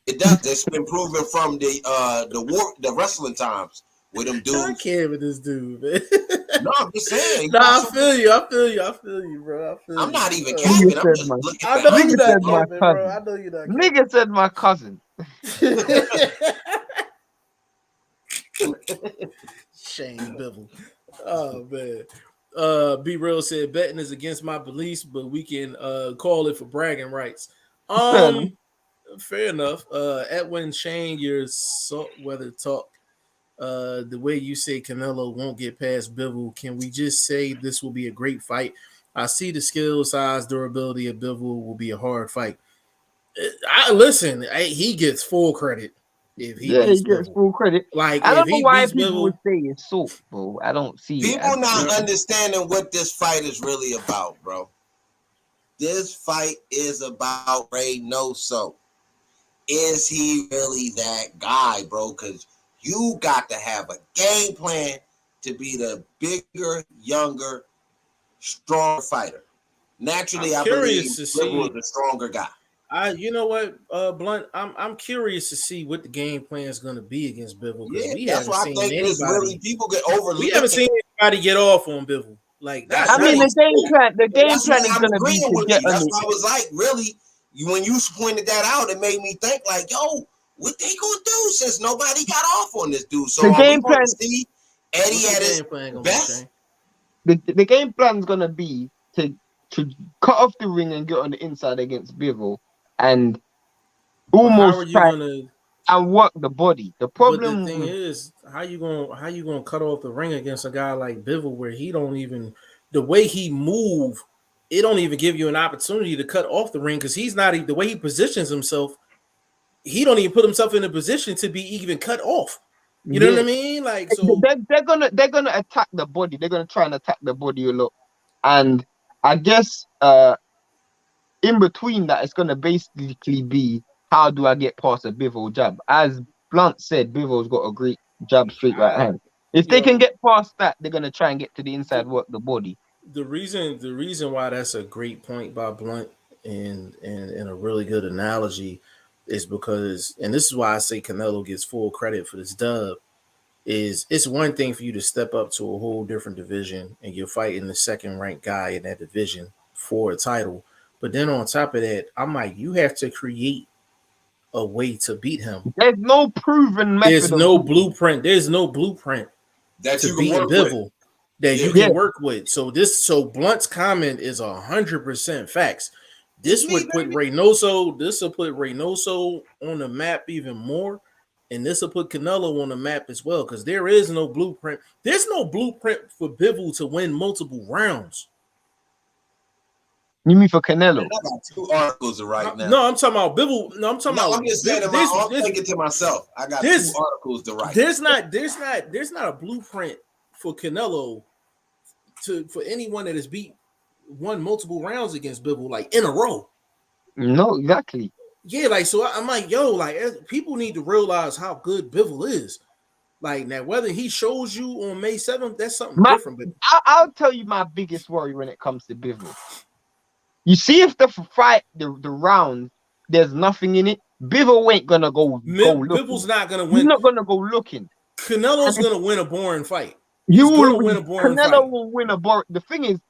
S2: it does. It's been proven from the wrestling times with them dudes.
S3: I can't with this dude, man.
S2: No, I'm just saying.
S3: No, I feel you, bro.
S2: I'm not even capping. I'm just looking at
S1: Nigga said my cousin.
S3: Shane Bivol. Oh man. B Real said betting is against my beliefs, but we can call it for bragging rights. Fair enough. Edwin Shane, your salt weather talk. The way you say Canelo won't get past Bivol, can we just say this will be a great fight? I see the skill, size, durability of Bivol will be a hard fight. He gets full credit. If he
S1: gets full credit. Like, I don't know why people would say it's salt, bro. I don't see
S2: people not understanding what this fight is really about, bro. This fight is about Reynoso. Is he really that guy, bro? Because you got to have a game plan to be the bigger, younger, stronger fighter. Naturally, I believe Bivol is the stronger guy.
S3: You know what, Blunt? I'm curious to see what the game plan is going to be against Bivol.
S2: Yeah, that's why I think anybody. People get overlooked.
S3: We haven't seen anybody get off on Bivol. Like that.
S1: The game plan is going to be to get.
S2: That's why I was like, really, when you pointed that out, it made me think like, yo, what they gonna do since nobody got off on this dude? So
S1: the game plan.
S2: See Eddie at his best.
S1: The game plan is gonna be to cut off the ring and get on the inside against Bivol and almost try and work the body. The problem
S3: is how you gonna cut off the ring against a guy like Bivol where he don't even the way he move, it don't even give you an opportunity to cut off the ring because he's not the way he positions himself. He don't even put himself in a position to be even cut off. You know what I mean? Like, so
S1: they're gonna attack the body. They're gonna try and attack the body a lot. And I guess in between that, it's gonna basically be how do I get past a Bivol jab? As Blunt said, Bivol's got a great jab straight right hand. If they can get past that, they're gonna try and get to the inside, work the body.
S3: The reason why that's a great point by Blunt and a really good analogy is because, and this is why I say Canelo gets full credit for this dub, is it's one thing for you to step up to a whole different division and you're fighting the second ranked guy in that division for a title. But then on top of that, I'm like, you have to create a way to beat him.
S1: There's no proven method.
S3: There's no blueprint. There's no blueprint
S2: that you
S3: beat Bivol that you can work with. So Blunt's comment is 100% facts. This would put Reynoso. This will put Reynoso on the map even more, and this will put Canelo on the map as well. Because there is no blueprint. There's no blueprint for Bivol to win multiple rounds.
S1: You mean for Canelo?
S2: I got 2 articles right now.
S3: No, I'm talking about Bivol. No, I'm talking about.
S2: I'm just saying. I'm thinking to myself. I got 2 articles to write.
S3: There's not a blueprint for Canelo for anyone that has beat won multiple rounds against Bivol, like in a row.
S1: No, exactly.
S3: Yeah, like so I'm like, yo, like people need to realize how good Bivol is. Like now, whether he shows you on May 7th, that's something different. But
S1: I'll tell you my biggest worry when it comes to Bivol. You see, if the fight, the round, there's nothing in it, Bivol ain't gonna go looking.
S3: Bivol's not gonna win.
S1: He's not gonna go looking.
S3: Canelo's gonna win a boring fight.
S1: Canelo will win a boring. The thing is,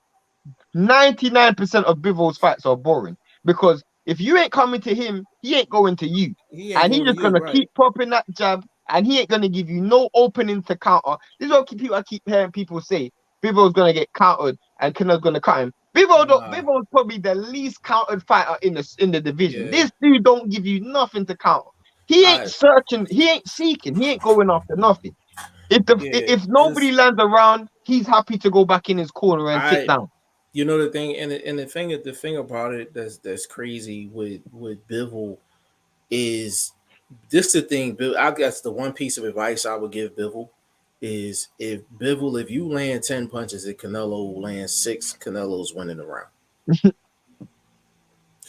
S1: 99% of Bivol's fights are boring because if you ain't coming to him, he ain't going to you, and he's just gonna keep popping that jab, and he ain't gonna give you no opening to counter. This is what I keep hearing people say. Bivol's gonna get countered, and Canelo's gonna cut him. Bivol's probably the least countered fighter in the division. This dude don't give you nothing to counter. He ain't searching, he ain't seeking, he ain't going after nothing. If nobody lands around, he's happy to go back in his corner and sit down.
S3: You know the thing, and the thing about it that's crazy with Bivol is this the thing. I guess the one piece of advice I would give Bivol is if you land 10 punches and Canelo lands 6, Canelo's winning the round.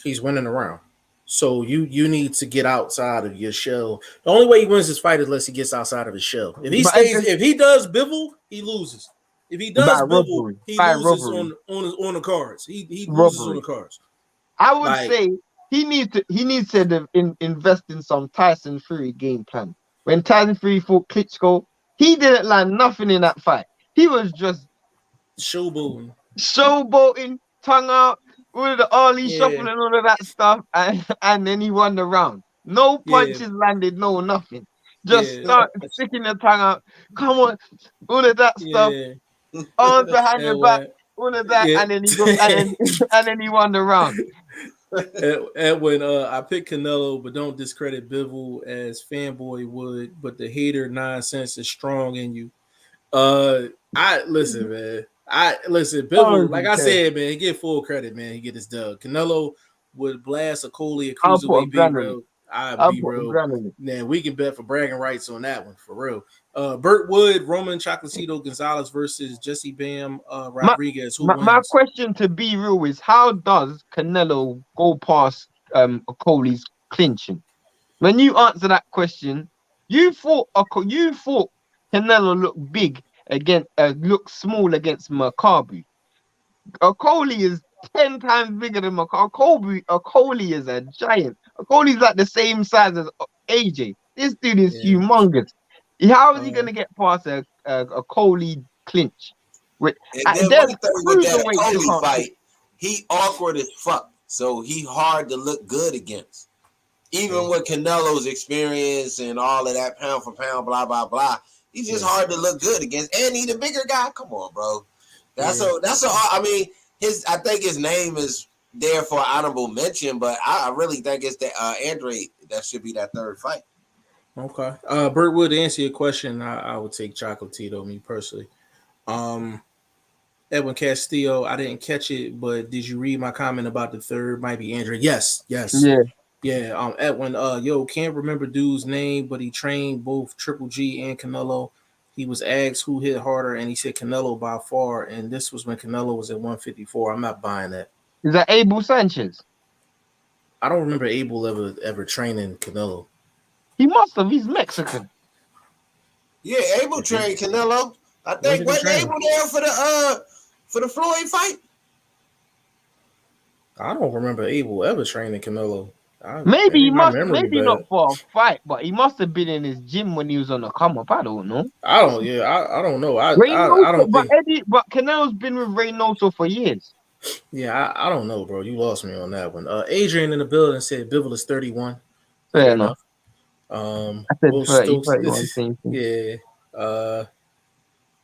S3: He's winning the round. So you need to get outside of your shell. The only way he wins this fight is unless he gets outside of his shell. If he does Bivol, he loses. If he does Bivol, he loses on the cards. He loses on the cards.
S1: I would say he needs to invest in some Tyson Fury game plan. When Tyson Fury fought Klitschko, he didn't land nothing in that fight. He was just showboating, tongue out, with the early shuffle and all of that stuff, and then he won the round. No punches landed, no nothing. Just start sticking the tongue out. Come on, all of that stuff. Arms behind your back, all of that, and then he goes, and then he won the round.
S3: Edwin, I picked Canelo, but don't discredit Bivol as fanboy would. But the hater nonsense is strong in you. Listen, man. Bivol, like I said, man, he get full credit, man. He get his dub. Canelo would blast a Coley a cruiserweight be real. I'd be real. Man, we can bet for bragging rights on that one, for real. Burt Wood, Roman Chocolatito Gonzalez versus Jesse Bam Rodriguez.
S1: My question to be real is, how does Canelo go past Coley's clinching? When you answer that question, you thought Canelo looked big against looked small against Makabu. Coley is 10 times bigger than Makabu. Coley is a giant. Coley's like the same size as AJ. This dude is humongous. How is he gonna get past a Coley clinch?
S2: With that Coley fight, he awkward as fuck. So he hard to look good against. Even with Canelo's experience and all of that pound for pound, blah blah blah, he's just hard to look good against. And he the bigger guy. Come on, bro. I mean, I think his name is there for honorable mention, but I really think it's the Andre that should be that third fight.
S3: Okay. Burt Wood, to answer your question, I would take Chocolatito, me personally. Edwin Castillo, I didn't catch it, but did you read my comment about the third? Might be Andre. Yes. Yeah. Edwin, can't remember dude's name, but he trained both Triple G and Canelo. He was asked who hit harder, and he said Canelo by far. And this was when Canelo was at 154. I'm not buying that.
S1: Is that Abel Sanchez?
S3: I don't remember Abel ever training Canelo.
S1: He must have. He's Mexican.
S2: Yeah, Abel trained Canelo. I think wasn't Abel there for the Floyd fight?
S3: I don't remember Abel ever training Canelo.
S1: Maybe not for a fight, but he must have been in his gym when he was on the come up. I don't know.
S3: I don't know. I don't think.
S1: But Canelo's been with Reynoso for years.
S3: Yeah, I don't know, bro. You lost me on that one. Adrian in the building said Bivol is 31.
S1: Fair enough.
S3: I said Will 30, Stokes,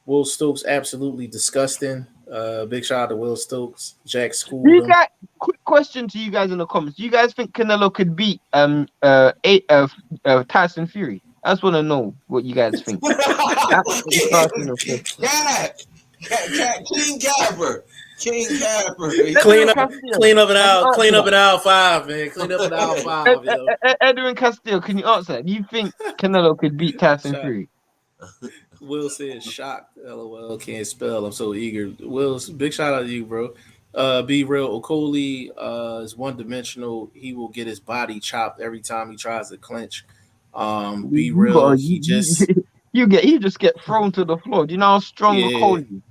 S3: Will Stokes absolutely disgusting. Big shout out to Will Stokes. Jack School.
S1: Quick question to you guys in the comments. Do you guys think Canelo could beat Tyson Fury? I just want to know what you guys think.
S2: King Capper.
S3: Clean up at aisle 5, man. Clean up at aisle 5.
S1: Edwin Castillo, can you answer? Do you think Canelo could beat Tyson Fury?
S3: Will says shocked. LOL, can't spell. I'm so eager. Will, big shout out to you, bro. Be real. Okoli is one dimensional. He will get his body chopped every time he tries to clinch. Be
S1: You
S3: real.
S1: got
S3: He just
S1: you just get thrown to the floor. Do you know how strong
S3: yeah.
S1: Cole is?
S3: He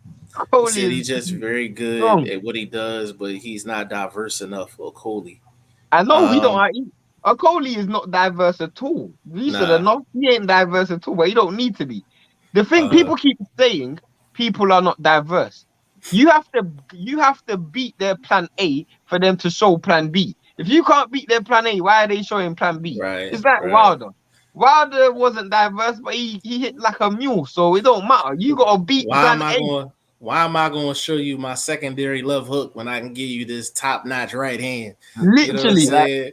S1: Cole
S3: said
S1: is
S3: he's just very good
S1: strong.
S3: at what he does, but he's not diverse enough. Okoli.
S1: I know he don't.
S3: Um,
S1: Okoli is not diverse at all. You said
S3: nah.
S1: enough. He ain't diverse at all, but he don't need to be. The thing
S3: Uh,
S1: people keep saying, people are not diverse. You have to beat their plan A for them to show plan B. If you can't beat their plan A, why are they showing plan B?
S3: right.
S1: It's like
S3: Right.
S1: Wilder. Wilder wasn't diverse, but he hit like a mule, so it don't matter. You gotta beat
S3: Why am
S1: plan
S3: I
S1: A.
S3: going? Why am I going to show you my secondary left hook when I can give you this top notch right hand? You know what I'm
S1: Literally, like.
S3: saying?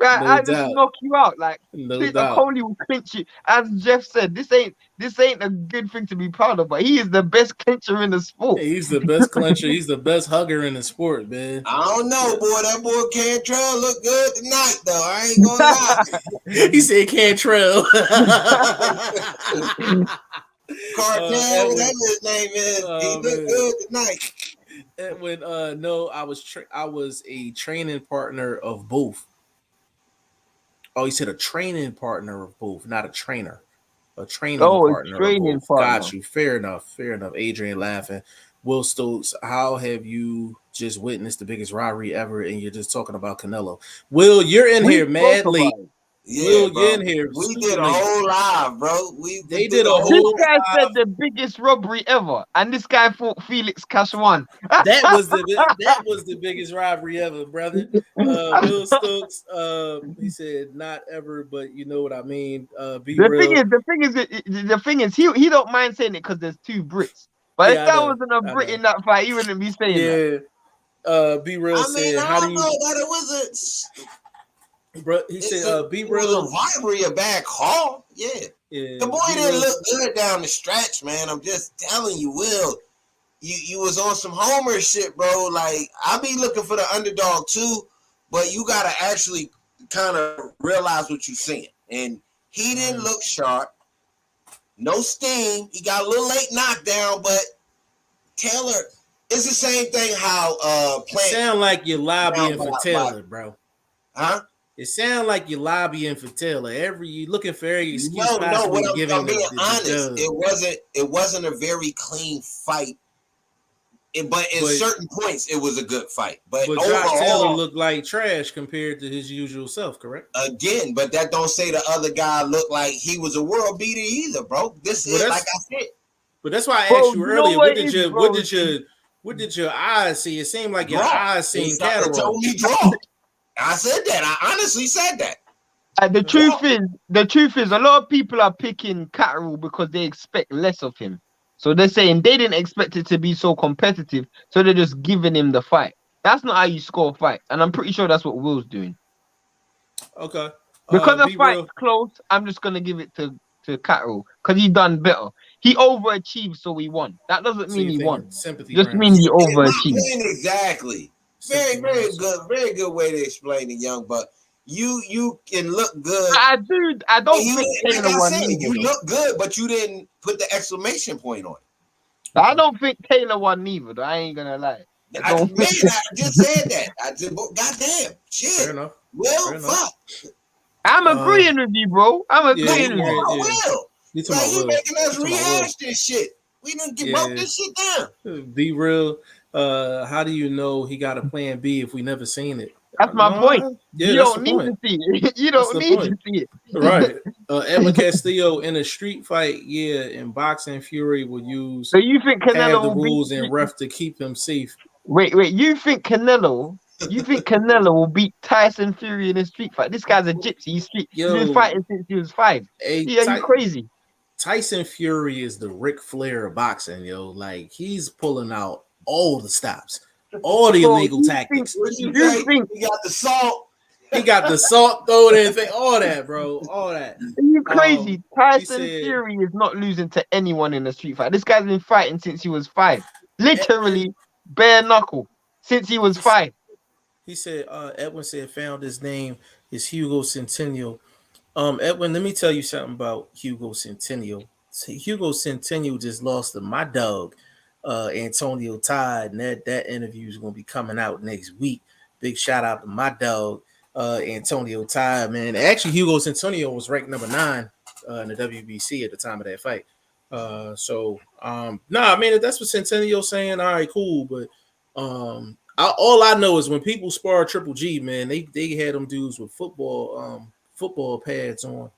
S1: Right,
S3: No
S1: I just
S3: doubt.
S1: knock you out. Like
S3: No
S1: a
S3: doubt.
S1: Coley will clinch you. As Jeff said, this ain't a good thing to be proud of, but he is the best clincher in the sport.
S3: He's the best clincher. He's the best hugger in the sport, man.
S2: I don't know, boy. That boy Cantrell look good tonight, though. I ain't gonna lie.
S3: He said Cantrell.
S2: Cartel, whatever his name is, he look good tonight.
S3: Edwin, no, I was a training partner of both. Oh, he said a training partner of both, not a trainer. A training
S1: Oh, a
S3: partner of
S1: training
S3: both.
S1: partner.
S3: Got you. Fair enough. Fair enough. Adrian laughing. Will Stokes, how have you just witnessed the biggest robbery ever and you're just talking about Canelo? Will, you're in here mad late.
S2: Yeah,
S3: Will,
S2: bro.
S3: you're in here.
S2: We did a whole live, bro.
S3: They did a whole
S1: This guy
S3: live.
S1: said the biggest robbery ever, and this guy thought Felix Cash won.
S3: That was the biggest robbery ever, brother. Will Stokes, he said not ever, but you know what I mean. Be real.
S1: The thing is, he don't mind saying it because there's two Brits. But if that wasn't a Brit in that fight, he wouldn't be saying that.
S3: Be real.
S2: I mean, I don't know that it was
S3: Bro, he said, "Be real."
S2: It was a rivalry, a bad call. Yeah. The boy didn't look good down the stretch, man. I'm just telling you, Will. You was on some Homer shit, bro. Like, I be looking for the underdog too, but you gotta actually kind of realize what you're seeing. And he didn't look sharp. No steam. He got a little late knockdown, but Taylor, it's the same thing how
S3: Plant sound like you're lobbying for Taylor, bro.
S2: Huh?
S3: It sounds like you're lobbying for Taylor. You looking for every excuse
S2: No,
S3: possible.
S2: I'm being honest. It wasn't a very clean fight. But in certain points, it was a good fight. But overall,
S3: Josh Taylor looked like trash compared to his usual self, correct?
S2: Again, but that don't say the other guy looked like he was a world beater either, bro. This is like I said.
S3: But that's why I asked you earlier. What did your eyes see? It seemed like your eyes seen Catterall.
S2: Told me draw. I said that. I honestly said that.
S1: The truth is, a lot of people are picking Catterall because they expect less of him. So they're saying they didn't expect it to be so competitive, so they're just giving him the fight. That's not how you score a fight, and I'm pretty sure that's what Will's doing.
S3: Okay.
S1: Because the fight's close, I'm just gonna give it to Catterall because he done better. He overachieved, so he won. That doesn't mean he won. Just means he overachieved.
S2: Exactly. Very good way to explain it, young buck. You can look good.
S1: I don't think Taylor won neither.
S2: You look good, but you didn't put the exclamation point on it.
S1: I don't think Taylor won neither, though. I ain't gonna lie.
S2: I just said that. Goddamn. Shit.
S3: Fair enough.
S2: Well, fuck.
S1: I'm agreeing with you, bro. I'm agreeing with
S2: you. Like, he making us rehash this shit. We done broke this shit down.
S3: Be real. How do you know he got a plan B if we never seen it?
S1: That's my point. Yeah, you don't need to see it. You don't need to see it.
S3: Right. Edwin Castillo in a street fight, in boxing, Fury will use.
S1: So you think Canelo
S3: the rules and ref to keep him safe?
S1: Wait. You think Canelo will beat Tyson Fury in a street fight? This guy's a gypsy. He's been fighting since he was 5. You crazy? Tyson
S3: Fury is the Ric Flair of boxing, yo. Like, he's pulling out all the stops. All the illegal tactics.
S2: You think he got the salt?
S3: He got the salt, throw it in, thing, all that, bro. All that.
S1: Are you crazy? Tyson Fury is not losing to anyone in a street fight. This guy's been fighting since he was 5. Literally bare knuckle since he was 5.
S3: He said, Edwin said found his name is Hugo Centennial. Edwin, let me tell you something about Hugo Centennial. Hugo Centennial just lost to my dog, Antonio Todd, and that interview is gonna be coming out next week. Big shout out to my dog, Antonio Todd, man. Actually, Hugo Antonio was ranked number 9 in the WBC at the time of that fight. I mean, if that's what Centennial's saying, all right, cool. But all I know is when people spar Triple G, man, they had them dudes with football pads on.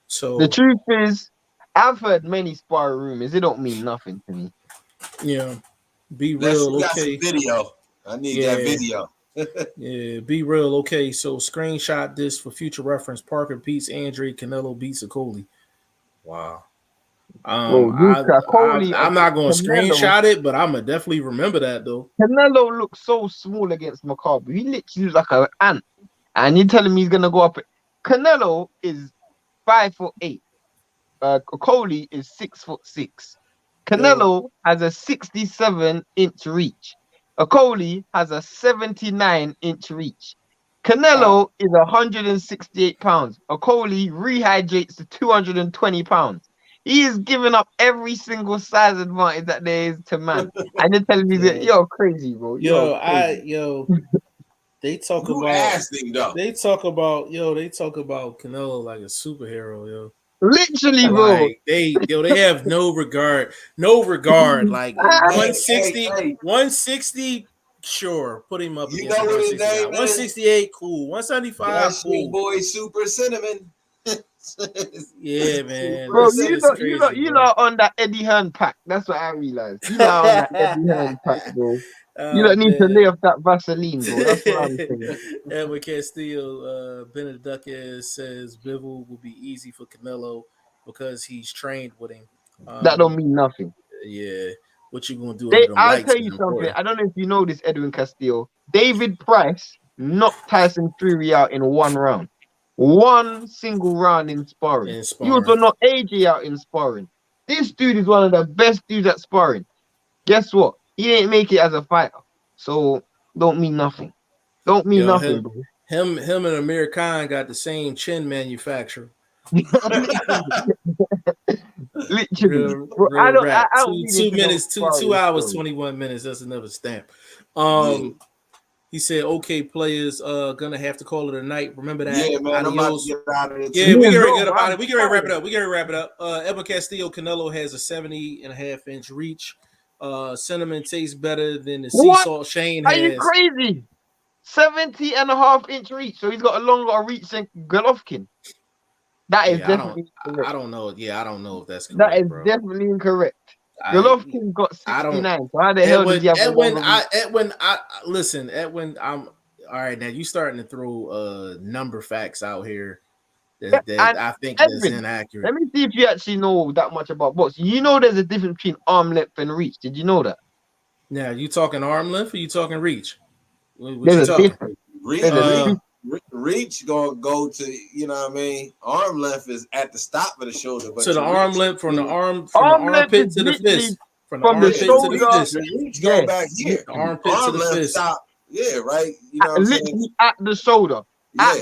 S3: So
S1: the truth is, I've heard many spar rumors. It don't mean nothing to me.
S3: Yeah, be real.
S2: Got
S3: Okay,
S2: some video. I need that video.
S3: Yeah, be real. Okay, so screenshot this for future reference. Parker beats Andre, Canelo beats Okoli. Wow. I'm not going to screenshot it, but I'm gonna definitely remember that though.
S1: Canelo looks so small against Macabre. He literally looks like an ant, and you're telling me he's gonna go up. Canelo is 5'8". Okoli is 6'6". Canelo has a 67-inch reach. Okoli has a 79-inch reach. Canelo is 168 pounds. Okoli rehydrates to 220 pounds. He is giving up every single size advantage that there is to man. And you're telling me that you're crazy, bro.
S3: They talk about Canelo like a superhero, yo.
S1: Literally, bro.
S3: Like, they have no regard. Like 160, sure, put him up against 168, cool. 175, cool.
S2: Boy, Super Cinnamon.
S3: Yeah, man.
S1: Bro, you know on that Eddie Hearn pack. That's what I realized. You know on that Eddie Hearn pack, bro. You don't need to lay off that Vaseline, bro. That's what I'm saying.
S3: Edwin Castillo, Beneduquez says Bivol will be easy for Canelo because he's trained with him.
S1: That don't mean nothing.
S3: Yeah. What you gonna do?
S1: I'll tell you something. I don't know if you know this, Edwin Castillo. David Price knocked Tyson Fury out in one round. One single round in sparring. He also knocked AJ out in sparring. This dude is one of the best dudes at sparring. Guess what? He didn't make it as a fighter. So don't mean nothing. Don't mean nothing, bro.
S3: Him and Amir Khan got the same chin manufacturer.
S1: Literally.
S3: I don't 2 minutes, 2 hours, 21 minutes. That's another stamp. He said, "Okay, players, gonna have to call it a night. Remember that."
S2: Yeah, man. I'm about to get out of it.
S3: Yeah, we get ready about it. We get ready to wrap it up. Edwin Castillo, Canelo has a 70.5-inch reach. Cinnamon tastes better than the sea salt Shane has.
S1: Are you crazy? 70.5-inch reach. So he's got a longer reach than Golovkin. That is definitely incorrect.
S3: I don't know. Yeah, I don't know if that's correct.
S1: That is definitely incorrect. Golovkin got 69. So how the hell did he have
S3: Edwin, I'm all right. Now you starting to throw number facts out here that I think is inaccurate.
S1: Let me see if you actually know that much about boxing. You know there's a difference between arm length and reach. Did you know that?
S3: Now, you talking arm length or you talking reach?
S1: There's a difference.
S2: Reach gonna go to, you know what I mean? Arm length is at the stop of the shoulder. But
S3: to the arm length from the armpit to the fist. From the shoulder to the fist.
S2: Reach go back here.
S3: The armpit to the fist.
S2: Stop. Yeah, right. You know what I'm saying?
S1: At the shoulder.
S2: Yeah,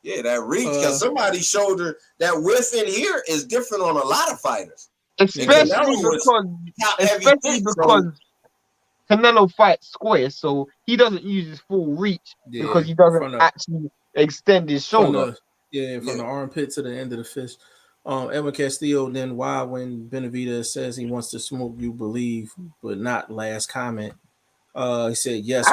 S2: yeah, that reach, because somebody's shoulder, that width in here is different on a lot of fighters.
S1: Especially because Canelo fights square, so he doesn't use his full reach because he doesn't actually extend his shoulder.
S3: From the armpit to the end of the fist. Edwin Castillo, then why when Benavidez says he wants to smoke, you believe, but not last comment. He said yes.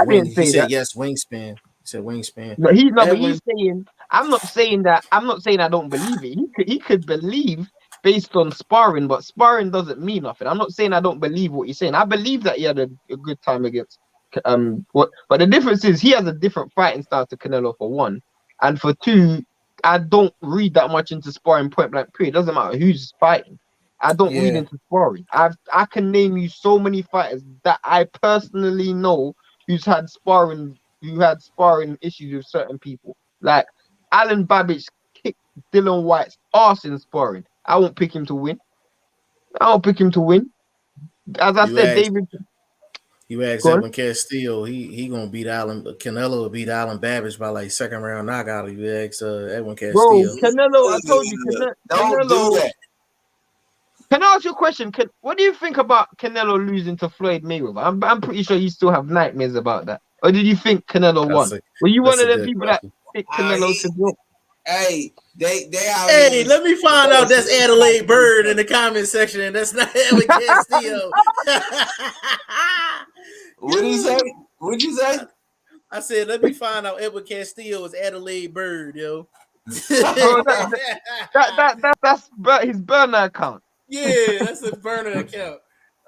S3: Yes, wingspan. He said wingspan.
S1: No, he's saying. I'm not saying that. I'm not saying I don't believe it. He could believe based on sparring, but sparring doesn't mean nothing. I'm not saying I don't believe what he's saying. I believe that he had a good time against but the difference is he has a different fighting style to Canelo, for one, and for two, I don't read that much into sparring point blank period. It doesn't matter who's fighting. I don't read into sparring. I can name you so many fighters that I personally know who had sparring issues with certain people. Like Alan Babbage kicked Dylan White's arse in sparring. I won't pick him to win. As I said, David.
S3: You asked Edwin Castillo, he gonna beat Canelo will beat Alan Babbage by like second round knockout. You asked Edwin Castillo.
S1: Bro, Canelo, I told you,
S2: don't do that.
S1: Can I ask you a question? What do you think about Canelo losing to Floyd Mayweather? I'm pretty sure you still have nightmares about that. Or did you think Canelo won? Were you one
S3: That's
S1: of
S3: a
S1: the
S3: good
S1: people that
S3: question.
S1: picked Canelo to drop?
S2: Hey, they out
S3: Hey,
S2: here.
S3: let me find out that's Adelaide Bird in the comment section. That's not Edwin Castillo.
S2: What did he say? What'd you say?
S3: I said, let me find out Edwin Castillo is Adelaide Bird, yo.
S1: Bro, that's his burner account.
S3: Yeah, that's a burner account.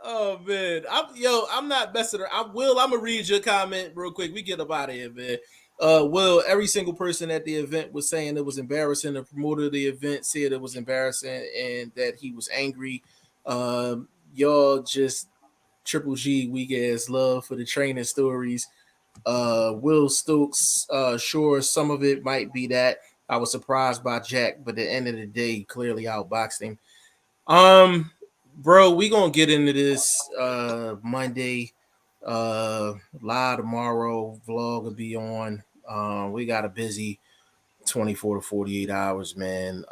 S3: Oh man, I'm not messing around. I'm gonna read your comment real quick. We get up out of here, man. Will, every single person at the event was saying it was embarrassing. The promoter of the event said it was embarrassing and that he was angry. Y'all just Triple G weak ass love for the training stories. Will Stokes, sure, some of it might be that. I was surprised by Jack, but at the end of the day, he clearly outboxed him. Bro, we gonna get into this Monday. Live tomorrow. Vlog will be on. We got a busy 24 to 48 hours, man.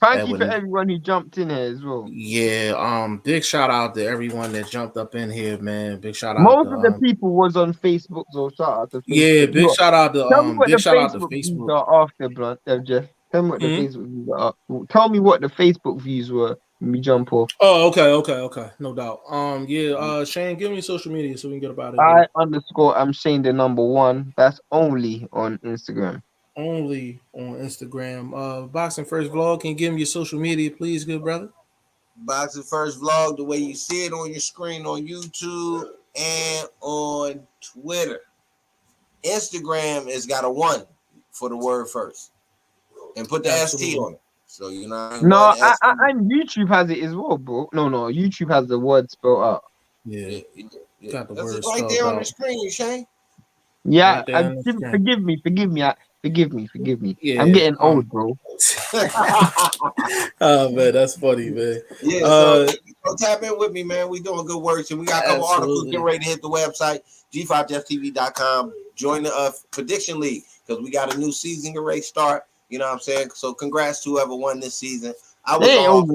S1: Thank you for everyone who jumped in here as well.
S3: Yeah, big shout out to everyone that jumped up in here, man. Big shout out.
S1: Most of the people was on Facebook, so shout out to Facebook.
S3: Yeah, big shout out to
S1: tell me what
S3: big
S1: the
S3: shout out to
S1: Facebook views
S3: Facebook.
S1: are after, bro. Jeff. Tell me what the Facebook views are. Tell me what the Facebook views were when we jump off.
S3: Oh, okay. No doubt. Shane, give me social media so we can get about it.
S1: I'm Shane the #1. That's only on Instagram.
S3: Only on Instagram. BoxingFirst Vlog, can you give me your social media, please, good brother?
S2: BoxingFirst Vlog, the way you see it on your screen on YouTube and on Twitter. Instagram has got a 1 for the word first, and put the ST on it. So you know.
S1: No, and YouTube has it as well, bro. No, YouTube has the word spelled out.
S3: Yeah.
S2: Got the word right there on the screen, Shane.
S1: Yeah, forgive me. Yeah, I'm getting old, bro.
S3: Oh man, that's funny, man.
S2: Yeah, so tap in with me, man. We doing good work, and we got a couple articles getting ready to hit the website, g5jeftv.com. Join the prediction league because we got a new season to race start. You know what I'm saying? So congrats to whoever won this season. I was off.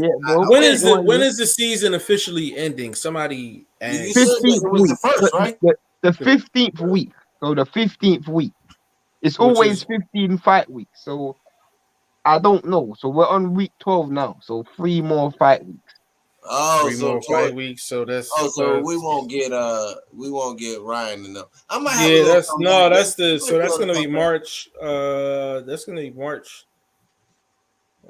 S3: When is the season officially ending? Somebody asked.
S1: 15th
S2: it was the first, right?
S1: The 15th week. So the 15th week. It's always 15 fight weeks. So I don't know. So we're on week 12 now. So 3 more fight weeks.
S2: Oh,
S3: 3 more fight weeks. So that's
S2: so we won't get Ryan enough. I might have
S3: that's gonna be March. That's gonna be March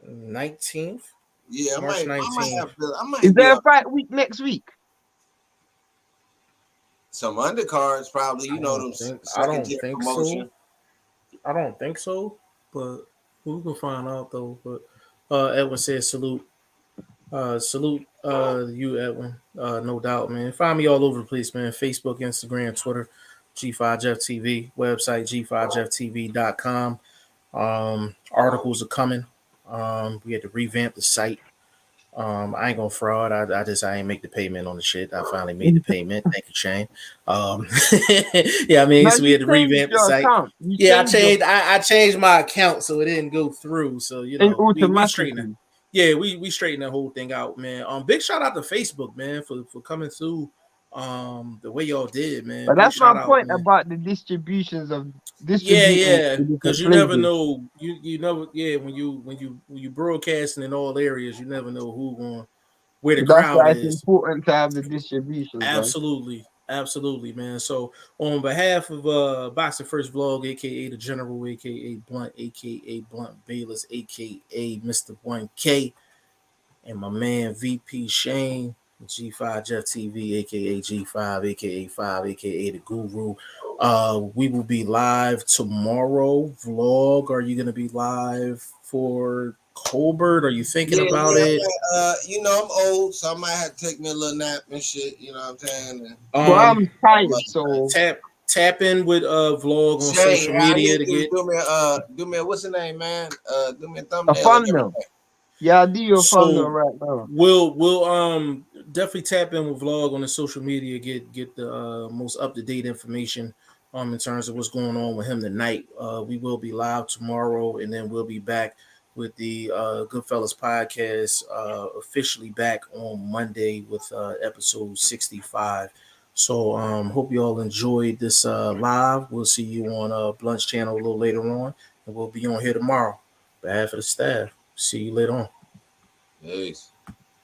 S3: 19th.
S2: Yeah,
S3: March 19th.
S1: Is there a fight week next week?
S2: Some undercards probably. You know them.
S3: I don't think so. I don't think so, but we can find out though. But Edwin says salute. Salute you, Edwin. No doubt, man. Find me all over the place, man. Facebook, Instagram, Twitter, G5JeffTV, website G5JeffTV.com. Articles are coming. We had to revamp the site. I ain't gonna fraud. I ain't make the payment on the shit. I finally made the payment. Thank you, Shane. Yeah, I mean, so we had to revamp the site. I changed my account so it didn't go through. So you know, we straightened. Yeah, we straightened the whole thing out, man. Big shout out to Facebook, man, for coming through. The way y'all did, man.
S1: But that's my point about the distributions of this.
S3: Yeah, because you never know. You never. Yeah, when you broadcasting in all areas, you never know where the crowd is.
S1: It's important to have the distribution.
S3: Absolutely, man. So on behalf of BoxingFirst Vlog, aka the General, aka Blunt, aka Blunt Bayless, aka Mr. 1K, and my man VP Shane, G5 Jeff TV, aka G5, aka 5, aka the Guru. We will be live tomorrow. Vlog, are you gonna be live for Colbert? Are you thinking about it?
S2: You know, I'm old, so I might have to take me a little nap and shit. You know what I'm saying?
S1: I'm tired, so
S3: tap in with Vlog on social media to get
S2: do me what's the name, man? Do me a thumbnail.
S1: A thumbnail. Yeah, I do your thumbnail right now.
S3: We'll definitely tap in with Vlog on the social media, get the most up-to-date information in terms of what's going on with him tonight. We will be live tomorrow, and then we'll be back with the Goodfellas podcast officially back on Monday with episode 65. So hope you all enjoyed this live. We'll see you on Blunt's channel a little later on, and we'll be on here tomorrow. On behalf of the staff. See you later on.
S2: Peace.